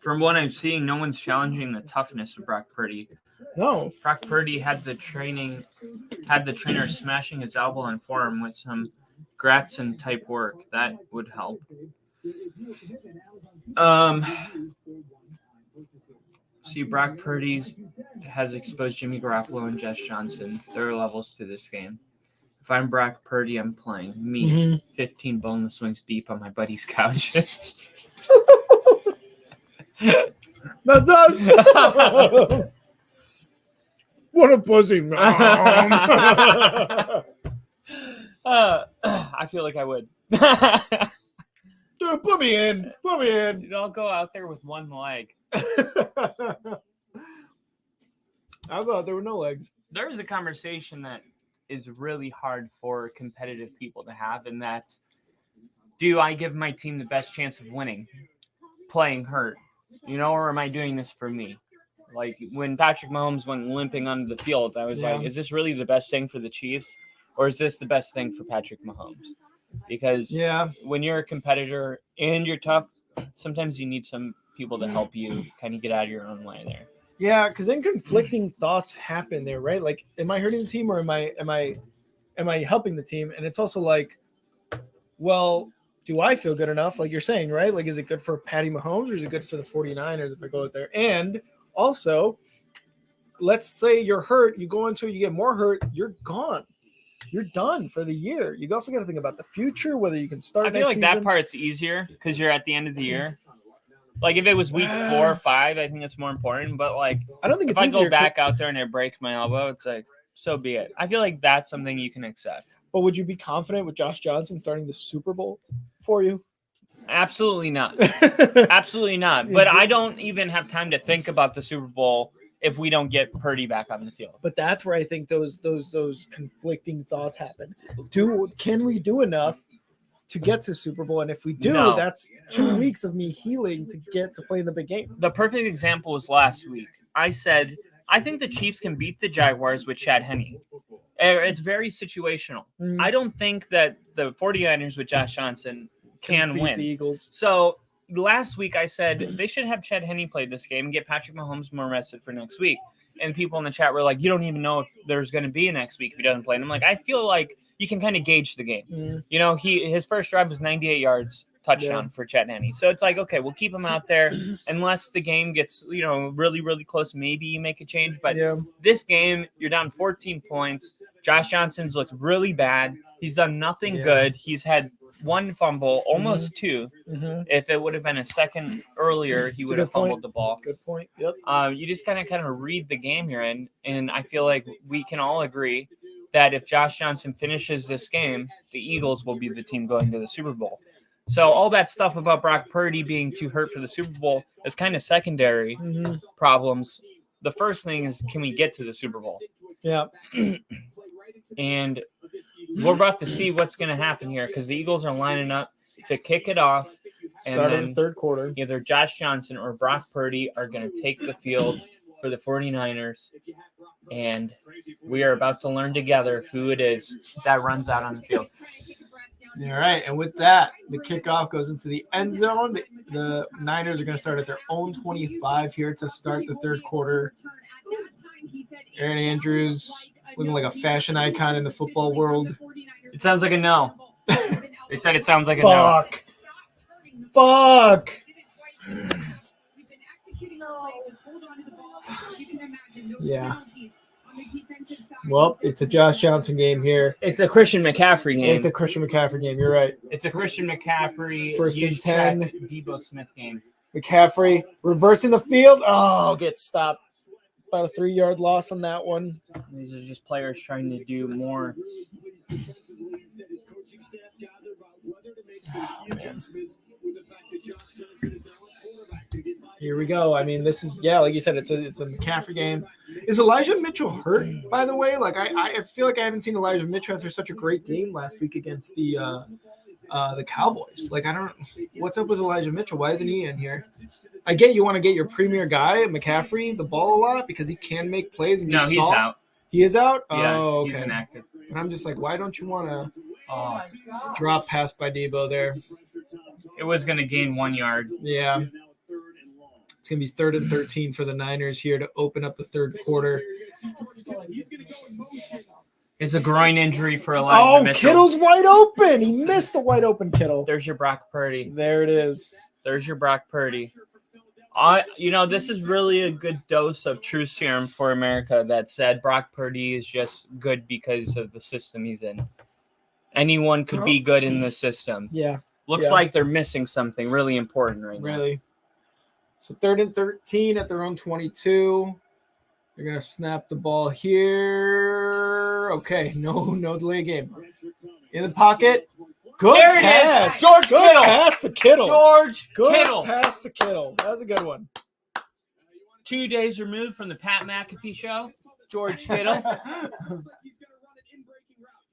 From what I'm seeing, no one's challenging the toughness of Brock Purdy. No. Brock Purdy had the trainer smashing his elbow and forearm with some Gratson type work. That would help. See, Brock Purdy has exposed Jimmy Garoppolo and Josh Johnson. There are levels to this game. If I'm Brock Purdy, I'm playing. Me, 15 boneless wings deep on my buddy's couch. That's us. What a pussy, man. I feel like I would. Dude, put me in. I'll go out there with one leg. I'll go out there with no legs. There is a conversation that is really hard for competitive people to have, and that's, do I give my team the best chance of winning playing hurt? Or am I doing this for me? Like when Patrick Mahomes went limping onto the field, I was like, is this really the best thing for the Chiefs, or is this the best thing for Patrick Mahomes? Because when you're a competitor and you're tough, sometimes you need some people to help you kind of get out of your own way there. Yeah, because then conflicting thoughts happen there, right? Like, am I hurting the team or am I helping the team? And it's also like, well, do I feel good enough? Like you're saying, right? Like, is it good for Patty Mahomes or is it good for the 49ers if I go out there? And also, let's say you're hurt, you go into it, you get more hurt, you're gone. You're done for the year. You also got to think about the future, whether you can start. I feel like that part's easier because you're at the end of the year. Like if it was week 4 or 5, I think it's more important. But like, I don't think if it's I easier. go back out there and I break my elbow, it's like, so be it. I feel like that's something you can accept. But would you be confident with Josh Johnson starting the Super Bowl for you? Absolutely not. Absolutely not. But I don't even have time to think about the Super Bowl if we don't get Purdy back on the field. But that's where I think those conflicting thoughts happen. Can we do enough to get to Super Bowl? And if we do, that's 2 weeks of me healing to get to play in the big game. The perfect example was last week. I said, I think the Chiefs can beat the Jaguars with Chad Henne. It's very situational. I don't think that the 49ers with Josh Johnson can win. The Eagles. So last week I said they should have Chad Henne play this game and get Patrick Mahomes more rested for next week. And people in the chat were like, you don't even know if there's going to be a next week if he doesn't play. And I'm like, I feel like you can kind of gauge the game. His first drive was 98 yards touchdown for Chad Henne. So it's like, okay, we'll keep him out there unless the game gets, really, really close. Maybe you make a change. But this game, you're down 14 points. Josh Johnson's looked really bad. He's done nothing good. He's had 1 fumble, almost 2. If it would have been a second earlier, he would have fumbled the ball. Good point. Yep. You just kind of read the game you're in, and I feel like we can all agree that if Josh Johnson finishes this game, the Eagles will be the team going to the Super Bowl. So all that stuff about Brock Purdy being too hurt for the Super Bowl is kind of secondary problems. The first thing is, can we get to the Super Bowl? Yeah. And we're about to see what's going to happen here because the Eagles are lining up to kick it off. And Start of the third quarter. Either Josh Johnson or Brock Purdy are going to take the field for the 49ers. And we are about to learn together who it is that runs out on the field. All right, and with that, the kickoff goes into the end zone. The Niners are going to start at their own 25 here to start the third quarter. Aaron Andrews looking like a fashion icon in the football world. It sounds like a no. They said it sounds like a no. Fuck. Yeah. Well, it's a Josh Johnson game here. It's a Christian McCaffrey game. It's a Christian McCaffrey game. You're right. It's a Christian McCaffrey. First and 10. Debo Smith game. McCaffrey reversing the field. Oh, gets stopped. About a 3-yard loss on that one. These are just players trying to do more. Here we go. I mean, this is like you said, it's a McCaffrey game. Is Elijah Mitchell hurt, by the way? Like I feel like I haven't seen Elijah Mitchell after such a great game last week against the Cowboys. Like, I don't what's up with Elijah Mitchell? Why isn't he in here? I get you want to get your premier guy, McCaffrey, the ball a lot because he can make plays. And he's out. He is out? Yeah, oh, okay. He's inactive. And I'm just like, why don't you want to drop pass by Debo there? It was going to gain 1 yard. Yeah. It's going to be 3rd and 13 for the Niners here to open up the third quarter. It's a groin injury for Elijah Mitchell. Kittle's wide open. He missed the wide open Kittle. There's your Brock Purdy. There it is. There's your Brock Purdy. This is really a good dose of true serum for America that said Brock Purdy is just good because of the system he's in. Anyone could be good in the system. Yeah. Looks like they're missing something really important right now. Really. So 3rd and 13 at their own 22. They're going to snap the ball here. Okay, no delay game. In the pocket. Good there pass. It is. George good Kittle. Pass to Kittle. Good Kittle. Pass to Kittle. That was a good one. 2 days removed from the Pat McAfee show. George Kittle.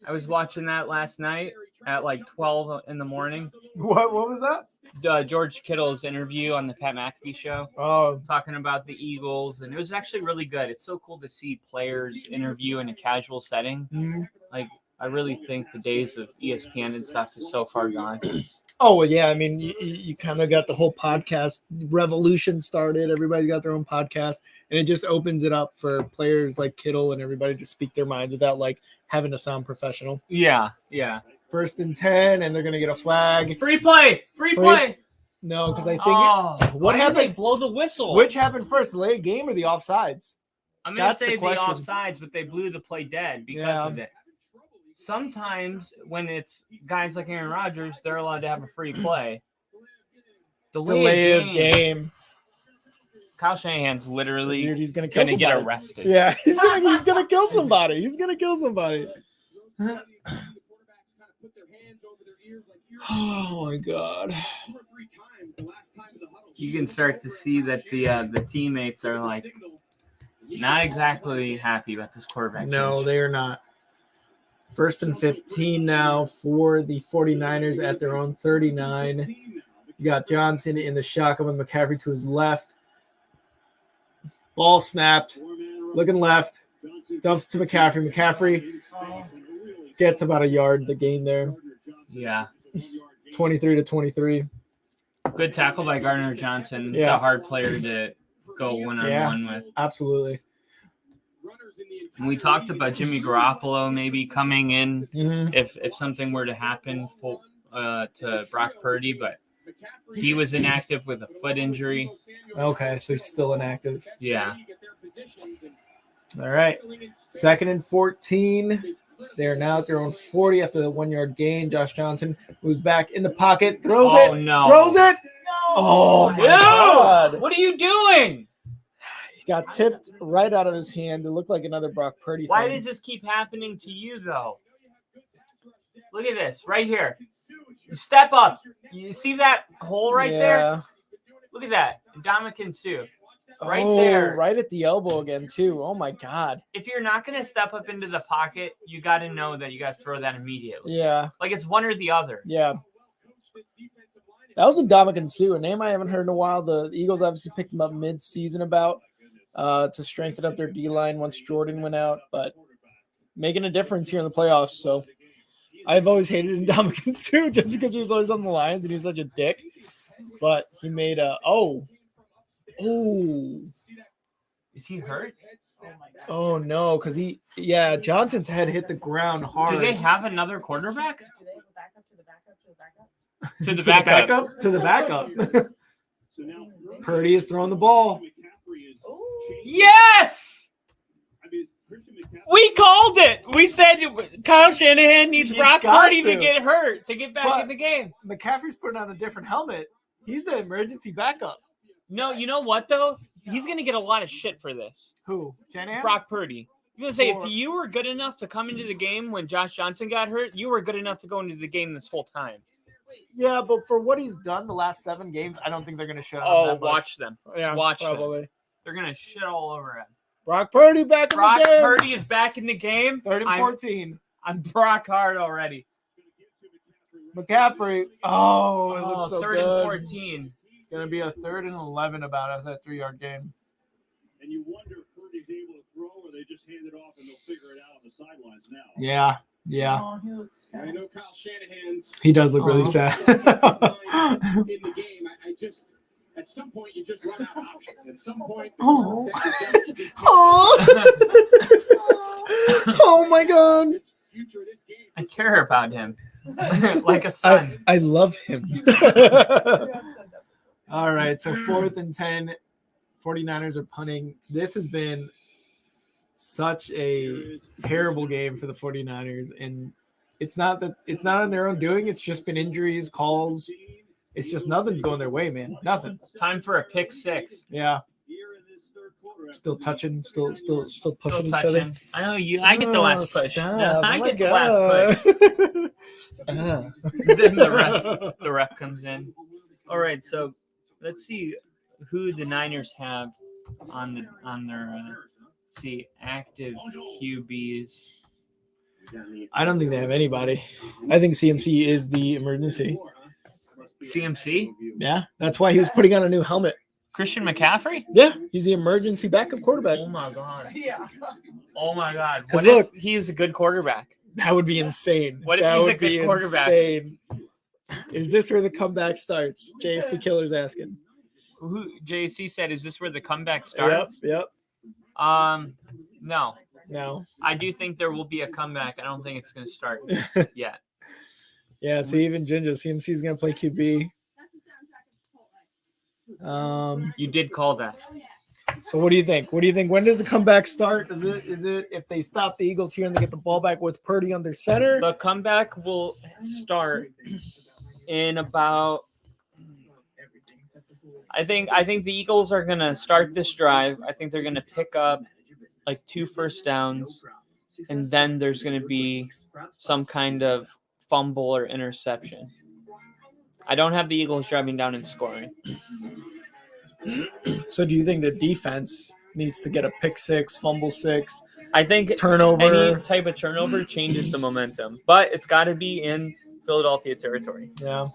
I was watching that last night at like 12 in the morning. What was that? George Kittle's interview on the Pat McAfee show. Oh. Talking about the Eagles. And it was actually really good. It's so cool to see players interview in a casual setting. Mm-hmm. Like, I really think the days of ESPN and stuff is so far gone. Oh, well, yeah. I mean, you kind of got the whole podcast revolution started. Everybody got their own podcast. And it just opens it up for players like Kittle and everybody to speak their minds without, like, having to sound professional. Yeah. 1st and 10, and they're going to get a flag. Free play. No, because I think what happened? They blow the whistle. Which happened first, the late game or the offsides? I'm going to say the offsides, but they blew the play dead because of it. Sometimes when it's guys like Aaron Rodgers, they're allowed to have a free play. Delay of game. Kyle Shanahan's literally he's gonna get arrested. Yeah, he's gonna kill somebody. Oh my God. You can start to see that the teammates are like not exactly happy about this quarterback. No, change. they are not. 1st and 15 now for the 49ers at their own 39. You got Johnson in the shotgun with McCaffrey to his left. Ball snapped. Looking left. Dumps to McCaffrey. McCaffrey gets about a yard the gain there. Yeah. 23-23. Good tackle by Gardner Johnson. He's a hard player to go one-on-one with. Absolutely. And we talked about Jimmy Garoppolo maybe coming in if something were to happen to Brock Purdy, but he was inactive with a foot injury. Okay, so he's still inactive. Yeah. All right. 2nd and 14. They're now at their own 40 after the 1 yard gain. Josh Johnson moves back in the pocket, throws it. No. Throws it. No. Oh, my God. What are you doing? He got tipped right out of his hand. It looked like another Brock Purdy Why thing. does this keep happening to you, though? Look at this right here. You step up. You see that hole right there? Look at that. Ndamukong Suh. Right there. Right at the elbow again, too. Oh, my God. If you're not going to step up into the pocket, you got to know that you got to throw that immediately. Yeah. Like it's one or the other. Yeah. That was Ndamukong Suh, a name I haven't heard in a while. The Eagles obviously picked him up mid-season to strengthen up their D-line once Jordan went out, but making a difference here in the playoffs. So I've always hated Ndamukong Suh just because he was always on the Lions and he was such a dick. But he made a Is he hurt? oh no, because Johnson's head hit the ground hard. Do they have another quarterback? Do they have a backup to the backup to the backup? To the backup. To the backup. Purdy is throwing the ball. Yes! We called it. We said Kyle Shanahan needs He's Brock got Purdy to to. get hurt to get back But- in the game. McCaffrey's putting on a different helmet. He's the emergency backup. No, you know what though? He's gonna get a lot of shit for this. Who? Shanahan? Brock Purdy. I'm gonna say For- if you were good enough to come into the game when Josh Johnson got hurt, you were good enough to go into the game this whole time. Yeah, but for what he's done the last 7 games, I don't think they're gonna shut on Oh, that much. watch them. Yeah, watch them. probably. They're gonna shit all over him. Brock Purdy back in Brock the game. Purdy is back in the game. 3rd and I'm- 14. I'm Brock hard already. McCaffrey. Oh, it looks so 3rd good. and 14. Gonna be a 3rd and 11 about us that 3-yard game. And you wonder if Purdy's able to throw or they just hand it off and they'll figure it out on the sidelines now. Yeah. Oh, he looks sad. I know Kyle Shanahan's He does look really Oh. sad. in the game. I just, at some point, you just run out of options. At some point, Oh. you just Oh my God. this future of this game. I care about him like a son. I love him. All right, so 4th and 10. 49ers are punting. This has been such a terrible game for the 49ers. And it's not on their own doing. It's just been injuries, calls. It's just nothing's going their way, man. Nothing. Time for a pick 6. Yeah. Still touching, still pushing Still each other. touching. I know you. I get the last push. Stop. I Oh get my the last push. God. Then the ref comes in. All right, so let's see who the Niners have on their active QBs. I don't think they have anybody. I think CMC is the emergency. CMC? Yeah, that's why he was putting on a new helmet. Christian McCaffrey? Yeah, he's the emergency backup quarterback. Oh my god. Yeah. Oh my god. 'Cause What look- if he's a good quarterback? That would be insane. What if that he's a would good be quarterback? Insane. Is this where the comeback starts? JST Killer's asking. Who JC said, is this where the comeback starts? Yep. No. No. I do think there will be a comeback. I don't think it's gonna start yet. Yeah, so even Ginger, CMC's going to play QB. You did call that. So what do you think? When does the comeback start? Is it if they stop the Eagles here and they get the ball back with Purdy under center? The comeback will start in about. I think the Eagles are gonna start this drive. I think they're gonna pick up like 2 first downs, and then there's gonna be some kind of fumble or interception. I don't have the Eagles driving down and scoring. So do you think the defense needs to get a pick 6, fumble 6, I think turnover? any type of turnover changes the momentum, but it's got to be in Philadelphia territory. Yeah.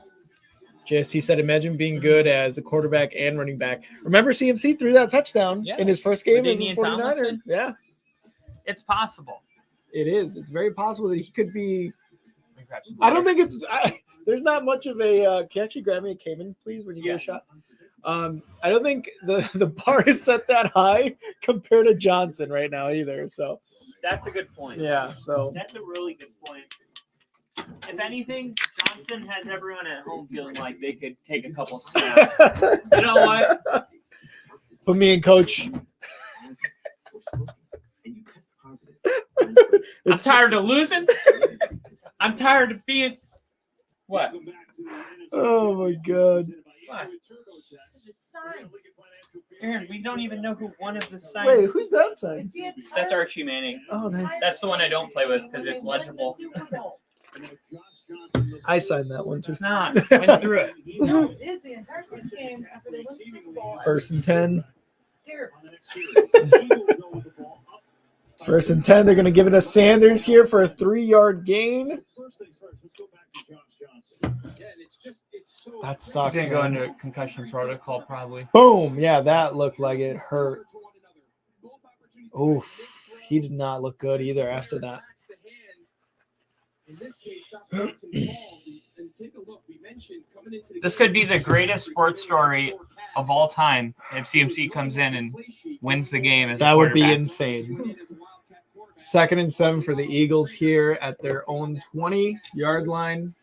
JST said, imagine being good as a quarterback and running back. Remember CMC threw that touchdown in his first game as a Ladainian 49er. Tomlinson? Yeah, It's possible. it is. It's very possible that he could be. I don't think it's. There's not much of a. Can you actually grab me a Cayman, please, when you get a shot? I don't think the bar is set that high compared to Johnson right now either. So That's a good point. yeah. So That's a really good point. If anything, Johnson has everyone at home feeling like they could take a couple snaps. You know what? put me in, coach. I'm tired of losing. I'm tired of being. What? Oh my God. What? It's signed. Aaron, we don't even know who one of the signed. Wait, who's that sign? That's Archie Manning. Oh, nice. That's the one I don't play with because it's legible. I signed that one too. It's not. I went through it. No, it is the entire season game after they won the Super Bowl. 1st and 10. Here. 1st and 10. They're going to give it to Sanders here for a 3-yard gain. That sucks. He's gonna go man. into concussion protocol probably. Boom. Yeah, that looked like it hurt. Oof. He did not look good either after that. In this case, stop some balls and take a look. We mentioned coming into the This game, could be the greatest sports story of all time if CMC comes in and wins the game as a That would be quarterback. insane. 2nd and 7 for the Eagles here at their own 20-yard line.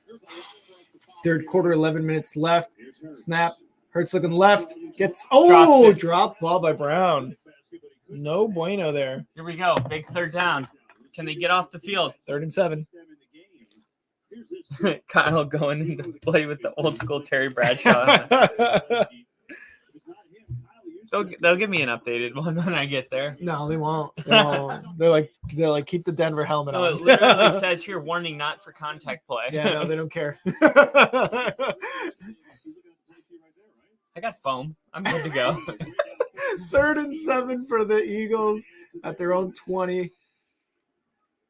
Third quarter, 11 minutes left. Snap. Hurts looking left. Dropped ball by Brown. No bueno there. Here we go. Big third down. Can they get off the field? 3rd and 7. Kyle going into play with the old school Terry Bradshaw. They'll give me an updated one when I get there. No, they won't. They're like keep the Denver helmet No, on. it literally says here, warning, not for contact play. Yeah, no, they don't care. I got foam. I'm good to go. 3rd and 7 for the Eagles at their own 20.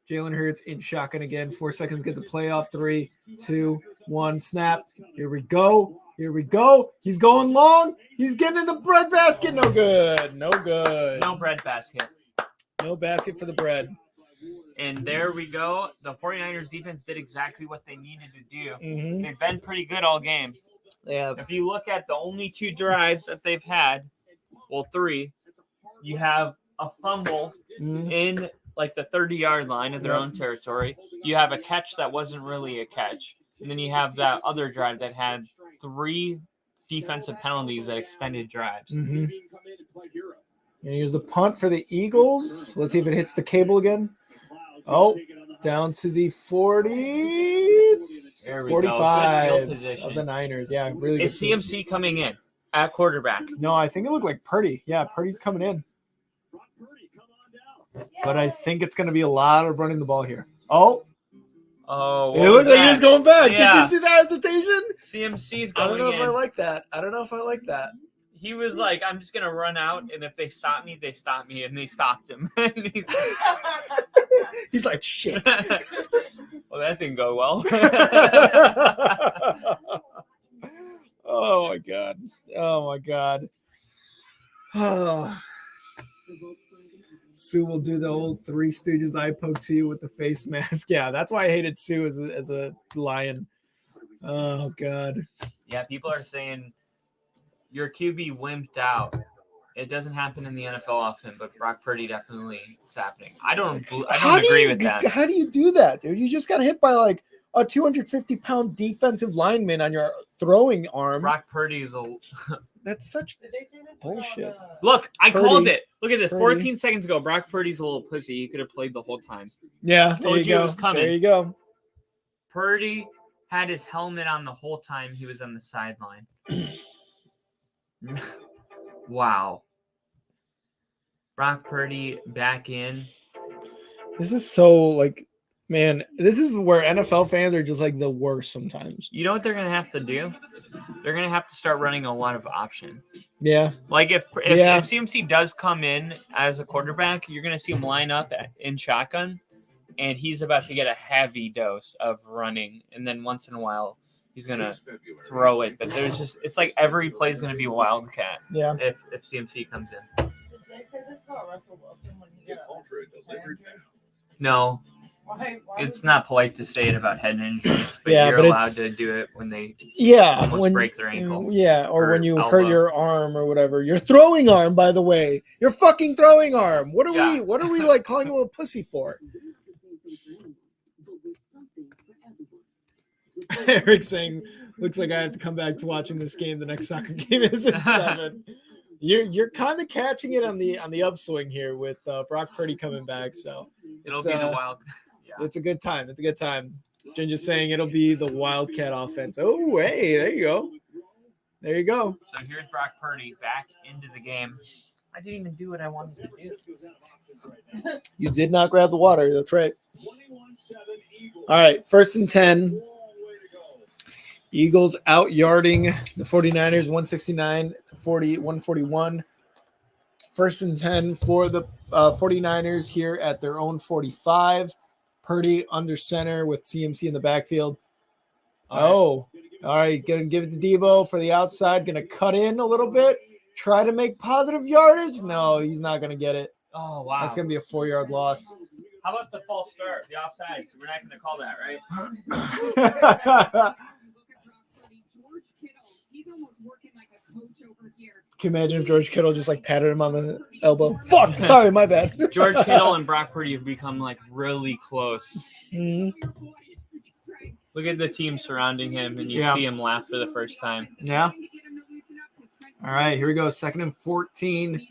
Jalen Hurts in shotgun again. 4 seconds to get the playoff. 3, 2, 1. Snap. Here we go. He's going long. He's getting in the bread basket. No good. No bread basket. No basket for the bread. And there we go. The 49ers defense did exactly what they needed to do. Mm-hmm. They've been pretty good all game. Yeah. If you look at the only 2 drives that they've had, well, 3, you have a fumble in like the 30-yard line of their own territory. You have a catch that wasn't really a catch. And then you have that other drive that had 3 defensive penalties that extended drives. Mm-hmm. And here's the punt for the Eagles. Let's see if it hits the cable again. Oh, down to the 40, 45 of the Niners. Yeah, really good. Is CMC coming in at quarterback? No, I think it looked like Purdy. Yeah, Purdy's coming in. But I think it's going to be a lot of running the ball here. Oh, it looks like he's going back. Yeah. Did you see that hesitation? CMC's I going don't know in. if I like that. He was like, I'm just going to run out, and if they stop me, they stop me, and they stopped him. He's like, shit. Well, that didn't go well. Oh, my God. Oh. Sue will do the old Three Stooges eye poke to you with the face mask. Yeah, that's why I hated Sue as a lion. Oh, God. Yeah, people are saying your QB wimped out. It doesn't happen in the NFL often, but Brock Purdy definitely it's happening. I don't agree with that. How do you do that, dude? You just got hit by like a 250-pound defensive lineman on your throwing arm. Brock Purdy is That's such bullshit. Look, I Purdy. called it. Look at this. Purdy. 14 seconds ago, Brock Purdy's a little pussy. He could have played the whole time. Yeah, Told you it was coming. There you go. Purdy had his helmet on the whole time he was on the sideline. Wow. Brock Purdy back in. This is so like, man, this is where NFL fans are just like the worst sometimes. You know what they're going to have to do? They're going to have to start running a lot of option. Yeah. Like if CMC does come in as a quarterback, you're going to see him line up in shotgun, and he's about to get a heavy dose of running. And then once in a while, he's going to throw it. But it's like every play is going to be Wildcat. Yeah. If CMC comes in. Did they say this about Russell Wilson when he got No. Why It's not polite to say it about head injuries, but Yeah, you're but allowed to do it when they almost break their ankle. Yeah, or when you hurt elbow. your arm or whatever. Your throwing arm, by the way. Your fucking throwing arm. What are we like calling him a pussy for? Eric's saying, looks like I have to come back to watching this game. The next soccer game is at 7. You're kind of catching it on the upswing here with Brock Purdy coming back. So It'll be the wild. Yeah. It's a good time. Ginger's saying it'll be the Wildcat offense. Oh, hey, there you go. So here's Brock Purdy back into the game. I didn't even do what I wanted to do. You did not grab the water. That's right. All right, 1st and 10. Eagles out yarding the 49ers 169 to 141. 1st and 10 for the 49ers here at their own 45. Purdy under center with CMC in the backfield. All right, going to give it to Debo for the outside. Going to cut in a little bit. Try to make positive yardage. No, he's not going to get it. Oh, wow. That's going to be a 4-yard loss. How about the false start, the offside? So we're not going to call that, right? Can you imagine if George Kittle just like patted him on the elbow? Fuck, sorry, my bad. George Kittle and Brock Purdy have become like really close. Mhm. Look at the team surrounding him, and you see him laugh for the first time. Yeah. All right, here we go. 2nd and 14.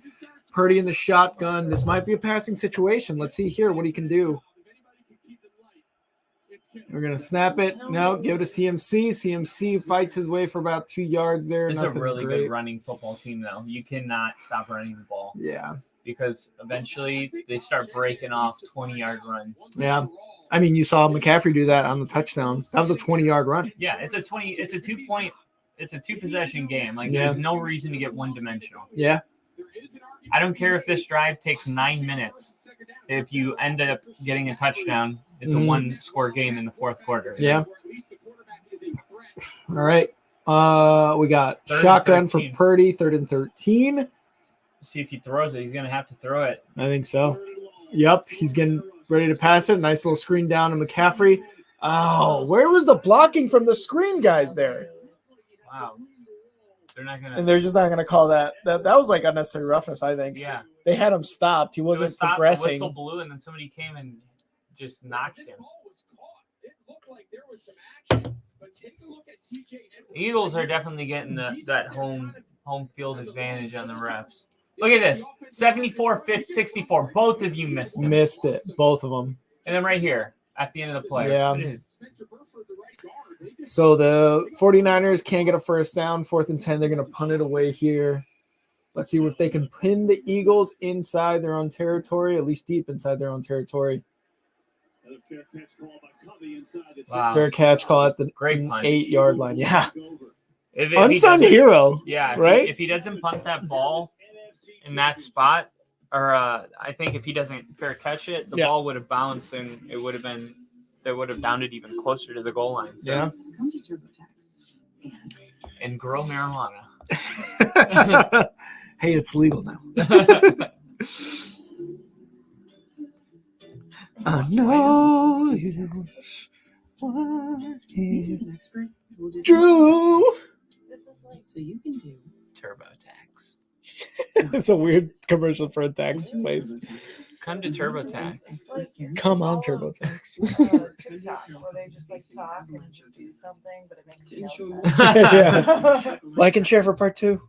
Purdy in the shotgun. This might be a passing situation. Let's see here what he can do. We're going to snap it. No, give it to CMC. CMC fights his way for about 2 yards there. It's a really good running football team, though. You cannot stop running the ball. Yeah. Because eventually they start breaking off 20-yard runs. Yeah. I mean, you saw McCaffrey do that on the touchdown. That was a 20-yard run. Yeah, it's a 2-possession game. Like, there's no reason to get one-dimensional. Yeah. I don't care if this drive takes 9 minutes. If you end up getting a touchdown, it's a one-score game in the fourth quarter. Yeah. All right. We got shotgun for Purdy, 3rd and 13. See if he throws it. He's going to have to throw it. I think so. Yep. He's getting ready to pass it. Nice little screen down to McCaffrey. Oh, where was the blocking from the screen guys there? Wow. They're not gonna, and they're just not going to call that. That was like unnecessary roughness, I think. Yeah. They had him stopped. He wasn't progressing. The whistle blew, and then somebody came and just knocked him. Eagles are definitely getting that home field advantage on the refs. Look at this. 74-64. Both of you missed it. Missed it. Both of them. And then right here at the end of the play. Yeah. So the 49ers can't get a first down. 4th and 10. They're going to punt it away here. Let's see if they can pin the Eagles inside their own territory, at least deep inside their own territory. Wow. Fair catch call at the great punt. 8-yard line. Yeah. If Unsung hero. Yeah. Right? If he doesn't punt that ball in that spot, or I think if he doesn't fair catch it, the ball would have bounced and they would have bounded even closer to the goal line. So. Yeah. Come to TurboTax and grow marijuana. Hey, it's legal now. I know you want it. Drew. This is like so you can do TurboTax. It's a weird commercial for a tax place. Come to TurboTax. like Come on, TurboTax. TikTok, where they just like talk and just do something, but it makes no sense. Yeah. Like and share for part 2.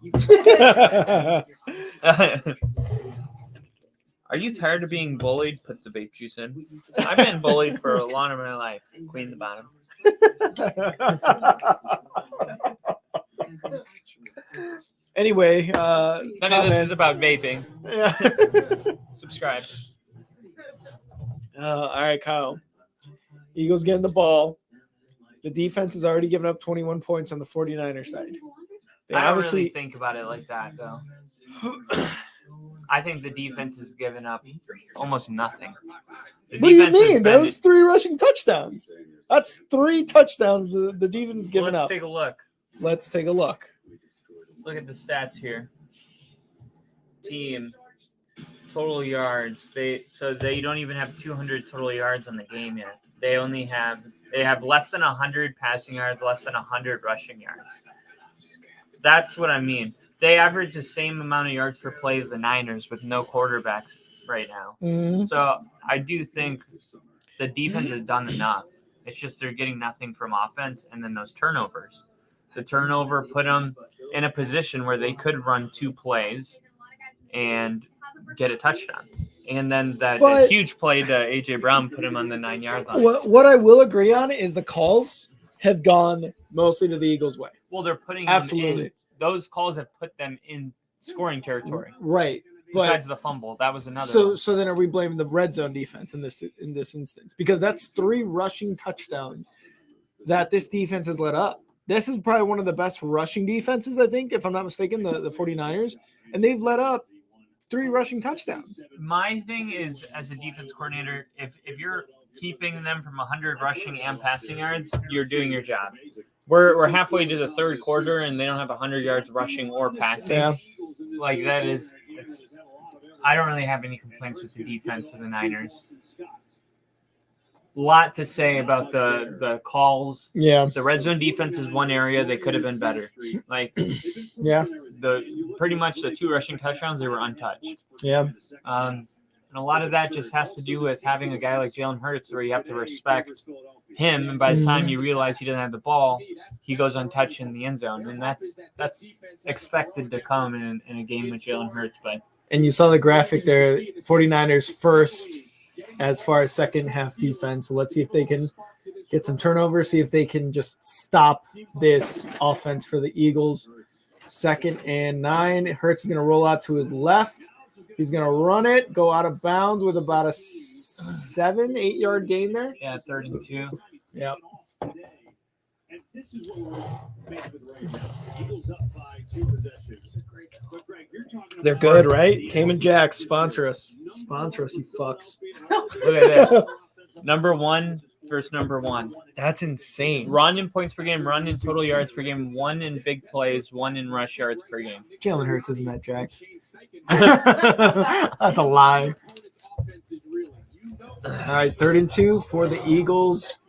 Are you tired of being bullied? Put the vape juice in. I've been bullied for a lot of my life. Clean the bottom. Anyway, none of this is about vaping. Yeah. Subscribe. All right, Kyle. Eagles getting the ball. The defense has already given up 21 points on the 49er side. They I don't really think about it like that, though. I think the defense has given up almost nothing. What do you mean? Those 3 rushing touchdowns. That's 3 touchdowns the defense has given up. Let's take a look. Let's take a look. Let's look at the stats here. Team total yards. They don't even have 200 total yards on the game yet. They have less than 100 passing yards, less than 100 rushing yards. That's what I mean. They average the same amount of yards per play as the Niners with no quarterbacks right now. Mm-hmm. So I do think the defense has done enough. It's just they're getting nothing from offense, and then those turnovers. The turnover put them in a position where they could run 2 plays and get a touchdown. And then that huge play to A.J. Brown put him on the 9-yard line. What I will agree on is the calls have gone mostly to the Eagles' way. Well, they're putting absolutely. Them in. Those calls have put them in scoring territory. Right. Besides the fumble, that was another. So then are we blaming the red zone defense in this instance? Because that's 3 rushing touchdowns that this defense has let up. This is probably one of the best rushing defenses, I think, if I'm not mistaken, the 49ers. And they've let up 3 rushing touchdowns. My thing is, as a defense coordinator, if you're keeping them from 100 rushing and passing yards, you're doing your job. We're halfway to the 3rd quarter, and they don't have 100 yards rushing or passing. Yeah. Like, that is – I don't really have any complaints with the defense of the Niners. lot to say about the calls. Yeah. The red zone defense is one area they could have been better. Like, Yeah. Pretty much the 2 rushing touchdowns, they were untouched. Yeah. And a lot of that just has to do with having a guy like Jalen Hurts where you have to respect him. And by the time you realize he doesn't have the ball, he goes untouched in the end zone. And that's expected to come in a game with Jalen Hurts. And you saw the graphic there, 49ers first as far as second half defense. So let's see if they can get some turnovers, see if they can just stop this offense for the Eagles. 2nd and 9. Hurts is going to roll out to his left. He's going to run it, go out of bounds with about a 7-8 yard gain there. Yeah, 3rd and 2. Yep. And this is what we're faced with right now. Eagles up by 2 possessions. But Greg, you're talking They're good, right? Cayman Jack, sponsor us. Sponsor us, you fucks. Look at this. Number 1 versus number 1. That's insane. Run in points per game, run in total yards per game, 1 in big plays, 1 in rush yards per game. Jalen Hurts isn't that jacked. That's a lie. All right, 3rd and 2 for the Eagles.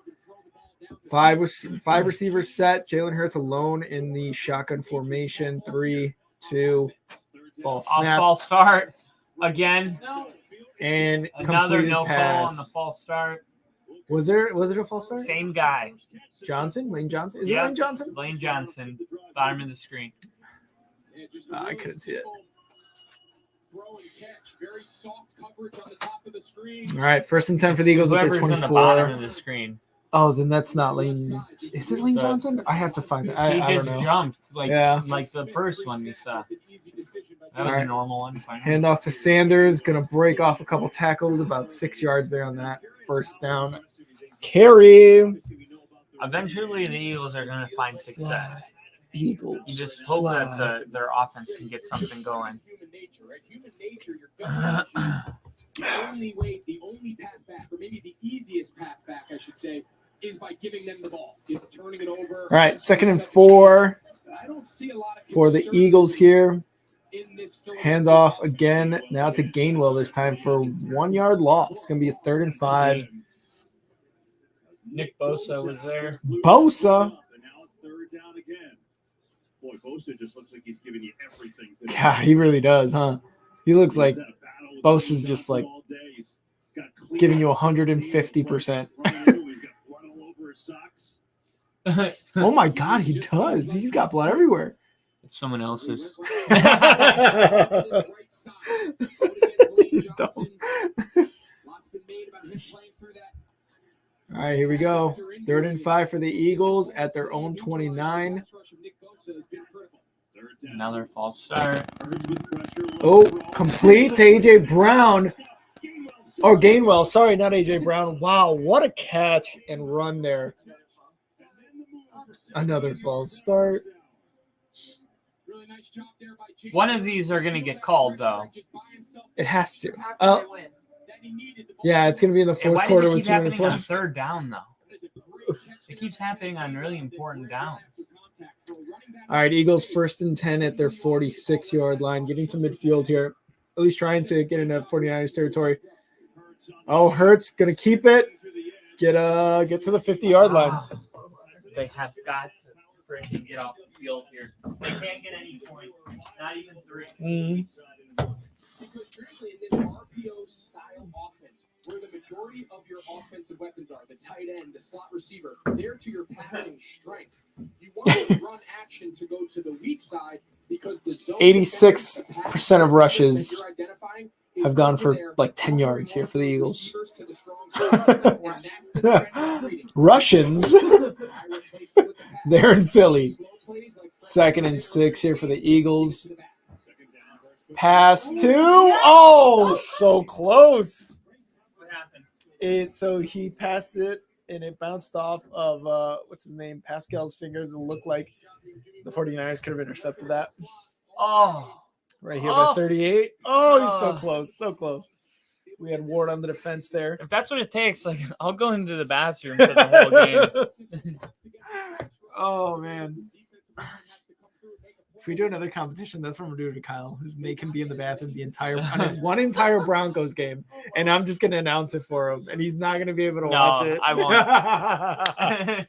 5 receivers set. Jalen Hurts alone in the shotgun formation. 3, 2, false snap. False start again. And Another completed no pass. call on the false start. Was it a false start? Same guy. Johnson? Lane Johnson? Is it Yep. Lane Johnson? Lane Johnson. Bottom of the screen. I couldn't see it. All right, 1st and 10 for the Eagles at their Whoever's on the bottom 24. of the screen. Oh, then that's not Lane. Is it Lane Johnson? I have to find it. He I just don't know. jumped like the first one you saw. That was All a normal one. Hand off to Sanders. Going to break off a couple tackles. About 6 yards there on that 1st down carry. Eventually, the Eagles are going to find success. Eagles. You just hope that their offense can get something going. The only path back, or maybe the easiest path back, I should say, is by giving them the ball, is turning it over. All right, 2nd and 4 I don't see a lot of for the Eagles here. Hand off again. Now to Gainwell this time for 1 yard loss. It's going to be a 3rd and 5. Nick Bosa was there. Bosa. And now 3rd down again. Boy, Bosa just looks like he's giving you everything. God, he really does, huh? He looks like Bosa's just like giving you 150%. Oh my God, he does. He's got blood everywhere. It's someone else's. All right, here we go. 3rd and 5 for the Eagles at their own 29. Another false start. Oh, complete to A.J. Brown. Or Gainwell. Sorry, not A.J. Brown. Wow, what a catch and run there. Another false start. One of these are going to get called, though. It has to. Yeah, it's going to be in the 4th quarter with 2 minutes left. 3rd down, though. It keeps happening on really important downs. All right, Eagles 1st and 10 at their 46-yard line, getting to midfield here. At least trying to get into 49ers territory. Oh, Hurts going to keep it. Get to the 50-yard line. They have got to freaking get off the field here. They can't get any points, not even 3. Mm-hmm. Because traditionally in this RPO style offense, where the majority of your offensive weapons are, the tight end, the slot receiver, they're to your passing strength. You want to run action to go to the weak side because the zone 86% of rushes have gone for like 10 yards here for the Eagles. Russians. They're in Philly. 2nd and 6 here for the Eagles. Pass to so close. What happened? So he passed it and it bounced off of what's his name, Pascal's fingers. It looked like the 49ers could have intercepted that. Oh, right here by 38. He's so close, so close. We had Ward on the defense there. If that's what it takes, like I'll go into the bathroom for the whole game. Oh man. If we do another competition, that's what we're doing to Kyle. Is make him be in the bathroom one entire Broncos game, and I'm just gonna announce it for him, and he's not gonna be able to watch it. I won't.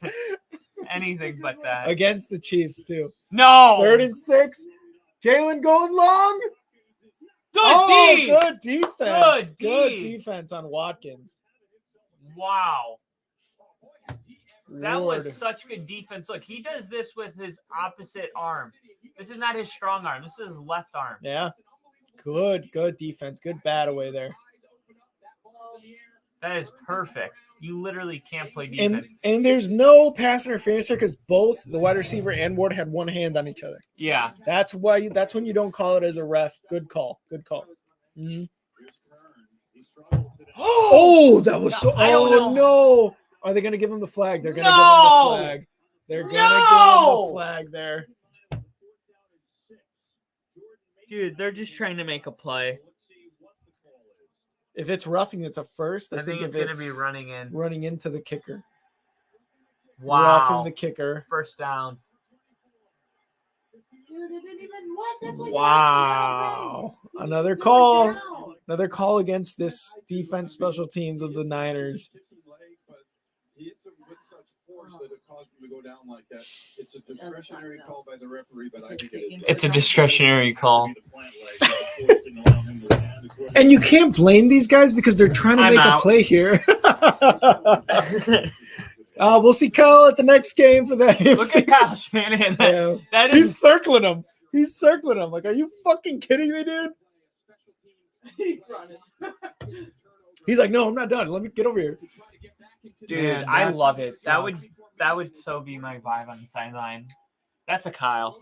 Anything but that. Against the Chiefs too. No. 3rd and 6. Jalen going long. Good defense. Good D. defense on Watkins. Wow. That Lord. was such good defense. Look, he does this with his opposite arm. This is not his strong arm. This is his left arm. Yeah. Good defense. Good bat away there. That is perfect. You literally can't play defense. And there's no pass interference here because both the wide receiver and Ward had one hand on each other. Yeah. That's when you don't call it as a ref. Good call. Mm-hmm. Oh, that was so. Oh no! Are they gonna give him the flag? They're gonna give him the flag. They're gonna give him the flag there. Dude, they're just trying to make a play. If it's roughing, it's a first. I think it's going to be running into the kicker. Wow. Roughing the kicker. First down. Dude, it didn't even what? That's like Wow. Another call. Another call against this defense special teams of the Niners. That it caused him to go down like that. It's a discretionary call by the referee, but I think it is. It's a discretionary call. And you can't blame these guys because they're trying to make a play here. We'll see Kyle at the next game for that. Look at Kyle Shanahan. He's circling him. Like, are you fucking kidding me, dude? He's running. He's like, no, I'm not done. Let me get over here. Dude, Man, I love it. That would so be my vibe on the sideline. That's a Kyle.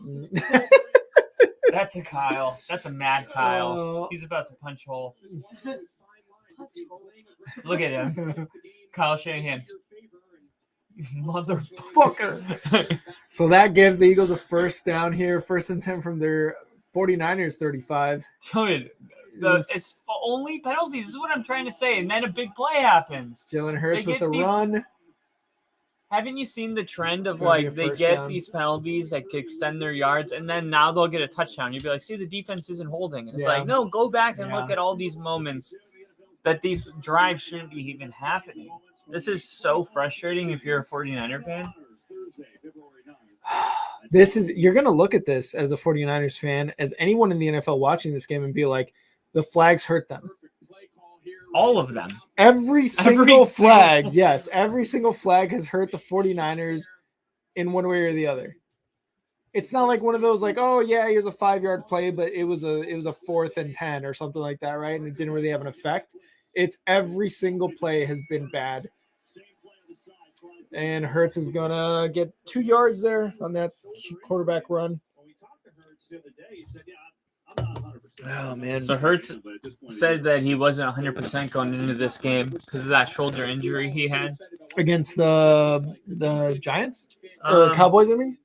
That's a Kyle. That's a mad Kyle. He's about to punch hole. Look at him. Kyle Shanahan. Motherfucker. So that gives the Eagles a first down here. 1st and 10 from their 49ers 35. Dude, it's only penalties. This is what I'm trying to say. And then a big play happens. Jalen Hurts with a run. Haven't you seen the trend of like they get these penalties that extend their yards and then now they'll get a touchdown? You'd be like, see, the defense isn't holding. And it's like, no, go back and look at all these moments that these drives shouldn't be even happening. This is so frustrating if you're a 49er fan. You're going to look at this as a 49ers fan, as anyone in the NFL watching this game and be like, the flags hurt them. All of them. Every single flag, yes, every single flag has hurt the 49ers in one way or the other. It's not like one of those like, oh yeah, here's a 5-yard play, but it was a 4th and 10 or something like that, right? And it didn't really have an effect. It's every single play has been bad. And Hurts is gonna get 2 yards there on that quarterback run. Oh man! So Hurts said that he wasn't 100% going into this game because of that shoulder injury he had against the Giants or Cowboys. I mean,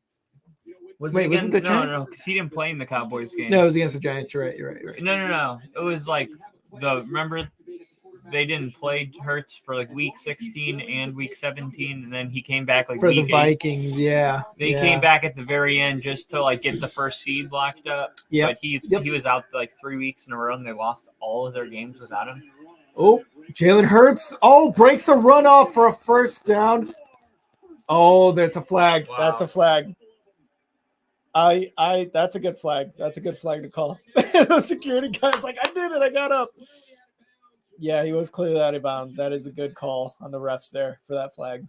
was it the Giants? No, because he didn't play in the Cowboys game. No, it was against the Giants. You're right. No. It was like remember they didn't play Hurts for like week 16 and week 17, and then he came back like for week the Vikings. 8. Yeah, they came back at the very end just to like get the first seed locked up. Yeah, but he was out like 3 weeks in a row, and they lost all of their games without him. Oh, Jalen Hurts! Oh, breaks a run off for a first down. Oh, that's a flag. Wow. That's a flag. That's a good flag. That's a good flag to call. The security guy's like, I did it. I got up. Yeah, he was clearly out of bounds. That is a good call on the refs there for that flag.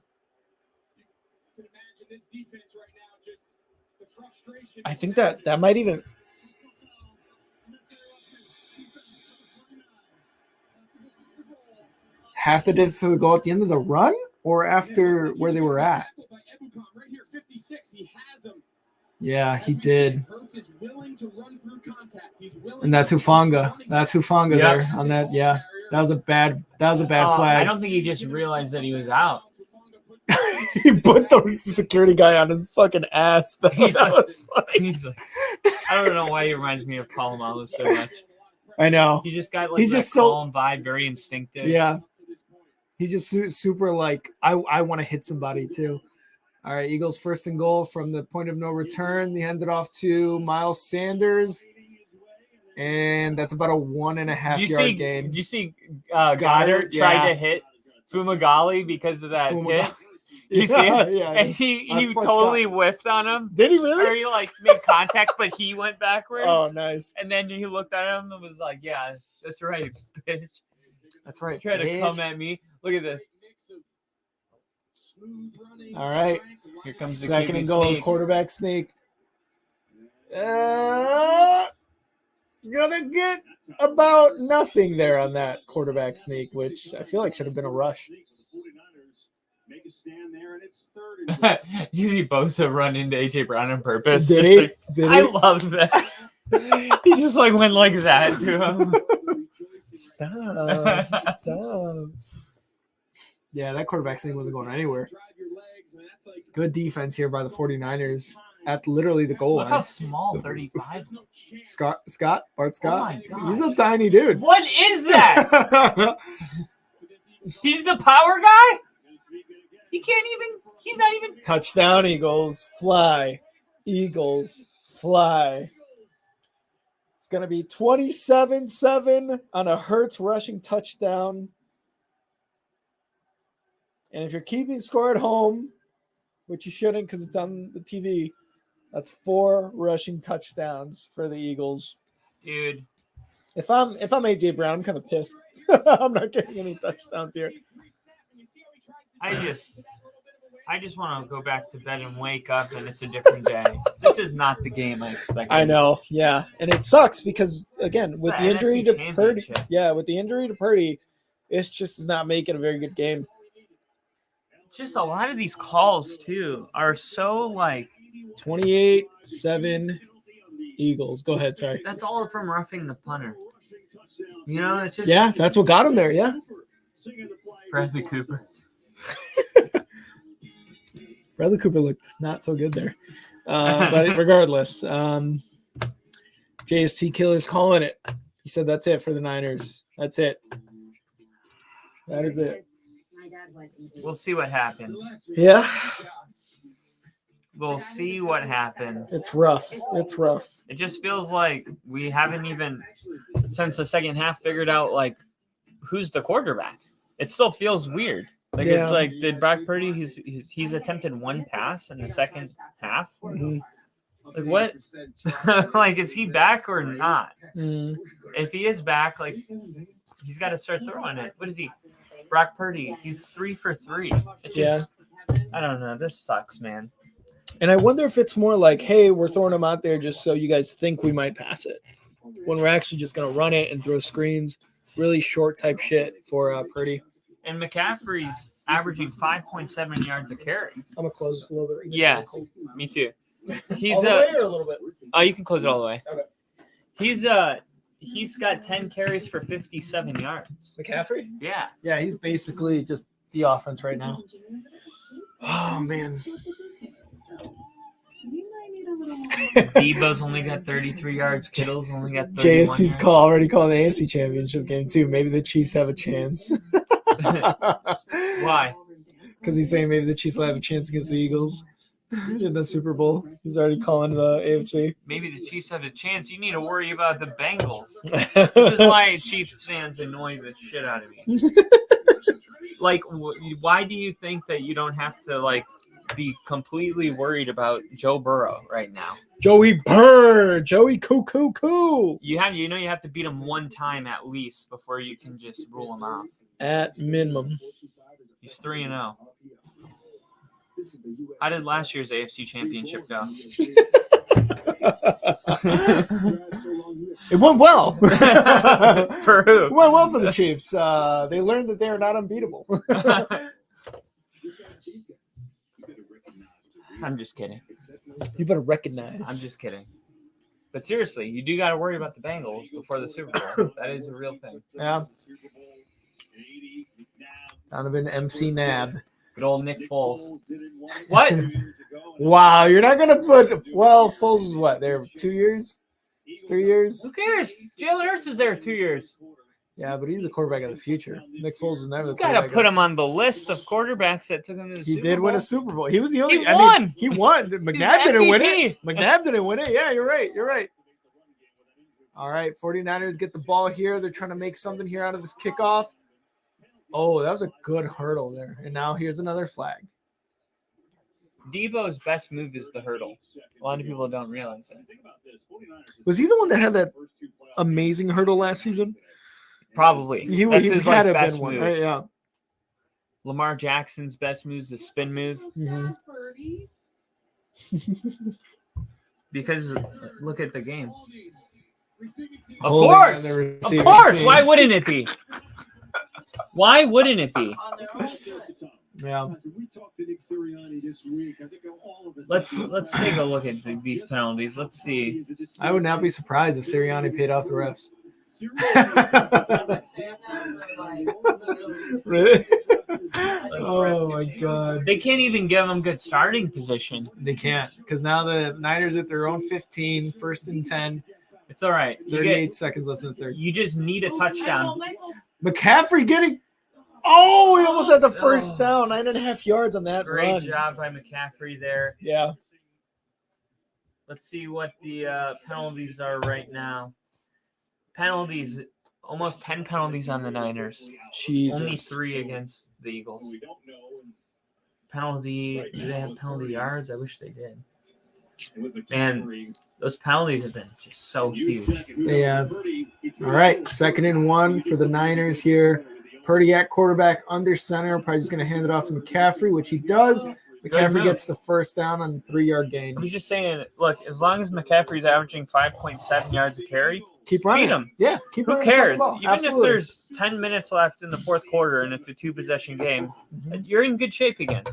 I think that might even half the distance to the goal at the end of the run or after where they were at. Yeah, he did. And that's Hufanga. There on that. Yeah. That was a bad flag. I don't think he just realized that he was out. He put the security guy on his fucking ass. He's like, I don't know why he reminds me of Palomalu so much. I know. He just got like he's that just calm vibe, very instinctive. Yeah. He's just super like, I want to hit somebody too. All right, Eagles first and goal from the point of no return. They hand it off to Miles Sanders. And that's about a 1.5-yard gain. Did you see Goddard tried to hit Fumagalli because of that hit? Did you see it? Yeah. And he totally whiffed on him. Did he really? Or he like made contact, but he went backwards. Oh, nice. And then he looked at him and was like, "Yeah, that's right, bitch. That's right. Try to come at me. Look at this. All right. Here comes the second QB and goal. sneak. Quarterback sneak. Gonna get about nothing there on that quarterback sneak, which I feel like should have been a rush. You see Bosa run into AJ Brown on purpose. Did Just he? like, Did I he? love that. He just like went like that to him. Stop. Yeah, that quarterback sneak wasn't going anywhere. Good defense here by the 49ers at literally the goal Look how line. small 35 is. Bart Scott. Oh my gosh. He's a tiny dude. What is that? He's the power guy? He's not even. Touchdown, Eagles. Fly. Eagles. Fly. It's going to be 27-7 on a Hurts rushing touchdown. And if you're keeping score at home, which you shouldn't because it's on the TV, that's 4 rushing touchdowns for the Eagles. Dude. If I'm AJ Brown, I'm kind of pissed. I'm not getting any touchdowns here. I just want to go back to bed and wake up and it's a different day. This is not the game I expected. I know, yeah. And it sucks because, again, It's with the the injury NFC to Purdy, Championship. it's just does not make it a very good game. Just a lot of these calls, too, are so like. 28-7 Eagles. Go ahead, sorry. That's all from roughing the punter. You know, it's just. Yeah, that's what got him there, yeah. Bradley Cooper. Bradley Cooper looked not so good there. But regardless, JST Killer's calling it. He said that's it for the Niners. That's it. That is it. We'll see what happens. Yeah. We'll see what happens. It's rough. It's rough. It just feels like we haven't even, since the second half, figured out, like, who's the quarterback. It still feels weird. Like, Yeah. it's like, did Brock Purdy, he's attempted one pass in the second half? Mhm. Like, what? Like, is he back or not? Mm. If he is back, like, he's got to start throwing it. What is he? Brock Purdy, he's 3 for 3. It's just, I don't know. This sucks, man. And I wonder if it's more like, hey, we're throwing them out there just so you guys think we might pass it. When we're actually just going to run it and throw screens, really short type shit for Purdy. And McCaffrey's averaging 5.7 yards a carry. I'm going to close this a little bit. Yeah, me too. He's all the way or a little bit? Oh, you can close it all the way. Okay. He's got 10 carries for 57 yards. McCaffrey? Yeah. Yeah, he's basically just the offense right now. Oh, man. Debo's only got 33 yards. Kittle's only got 31 JST's yards. call already calling the AFC Championship game, too. Maybe the Chiefs have a chance. Why? Because he's saying maybe the Chiefs will have a chance against the Eagles in the Super Bowl. He's already calling the AFC. Maybe the Chiefs have a chance. You need to worry about the Bengals. This is why Chiefs fans annoy the shit out of me. Like, why do you think that you don't have to, like, be completely worried about Joe Burrow right now? Joey Burr, Joey Coo. You have to beat him one time at least before you can just rule him out. At minimum. He's 3-0. How did last year's AFC Championship go? It went well. For who? It went well for the Chiefs. They learned that they are not unbeatable. I'm just kidding. You better recognize. I'm just kidding. But seriously, you do got to worry about the Bengals before the Super Bowl. That is a real thing. Yeah. Donovan MC Nab. Good old Nick Foles. What? Wow, you're not gonna put. Well, Foles is what? There 2 years, 3 years. Who cares? Jalen Hurts is there 2 years. Yeah, but he's the quarterback of the future. Nick Foles is never the You gotta quarterback. put him on the list of quarterbacks that took him to the He Super did Bowl. win a Super Bowl. He was the only. He won. He won. McNabb the didn't win MVP. it. McNabb didn't win it. Yeah, you're right. You're right. All right, 49ers get the ball here. They're trying to make something here out of this kickoff. Oh, that was a good hurdle there. And now here's another flag. Debo's best move is the hurdle. A lot of people don't realize that. Was he the one that had that amazing hurdle last season? Probably. He That's had his to have best been one. move. Right, yeah. Lamar Jackson's best move is the spin move. Mhm. Because look at the game. Of Holding course. on the Of receiving course. team. Why wouldn't it be? Why wouldn't it be? On their own. Yeah. We talked to Nick Sirianni this week. I think all of us. Let's take a look at these penalties. Let's see. I would not be surprised if Sirianni paid off the refs. Really? Oh my God. They can't even give them good starting position. They can't, because now the Niners at their own 15, 1st and 10, It's all right. 38 seconds left in the third. You just need a touchdown. McCaffrey getting. Oh, he almost had the first down. 9.5 yards on that Great run. job by McCaffrey there. Yeah. Let's see what the penalties are right now. Penalties, almost 10 penalties on the Niners. Jesus. Only 3 against the Eagles. Penalty, do they have penalty yards? I wish they did. Man, those penalties have been just so huge. They have. All right, 2nd and 1 for the Niners here. Purdy at quarterback under center. Probably just going to hand it off to McCaffrey, which he does. McCaffrey gets the first down on the 3-yard gain. I was just saying, look, as long as McCaffrey's averaging 5.7 yards a carry, Keep running. feed him. Yeah, keep Who running. cares? Even If there's 10 minutes left in the fourth quarter and it's a 2-possession game, you're in good shape again,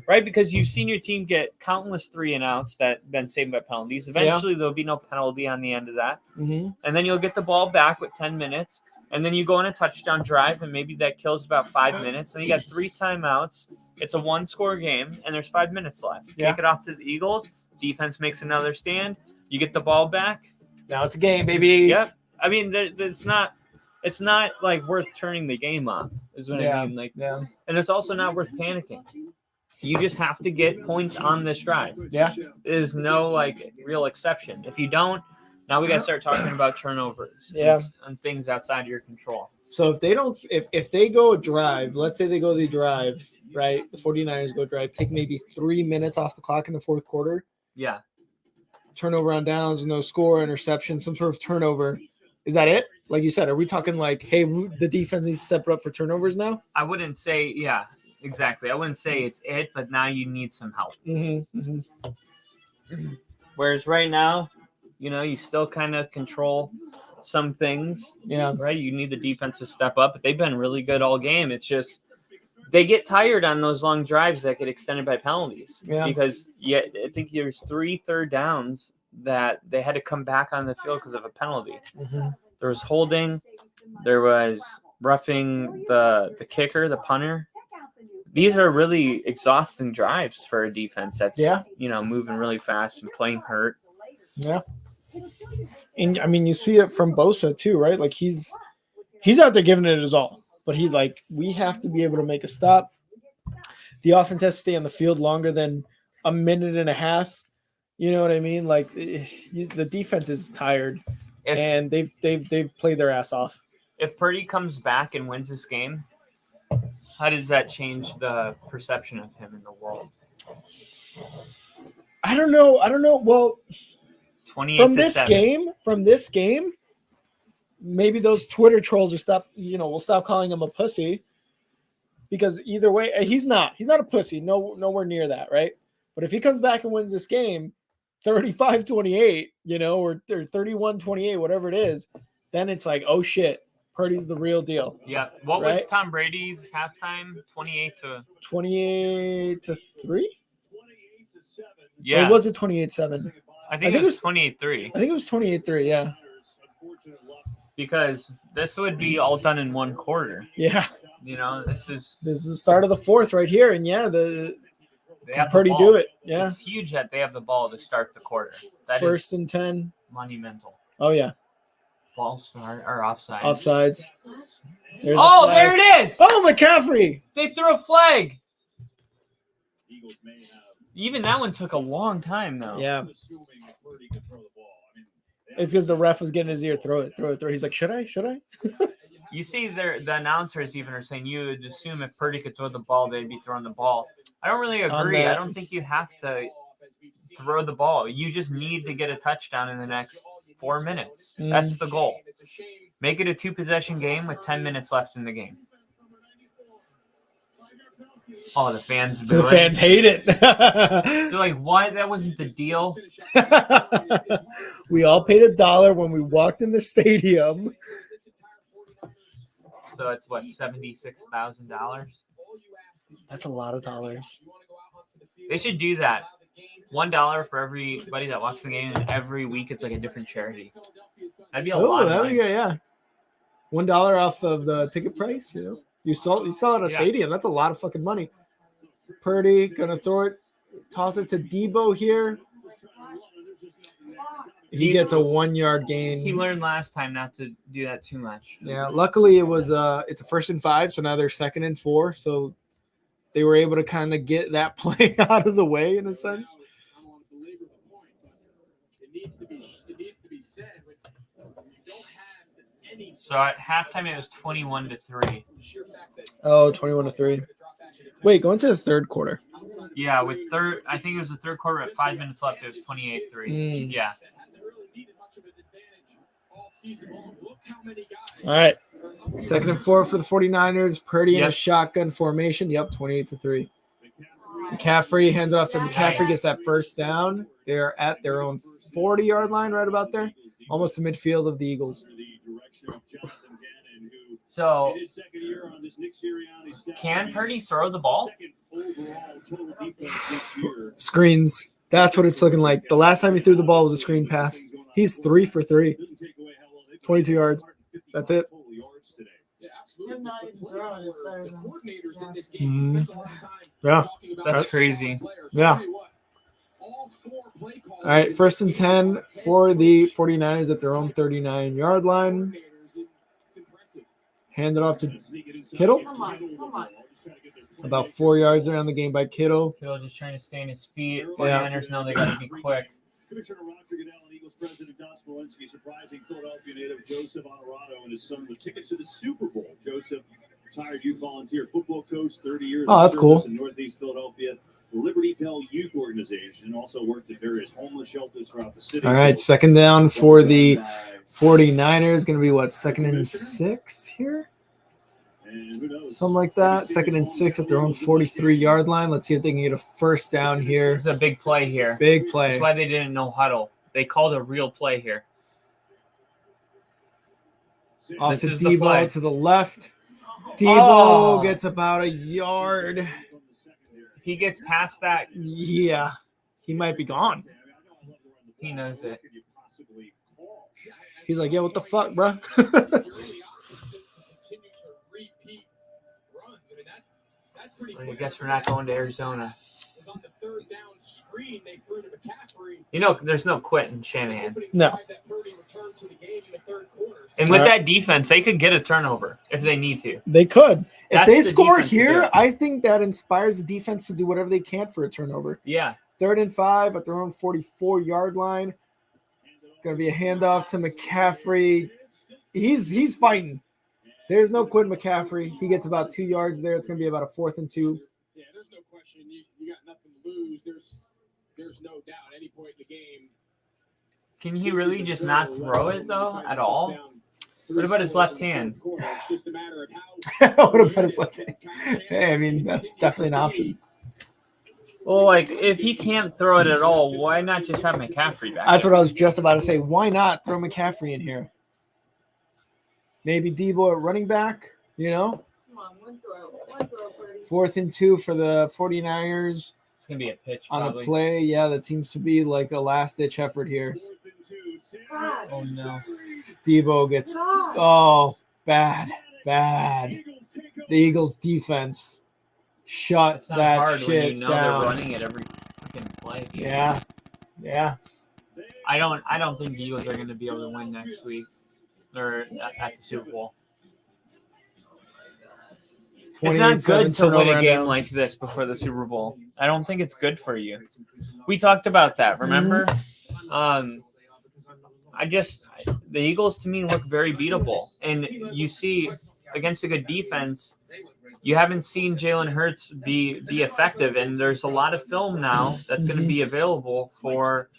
right? Because you've seen your team get countless 3-and-outs that have been saved by penalties. Eventually, there'll be no penalty on the end of that. Mm-hmm. And then you'll get the ball back with 10 minutes. And then you go on a touchdown drive, and maybe that kills about 5 minutes. And you got 3 timeouts. It's a 1-score game, and there's 5 minutes left. Yeah. Kick it off to the Eagles. Defense makes another stand. You get the ball back. Now it's a game, baby. Yep. I mean, it's not like worth turning the game off, is what I mean. Like, yeah. And it's also not worth panicking. You just have to get points on this drive. Yeah. There's no like real exception. If you don't, now we got to start talking about turnovers. Yeah. And things outside of your control. So if they don't, if they go a drive, let's say they go the drive, right? The 49ers go drive, take maybe 3 minutes off the clock in the fourth quarter. Yeah. Turnover on downs, no score, interception, some sort of turnover. Is that it? Like you said, are we talking like, hey, the defense needs to step it up for turnovers now? I wouldn't say, yeah, exactly. I wouldn't say it's it, but now you need some help. Mm-hmm. Mm-hmm. Whereas right now, you still kind of control some things. Yeah. Right? You need the defense to step up, but they've been really good all game. It's just they get tired on those long drives that get extended by penalties. Yeah. Because I think there's 3 third downs that they had to come back on the field because of a penalty. Mm-hmm. There was holding. There was roughing the kicker, the punter. These are really exhausting drives for a defense that's moving really fast and playing hurt. Yeah. And I mean, you see it from Bosa too, right? Like he's out there giving it his all, but he's like, we have to be able to make a stop. The offense has to stay on the field longer than a minute and a half. You know what I mean? Like the defense is tired, and they've played their ass off. If Purdy comes back and wins this game, how does that change the perception of him in the world? I don't know. Well, 28 from this game, maybe those Twitter trolls will stop calling him a pussy, because either way, he's not a pussy. Nowhere near that, right? But if he comes back and wins this game 35-28, or 31-28, whatever it is, then it's like, oh shit, Purdy's the real deal. Yeah. What was Tom Brady's halftime? 28-3? Yeah. Or was it 28-7? I think it was 28-3. I think it was 28-3, yeah. Because this would be all done in one quarter. Yeah. This is the start of the fourth right here, and Purdy do it. Yeah. It's huge that they have the ball to start the quarter. That 1st and 10. Monumental. Oh yeah. false start or offside. Offsides. There's Oh, there it is. Oh, McCaffrey. They threw a flag. Eagles may have Even that one took a long time, though. Yeah. assuming that Purdy could throw the ball. I mean, It's because the ref was getting his ear. Throw it. He's like, should I? You see, the announcers even are saying you would assume if Purdy could throw the ball, they'd be throwing the ball. I don't really agree. I don't think you have to throw the ball. You just need to get a touchdown in the next 4 minutes. That's the goal. Make it a 2-possession game with 10 minutes left in the game. Oh, the fans The fans hate it. They're like, what? That wasn't the deal. We all paid $1 when we walked in the stadium. So it's what, $76,000? That's a lot of dollars. They should do that. $1 for everybody that walks the game, and every week it's like a different charity. That'd be a lot. That'd be good, yeah. $1 off of the ticket price. You sell at a stadium. That's a lot of fucking money. Purdy gonna throw it, toss it to Debo here. He gets a 1-yard gain. He learned last time not to do that too much. Yeah, luckily it's a 1st and 5, so now they're 2nd and 4. So they were able to kind of get that play out of the way in a sense. So at halftime it was 21-3. Oh, 21-3. Wait, going to the third quarter. Yeah, I think it was the third quarter at 5 minutes left. It was 28-3. Yeah. All right. 2nd and 4 for the 49ers. Purdy in a shotgun formation. Yep, 28-3. McCaffrey hands it off to McCaffrey, gets that first down. They're at their own 40-yard line right about there. Almost the midfield of the Eagles. So, can Purdy throw the ball? Screens. That's what it's looking like. The last time he threw the ball was a screen pass. He's 3 for 3. 22 yards. That's it. Yeah. That's crazy. Yeah. All right, 1st and 10 for the 49ers at their own 39-yard line. Hand it off to Kittle. About 4 yards around the game by Kittle. Kittle just trying to stay on his feet. 49ers know they got to be quick. Commissioner Roger Goodell and Eagles President Don Smolenski surprising Philadelphia native Joseph Honorado and his son with tickets to the Super Bowl. Joseph, retired youth volunteer football coach, 30 years Oh, that's cool. in Northeast Philadelphia. The Liberty Bell Youth Organization, also worked at various homeless shelters throughout the city. All right, 2nd down for the 49ers. Going to be what, 2nd and 6 here? Something like that. 2nd and 6 at their own 43-yard line. Let's see if they can get a first down here. It's a big play here. Big play. That's why they didn't know huddle. They called a real play here. Off to Debo to the left. Debo gets about a yard. If he gets past that, yeah, he might be gone. He knows it. He's like, yeah, what the fuck, bro? I guess we're not going to Arizona. You know, there's no quit in Shanahan. No. And with that defense, they could get a turnover if they need to. They could. If they score defense here, I think that inspires the defense to do whatever they can for a turnover. Yeah. 3rd and 5 at their own 44-yard line. It's going to be a handoff to McCaffrey. He's fighting. There's no quit McCaffrey. He gets about 2 yards there. It's going to be about a 4th and 2. Yeah, there's no question. You got nothing to lose. There's no doubt. Any point in the game. Can he really just not throw it, though, at all? What about his left hand? What about his left hand? Hey, I mean, that's definitely an option. Well, like, if he can't throw it at all, why not just have McCaffrey back? That's what I was just about to say. Why not throw McCaffrey in here? Maybe Debo at running back, you know? 4th and 2 for the 49ers. It's going to be a pitch, on probably. a play. Yeah, that seems to be like a last-ditch effort here. Oh, no. Debo gets bad. The Eagles defense shut It's not that hard shit when you know down. they're running it every fucking play. Yeah. I don't think the Eagles are going to be able to win next week. or at the Super Bowl. It's 28-7 not good to win turnover a on game downs. like this before the Super Bowl. I don't think it's good for you. We talked about that, remember? The Eagles to me look very beatable. And you see, against a good defense, you haven't seen Jalen Hurts be effective. And there's a lot of film now that's going to be available for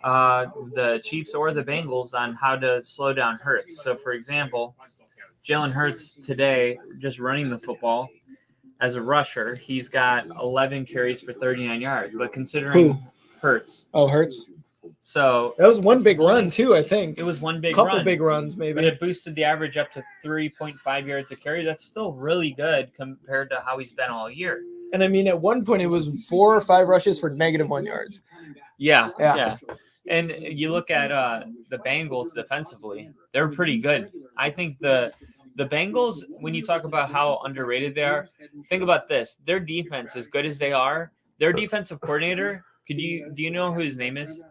the Chiefs or the Bengals on how to slow down Hurts. So, for example, Jalen Hurts today, just running the football as a rusher, he's got 11 carries for 39 yards. But considering Hurts. Oh, Hurts. So that was one big run too, I think. It was one big couple run. Big runs, maybe. But it boosted the average up to 3.5 yards a carry. That's still really good compared to how he's been all year. And I mean, at one point, it was 4 or 5 rushes for -1 yards. Yeah. And you look at the Bengals defensively, they're pretty good. I think the Bengals, when you talk about how underrated they are, think about this. Their defense, as good as they are, their defensive coordinator, do you know who his name is?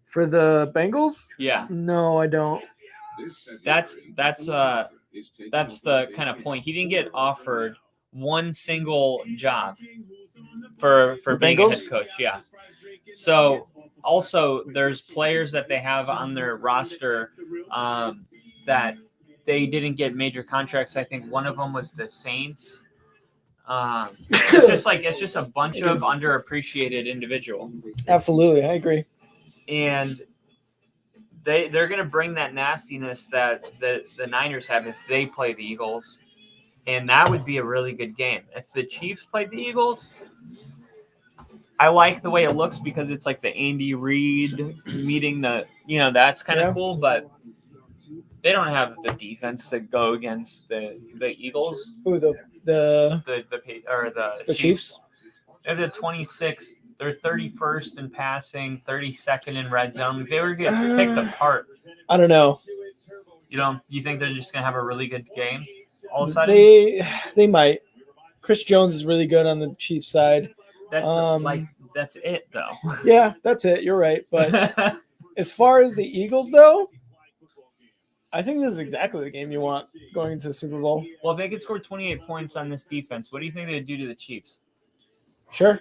For the Bengals? Yeah. No, I don't. That's the kind of point. He didn't get offered one single job for being a head coach. Yeah. So also there's players that they have on their roster that they didn't get major contracts. I think one of them was the Saints. It's just a bunch of underappreciated individual. Absolutely, I agree. And they're going to bring that nastiness that the Niners have if they play the Eagles. And that would be a really good game. If the Chiefs played the Eagles, I like the way it looks because it's like the Andy Reid meeting that's kind of cool, but they don't have the defense to go against the Eagles. Who, the Chiefs? They're the 26th. They're 31st in passing, 32nd in red zone. They were getting picked apart. I don't know. You think they're just gonna have a really good game all of a sudden? They might. Chris Jones is really good on the Chiefs side. That's it though. Yeah, that's it. You're right. But as far as the Eagles though, I think this is exactly the game you want going into the Super Bowl. Well, if they could score 28 points on this defense, what do you think they'd do to the Chiefs? Sure.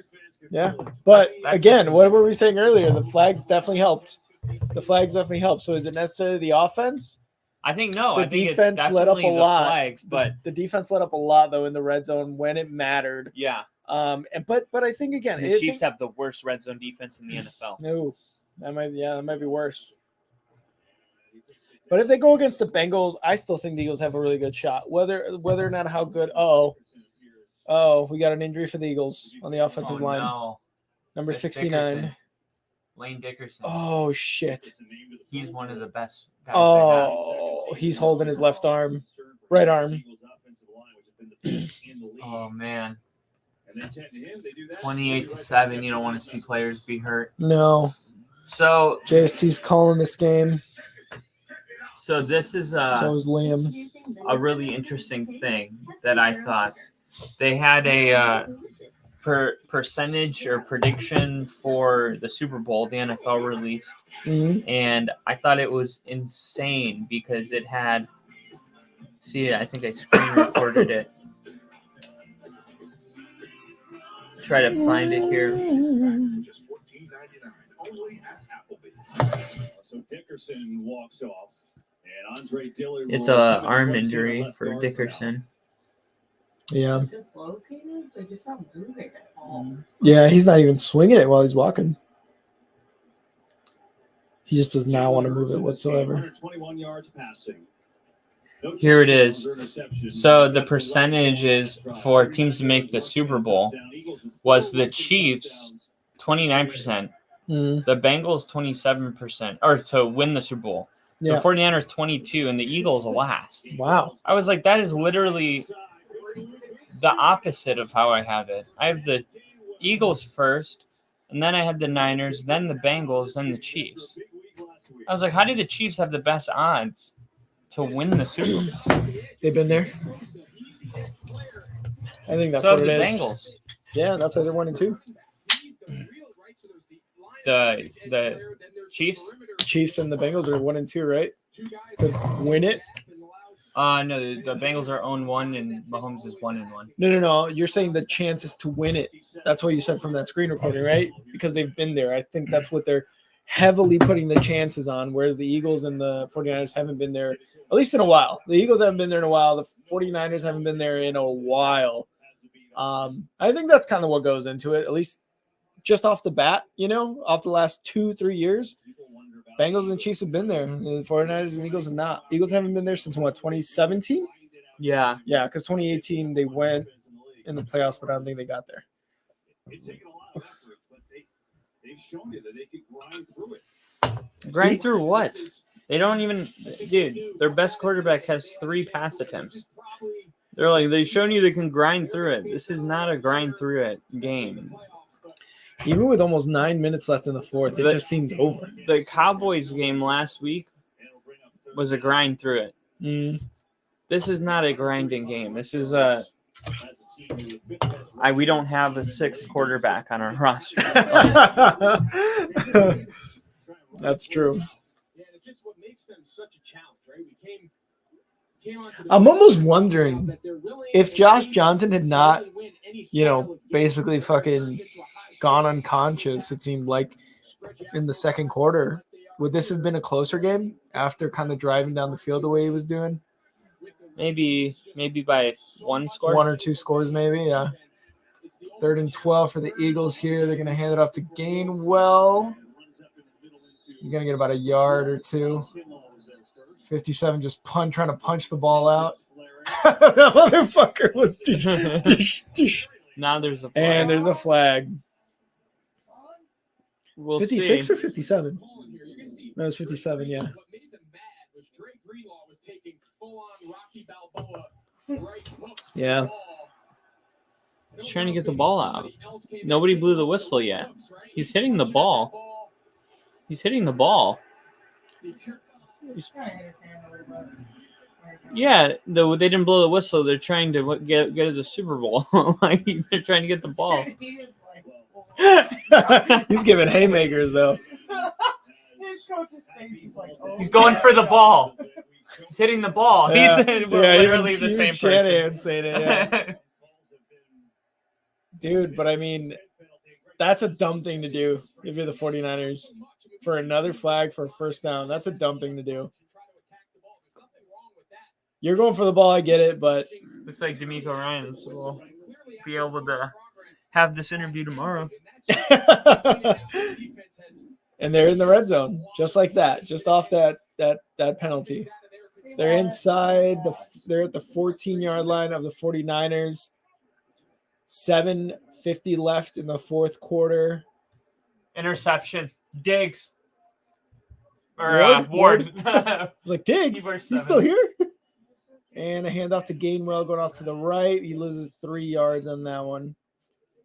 Yeah. But again, what were we saying earlier? The flags definitely helped. So is it necessarily the offense? I think no. The defense let up a lot. Flags, but the defense let up a lot though in the red zone when it mattered. Yeah. But I think again, the Chiefs have the worst red zone defense in the NFL. No, that might be worse. But if they go against the Bengals, I still think the Eagles have a really good shot. Whether or not how good. Oh, we got an injury for the Eagles on the offensive line. No. Number 69. Dickerson. Lane Dickerson. Oh shit. He's one of the best guys. Oh, he's holding his left arm, right arm. Oh man. 28-7. You don't want to see players be hurt. No. So JST's calling this game. So this is so is Liam. A really interesting thing that I thought. They had a percentage or prediction for the Super Bowl the NFL released, and I thought it was insane because it had. See, I think I screen recorded it. Try to find it here. So Dickerson walks off, and Andre Dillard. It's a arm injury for Dickerson. Yeah. Dislocated? Like it's not moving at all. Yeah, he's not even swinging it while he's walking. He just does not want to move it whatsoever. 121 yards passing. Here it is. So the percentages for teams to make the Super Bowl was the Chiefs 29%, the Bengals 27%, or to win the Super Bowl. Yeah. The 49ers 22%, and the Eagles last. Wow. I was like, that is literally the opposite of how I have it. I have the Eagles first, and then I had the Niners, then the Bengals, then the Chiefs. I was like, how do the Chiefs have the best odds to win the Super Bowl? They've been there. I think that's so what it is. The Bengals. Yeah, that's why they're 1-2. The Chiefs? Chiefs and the Bengals are 1-2, right? to win it? No, the Bengals are 0-1 and Mahomes is 1-1. No. You're saying the chances to win it. That's what you said from that screen recording, right? Because they've been there. I think that's what they're heavily putting the chances on, whereas the Eagles and the 49ers haven't been there, at least in a while. The Eagles haven't been there in a while. The 49ers haven't been there in a while. I think that's kind of what goes into it, at least just off the bat, off the last 2-3 years. Bengals and Chiefs have been there. The 49ers and Eagles have not. Eagles haven't been there since, 2017? Yeah. Yeah, because 2018 they went in the playoffs, but I don't think they got there. It's taken a lot of effort, but they've shown you that they can grind through it. Grind through what? They don't even – dude, their best quarterback has 3 pass attempts. They've shown you they can grind through it. This is not a grind through it game. Even with almost 9 minutes left in the fourth, it just seems over. The Cowboys game last week was a grind through it. This is not a grinding game. This is we don't have a 6th quarterback on our roster. That's true. Yeah, it's just what makes them such a challenge, right? We came I'm almost wondering if Josh Johnson had not, basically fucking gone unconscious, it seemed like, in the second quarter, would this have been a closer game after kind of driving down the field the way he was doing? Maybe by 1 score. 1 or 2 scores, maybe, yeah. 3rd and 12 for the Eagles here. They're going to hand it off to Gainwell. He's going to get about a yard or 2. 57 just trying to punch the ball out. That motherfucker was dish. Now there's a flag. And there's a flag. We'll 56 see. or 57? No, it's 57, yeah. What made them mad was Dre Greenlaw was taking full-on Rocky Balboa right hooks for Yeah. the ball. He's trying to get the ball out. Nobody blew the whistle yet. He's hitting the ball. He's hitting the ball. Yeah, they didn't blow the whistle. They're trying to get to the Super Bowl. Like they're trying to get the ball. He's giving haymakers, though. His coach's face is like, oh. He's going for the ball. He's hitting the ball. Yeah. He's literally the same Shanahan person. saying it, yeah. Dude, but I mean, that's a dumb thing to do if you're the 49ers. For another flag for a first down, that's a dumb thing to do. You're going for the ball, I get it, but Looks like D'Amico Ryans will be able to have this interview tomorrow. and they're in the red zone, just like that, just off that penalty. They're inside. They're at the 14-yard line of the 49ers. 7:50 left in the fourth quarter. Interception. Diggs. Or Ward. I was like, Diggs? Keyword He's 7. still here? And a handoff to Gainwell going off to the right. He loses 3 yards on that one.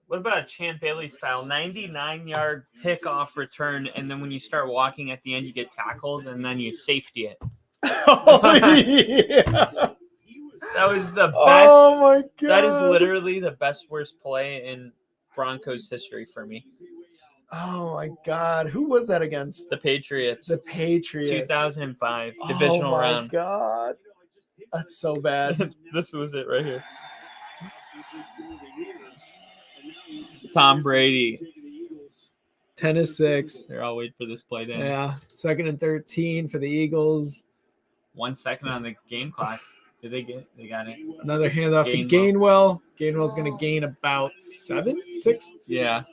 What about a Champ Bailey style 99-yard pick-off return, and then when you start walking at the end, you get tackled, and then you safety it? Oh, yeah. That was the best. Oh, my God. That is literally the best worst play in Broncos history for me. Oh, my God. Who was that against? The Patriots. The Patriots. 2005 divisional round. Oh, my God. That's so bad. This was it right here. Tom Brady. 10-6. Here, I'll wait for this play to end. Yeah. 2nd and 13 for the Eagles. 1 second on the game clock. Did they get? They got it. Another handoff to Gainwell. Gainwell's going to gain about 6. Yeah.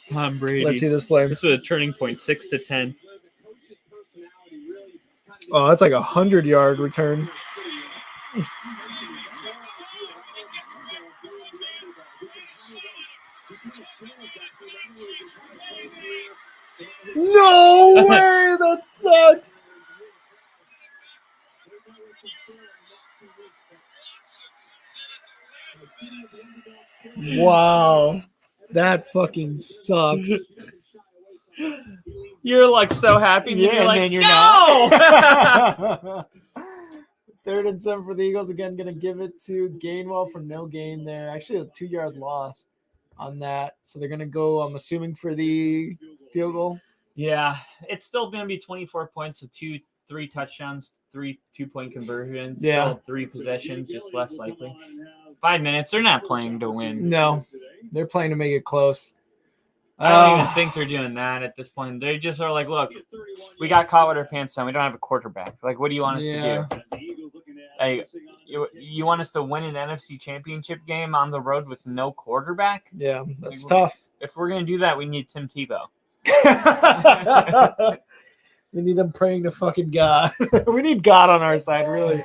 Tom Brady. Let's see this play. This was a turning point, 6-10. Oh, that's like a 100-yard return. No way! That sucks. Wow. That fucking sucks. You're like so happy. And Yeah, you're and like, then you're no! not. 3rd and 7 for the Eagles. Again, going to give it to Gainwell for no gain there. Actually, a 2-yard loss on that. So they're going to go, I'm assuming, for the field goal. Yeah, it's still going to be 24 points with 3 touchdowns, 3 2-point conversions, Yeah. still 3 possessions, just less likely. 5 minutes. They're not playing to win. No, they're playing to make it close. I don't even think they're doing that at this point. They just are like, look, we got caught with our pants down. We don't have a quarterback. Like, what do you want us to do? Hey, you want us to win an NFC Championship game on the road with no quarterback? Yeah, that's tough. If we're going to do that, we need Tim Tebow. We need them praying to fucking God. We need God on our side, really.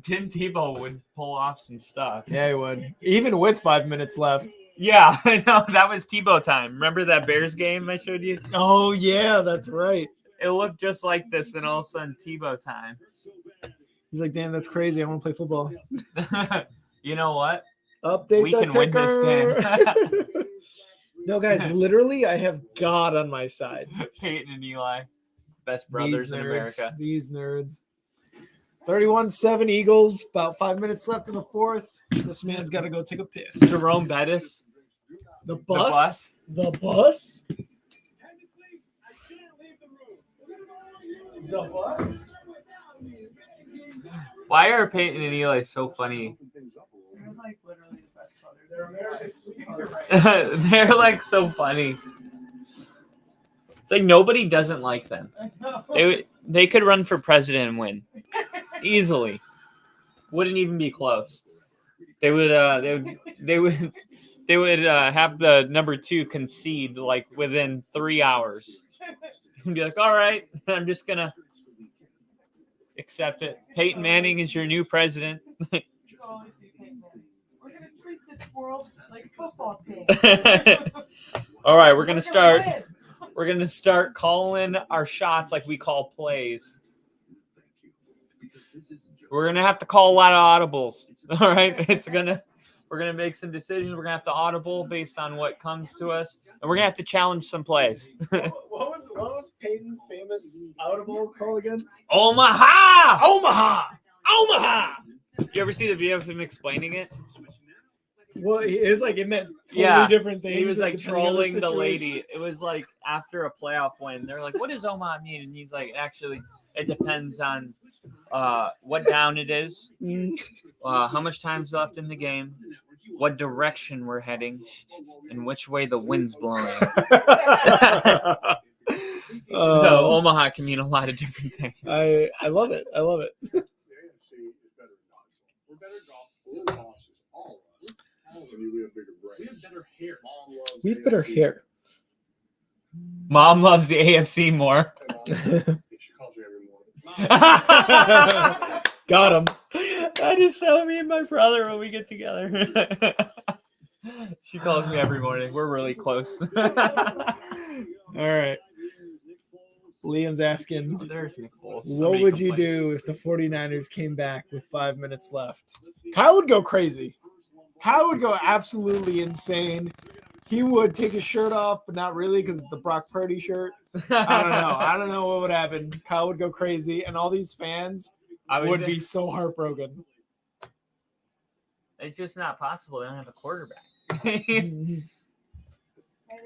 Tim Tebow would pull off some stuff. Yeah, he would. Even with 5 minutes left. Yeah, I know. That was Tebow time. Remember that Bears game I showed you? Oh, yeah, that's right. It looked just like this, then all of a sudden Tebow time. He's like, damn, that's crazy. I want to play football. You know what? Update We the can win this game. No, guys, literally, I have God on my side. Peyton and Eli, best brothers in America. These nerds. 31-7 Eagles. About 5 minutes left in the fourth. This man's got to go take a piss. Jerome Bettis. The bus? The bus? The bus? Why are Peyton and Eli so funny? They're like literally the best brothers. They're America's sweetheart. They're like so funny. It's like nobody doesn't like them. They could run for president and win easily. Wouldn't even be close. They would have the number 2 concede like within 3 hours. And be like, all right, I'm just gonna accept it. Peyton Manning is your new president. We're gonna treat this world like football team. All right, we're gonna start. We're gonna start calling our shots like we call plays. We're gonna have to call a lot of audibles. All right, we're gonna make some decisions. We're gonna have to audible based on what comes to us, and we're gonna have to challenge some plays. What was Peyton's famous audible call again? Omaha! Omaha! Omaha! You ever see the video of him explaining it? Well, it's like it meant totally different things. He was like depending on trolling the situation. lady. It was like after a playoff win. They're like, "What does Omaha mean?" And he's like, "Actually, it depends on what down it is, how much time's left in the game, what direction we're heading, and which way the wind's blowing." So Omaha can mean a lot of different things. I love it. I love it. The AFC is better than us. We're better golf. Little bosses, all of us. I mean, we have bigger brains. We have better hair. We have better hair. Mom loves the AFC more. She calls me every morning. Got him. I just show me and my brother when we get together. She calls me every morning. We're really close. All right. Liam's asking, There's Nick Foles. what would you do if the 49ers came back with 5 minutes left? Kyle would go crazy. Kyle would go absolutely insane. He would take his shirt off, but not really because it's the Brock Purdy shirt. I don't know. I don't know what would happen. Kyle would go crazy, and all these fans would be so heartbroken. It's just not possible. They don't have a quarterback. And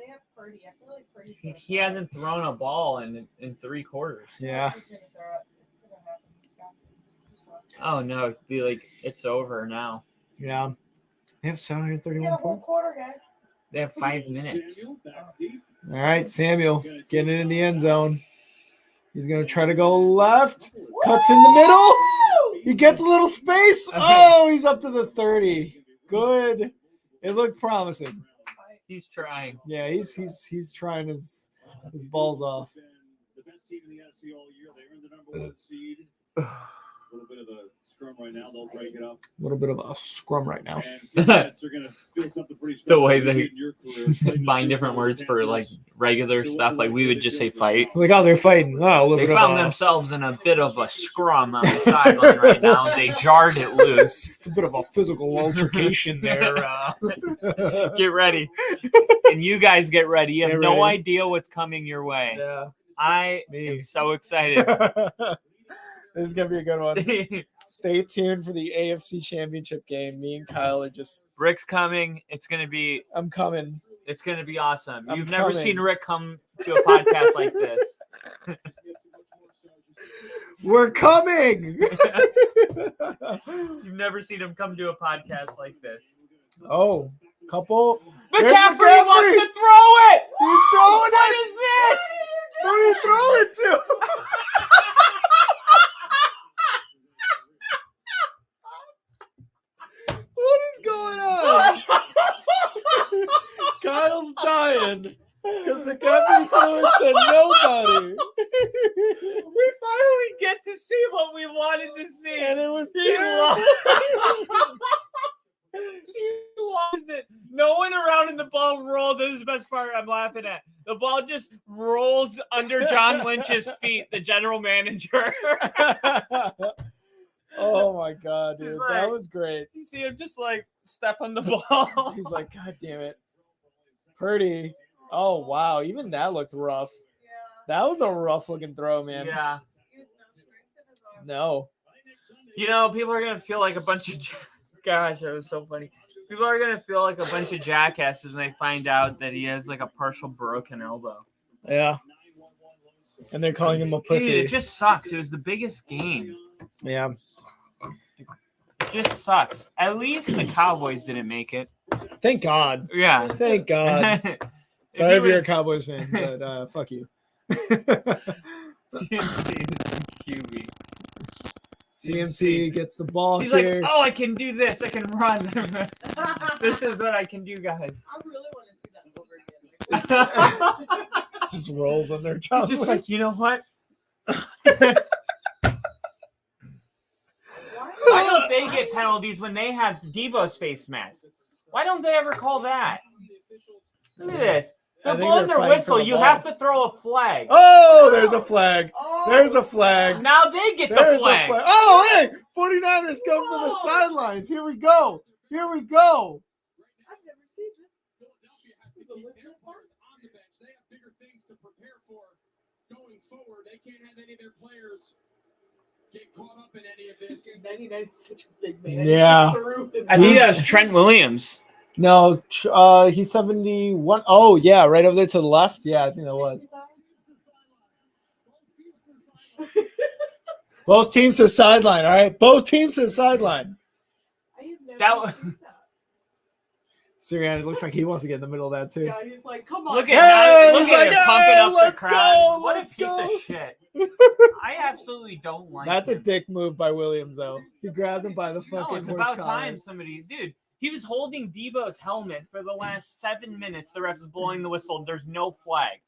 they have Purdy. I feel like Purdy's He hasn't thrown a ball in 3 quarters. Yeah. He's gonna throw it. It's gonna happen. He's got to. Just watch. Oh no, it'd be like it's over now. Yeah. They have Get 731 a whole points. quarter, guys. They have 5 minutes. All right, Samuel getting it in the end zone. He's going to try to go left. Cuts in the middle. He gets a little space. Oh, he's up to the 30. Good. It looked promising. He's trying. Yeah, he's trying his balls off. The best team in the NFC all year. They earned the number 1 seed. A little bit of a scrum right now. They'll break it up. A little bit of a scrum right now. And they're going to feel something pretty special. The way they in your career. find different words for like regular stuff. Like we would just say fight. Like, oh, they're fighting. Oh, a little They bit found of themselves in a bit of a scrum on the sideline right now. They jarred it loose. it's a bit of a physical altercation there. Get ready. And you guys get ready. You have Get no ready. idea what's coming your way. Yeah. I Me. am so excited. This is going to be a good one. Stay tuned for the AFC Championship game. Me and Kyle are just, Rick's coming. It's going to be I'm coming. It's going to be awesome. I'm You've never coming. seen Rick come to a podcast like this. We're coming. You've never seen him come to a podcast like this. Oh, couple. McCaffrey wants to throw it. He's throwing What it. is this? Who are you throwing to? What is going on? Kyle's dying because McCaffrey threw it to nobody. We finally get to see what we wanted to see. And it was He terrible. He lost it. No one around in the ball rolled. This is the best part I'm laughing at. The ball just rolls under John Lynch's feet, the general manager. Oh my god, dude. He's That like- was great. You see him just like step on the ball. He's like, God damn it. Purdy. Oh wow. Even that looked rough. Yeah. That was a rough looking throw, man. Yeah. He has no strength in his arm. No. You know, people are going to feel like a bunch of... Gosh, that was so funny. People are going to feel like a bunch of jackasses when they find out that he has like a partial broken elbow. Yeah. And they're calling him a Dude, pussy. it just sucks. It was the biggest game. Yeah. It just sucks. At least the Cowboys didn't make it. Thank God. Yeah. Thank God. Sorry if you're a Cowboys fan, but fuck you. QB. CMC gets the ball He's here. like, oh, I can do this. I can run. This is what I can do, guys. I really want to see that over again. Just rolls on their He's top. just like, you know what? Why? Why don't they get penalties when they have Debo's face mask? Why don't they ever call that? Look at this. I They're think blowing they're their fighting for whistle. the You ball. have to throw a flag. Oh, there's a flag. Oh, There's a flag. Now they get There's the flag. a flag. Oh, hey, 49ers come from the Whoa. sidelines. Here we go. Here we go. I've never seen this. Philadelphia has to keep their players on the bench. They have bigger things to prepare for going forward. They can't have any of their players get caught up in any of this. 99 is such a big man. Yeah. He threw him I think He's- that's Trent Williams. No, he's 71. Oh, yeah, right over there to the left. Yeah, I think that was. 65? Both teams to the sideline, all right? Both teams to the sideline. I have never That seen that. Sirianni looks like he wants to get in the middle of that, too. Yeah, he's like, come on. Look Hey, at he's look at like, him pumping hey, up the let's crowd. go, What a let's piece go. of shit. I absolutely don't like That's a him. dick move by Williams, though. He grabbed him by the fucking No, it's horse about collar. time somebody, dude. He was holding Debo's helmet for the last 7 minutes. The refs is blowing the whistle. There's no flag.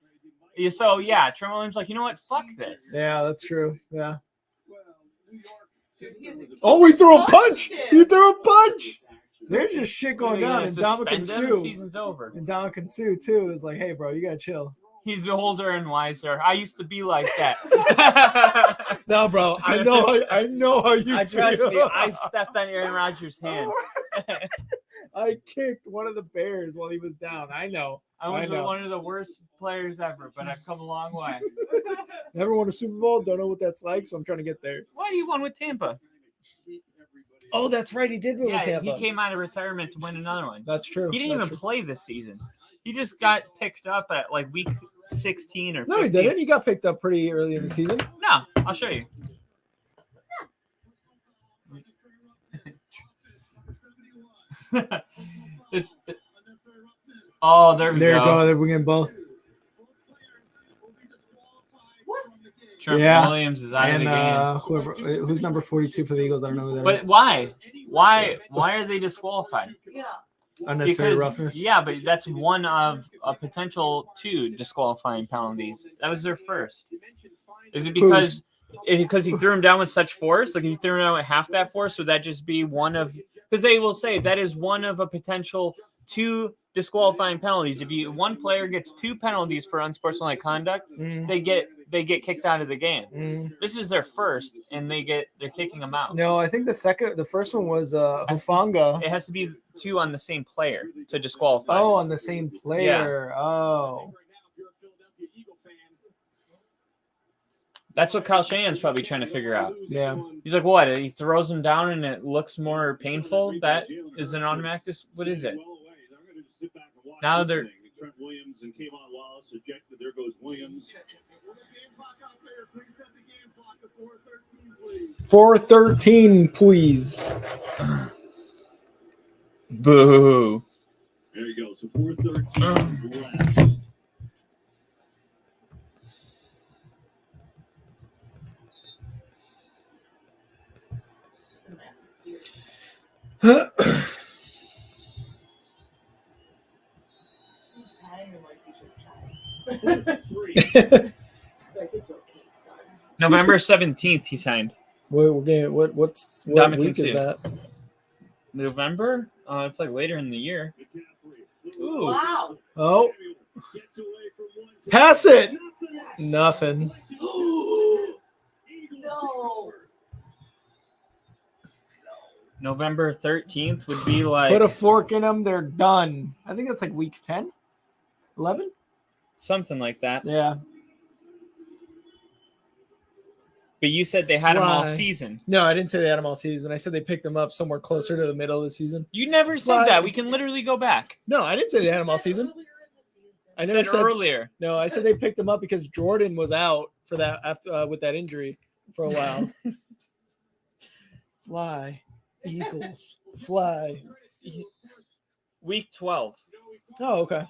So yeah, Trent Williams like, you know what? Fuck this. Yeah, that's true. Yeah. Dude, he is a- Oh, he threw a punch. Punched He him. threw a punch. There's just shit going They're down. gonna And Dominican suspend him, Sue. Season's over. And Dominican Sue, too, is like, hey, bro, you got to chill. He's older and wiser. I used to be like that. No, bro, I know how you I feel. trust me. I stepped on Aaron Rodgers' hand. I kicked one of the Bears while he was down. I know. I was I know. one of the worst players ever, but I've come a long way. Never won a Super Bowl. Don't know what that's like, so I'm trying to get there. Why you won with Tampa? Oh, that's right. He did win Yeah, with Tampa. he came out of retirement to win another one. That's true. He didn't That's even true. play this season. He just got picked up at like week 16 or 15. No, he didn't. He got picked up pretty early in the season. No, I'll show you. It's oh, there we There you go. go. They're bringing both. Trent Yeah. Williams is out And of the game. who's number 42 for the Eagles? I don't know who that But is. why? Why are they disqualified? Yeah. Unnecessary roughness. Yeah, but that's one of a potential 2 disqualifying penalties. That was their first. Is it because he threw him down with such force? Like if he threw him down with half that force, would that just be one of? Because they will say that is one of a potential 2 disqualifying penalties. If one player gets 2 penalties for unsportsmanlike conduct, they get kicked out of the game. This is their first, and they're kicking them out. No, I think the first one was Hufanga. It has to be 2 on the same player to disqualify. Oh, on the same player. Oh. That's what Kyle Shanahan's probably trying to figure out. Yeah. He's like, what? He throws him down and it looks more painful? That is an automatic. What is it? Now they're Trent Williams and Kayvon Wallace ejected. There goes Williams. 4:13, please. Boo. There you go. So 4:13 left. November 17th, he signed. What week is that? November? It's like later in the year. Ooh. Wow. Oh, pass it. Nothing. No. November 13th would be like Put a fork in them. They're done. I think that's like week 10, 11. something like that. Yeah. But you said they had him all Fly. season. No, I didn't say they had them all season. I said they picked them up somewhere closer to the middle of the season. You never said Fly. that. We can literally go back. No, I didn't say they had them all season. I never said said earlier. No, I said they picked them up because Jordan was out for that after with that injury for a while. Fly, Eagles, fly. Week 12. Oh, okay.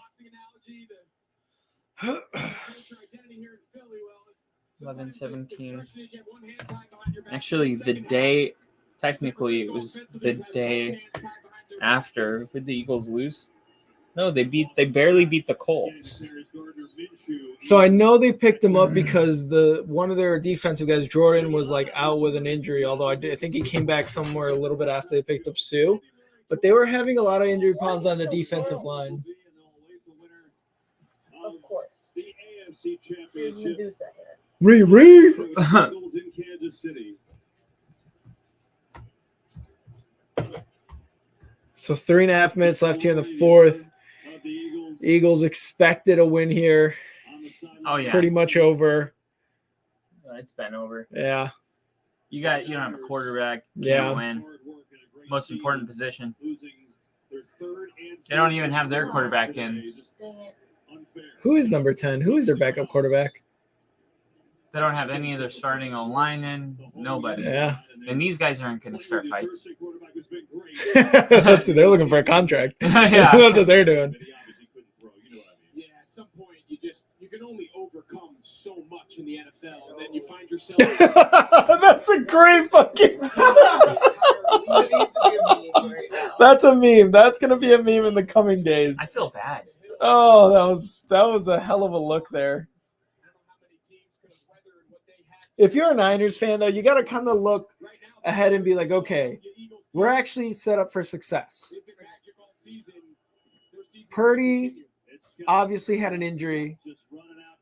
11, 17. Actually, the day, technically, it was the day after. Did the Eagles lose? No, they barely beat the Colts. So I know they picked him up because one of their defensive guys, Jordan, was like out with an injury. Although I think he came back somewhere a little bit after they picked up Sue, but they were having a lot of injury problems on the defensive line. Of course. The AFC Championship. Medusa here. In Kansas City. So 3.5 minutes left here in the fourth. Eagles expected a win here. Oh yeah, Pretty much over. It's been over. Yeah. You don't have a quarterback. Can't Yeah. win. Most important position. They don't even have their quarterback in. Dang it. Who is number 10? Who is their backup quarterback? They don't have any of their starting line in. Nobody. Yeah. And these guys aren't going to start fights. They're looking for a contract. Yeah. That's what they're doing. Yeah, at some point you can only overcome so much in the NFL, and then you find yourself. That's a great fucking. That's a meme. That's gonna be a meme in the coming days. I feel bad. Oh, that was a hell of a look there. If you're a Niners fan, though, you got to kind of look ahead and be like, okay, we're actually set up for success. Purdy obviously had an injury,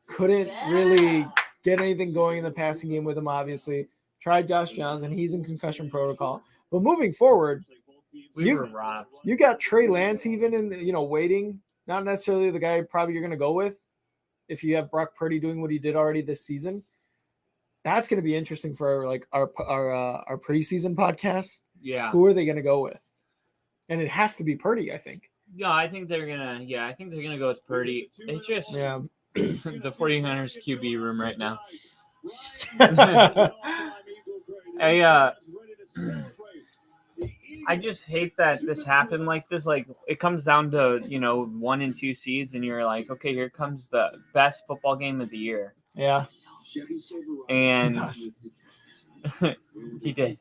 couldn't really get anything going in the passing game with him, obviously. Tried Josh Johnson. He's in concussion protocol. But moving forward, We were robbed. you got Trey Lance even in, waiting. Not necessarily the guy probably you're going to go with if you have Brock Purdy doing what he did already this season. That's going to be interesting for our preseason podcast. Yeah. Who are they going to go with? And it has to be Purdy, I think. Yeah, I think they're gonna go with Purdy. It's just Yeah. the 49ers QB room right now. I just hate that this happened like this. Like, it comes down to 1 and 2 seeds, and you're like, okay, here comes the best football game of the year. Yeah. And he did.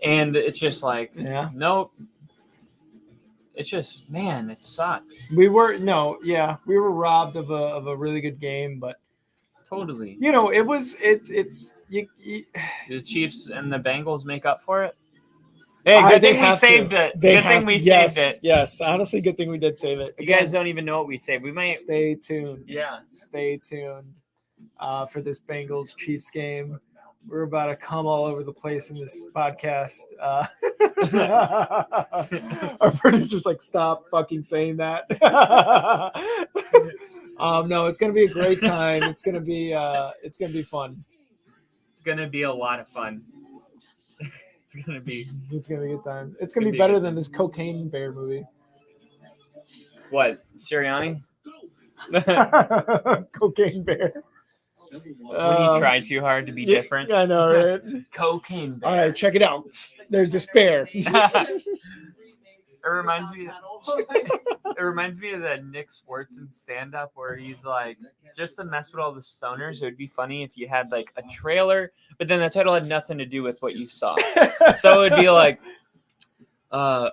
And it's just like, Yeah. nope. It's just, man, it sucks. We were robbed of a really good game, but Totally. The Chiefs and the Bengals make up for it. Hey, good thing we saved it. Good thing we saved it. Yes, honestly, good thing we did save it. You guys don't even know what we saved. We might Stay tuned. Yeah. Stay tuned for this Bengals Chiefs game. We're about to come all over the place in this podcast. Our producer's like, stop fucking saying that. No, it's gonna be a great time. It's gonna be fun. It's gonna be a lot of fun. It's gonna be a good time. It's gonna be better than this Cocaine Bear movie. What, Sirianni? Cocaine bear. When you try too hard to be different. I know, right? Cocaine bear. All right, check it out. There's this bear. It reminds me of that Nick Swartzen stand-up where he's like, just to mess with all the stoners, it would be funny if you had like a trailer, but then the title had nothing to do with what you saw. So it would be like, a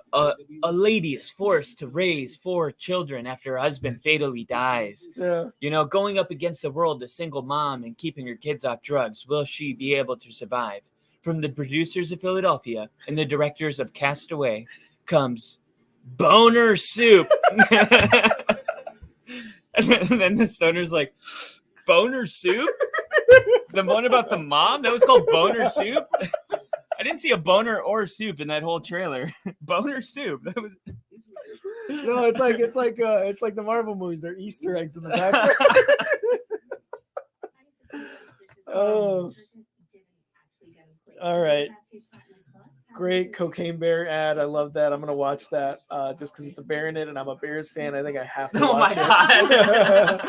lady is forced to raise 4 children after her husband fatally dies. Yeah. You know, going up against the world, a single mom and keeping her kids off drugs. Will she be able to survive? From the producers of Philadelphia and the directors of Castaway comes Boner Soup. And then the stoner's like, Boner Soup? The one about the mom? That was called Boner Soup? I didn't see a boner or soup in that whole trailer. Boner Soup. That was... No, it's like the Marvel movies. They're Easter eggs in the back. Oh. All right. Great Cocaine Bear ad. I love that. I'm gonna watch that just because it's a bear in it, and I'm a Bears fan. I think I have to watch it. God.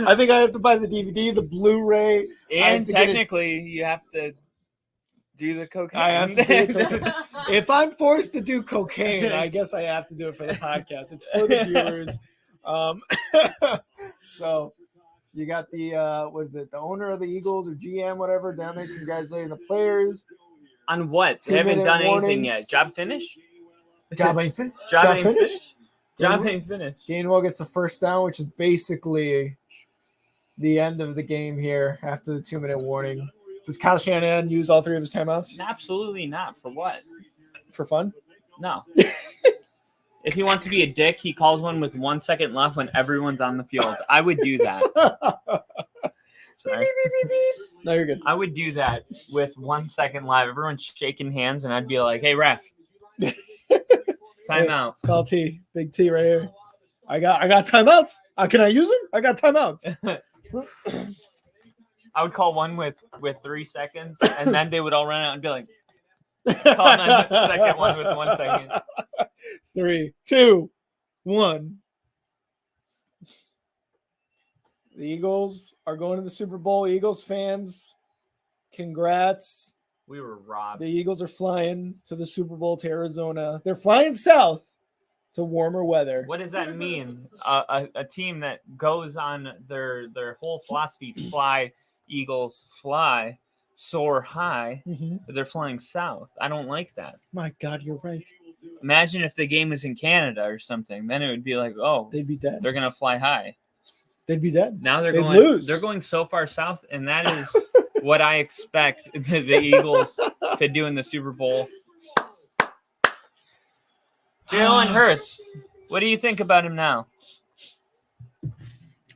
I think I have to buy the DVD, the Blu-ray, and technically you have to do the cocaine. I have to do the cocaine. If I'm forced to do cocaine, I guess I have to do it for the podcast. It's for the viewers. So you got the the owner of the Eagles or GM, whatever, down there congratulating the players. On what? They haven't done anything yet. Job finish? Job ain't finished. Job ain't finished. Job ain't finished. Gainwell gets the first down, which is basically the end of the game here after the 2-minute warning. Does Kyle Shanahan use all 3 of his timeouts? Absolutely not. For what? For fun? No. If he wants to be a dick, he calls one with 1 second left when everyone's on the field. I would do that. Sorry. No, you're good. I would do that with 1 second live. Everyone's shaking hands, and I'd be like, "Hey, ref, timeout." It's called T. Big T right here. I got timeouts. Can I use them? I got timeouts. I would call one with 3 seconds, and then they would all run out and be like, "Call on the second one with 1 second." 3, 2, 1. The Eagles are going to the Super Bowl. Eagles fans, congrats. We were robbed. The Eagles are flying to the Super Bowl to Arizona. They're flying south to warmer weather. What does that mean? A team that goes on their whole philosophy is fly, Eagles fly, soar high, but they're flying south. I don't like that. My God, you're right. Imagine if the game was in Canada or something. Then it would be like, oh, they'd be dead. They're gonna fly high. They'd be dead. Now they're They'd going. lose. They're going so far south, and that is what I expect the Eagles to do in the Super Bowl. Jalen Hurts, what do you think about him now?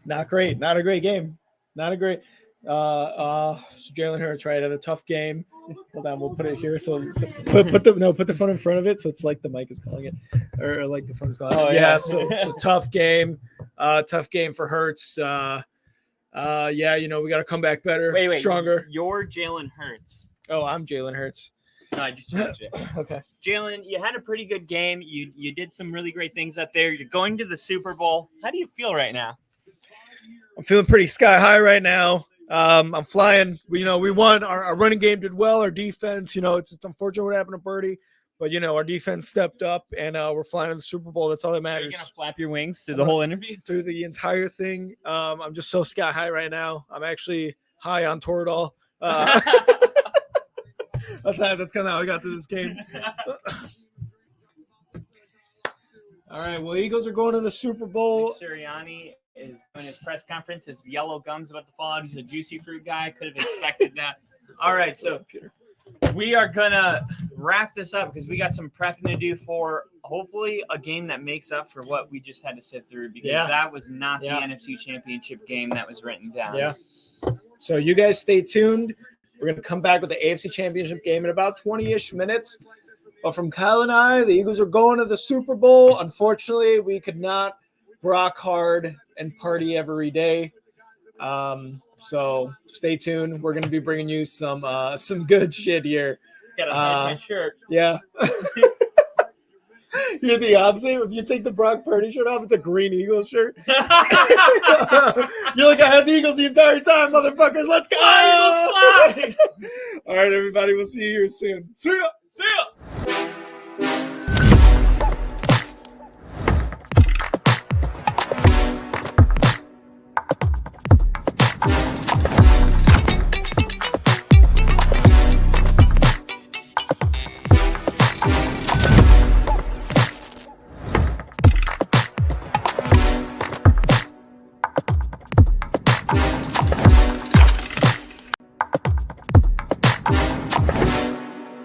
Not great. Not a great game. Not a great. So Jalen Hurts, right, had a tough game. Hold on, we'll put it here. So put the phone in front of it, so it's like the mic is calling it, or like the phone is calling it. Yeah. So tough game. Tough game for Hurts. Yeah, we got to come back better, stronger. You're Jalen Hurts. Oh, I'm Jalen Hurts. No, I just changed it. Okay. Jalen, you had a pretty good game. You did some really great things out there. You're going to the Super Bowl. How do you feel right now? I'm feeling pretty sky high right now. I'm flying. We won. Our running game did well. Our defense, it's unfortunate what happened to Birdie, but our defense stepped up, and we're flying in the Super Bowl. That's all that matters. Are you gonna flap your wings through the whole interview? Through the entire thing. I'm just so sky high right now. I'm actually high on Toradol. That's kind of how I got to this game. All right. Well, Eagles are going to the Super Bowl. Sirianni is doing his press conference. His yellow gum's about to fall out. He's a juicy fruit guy. Could have expected that. All right, so we are gonna wrap this up because we got some prepping to do for hopefully a game that makes up for what we just had to sit through, because that was not the NFC Championship game that was written down. Yeah. So you guys stay tuned. We're gonna come back with the AFC Championship game in about 20-ish minutes. But from Kyle and I, the Eagles are going to the Super Bowl. Unfortunately, we could not rock hard and party every day. So stay tuned. We're going to be bringing you some good shit here. Gotta hide my shirt. Yeah. You're the opposite. If you take the Brock Purdy shirt off, it's a green Eagles shirt. You're like, I had the Eagles the entire time, motherfuckers. Let's go. All right, everybody. We'll see you here soon. See ya. See ya.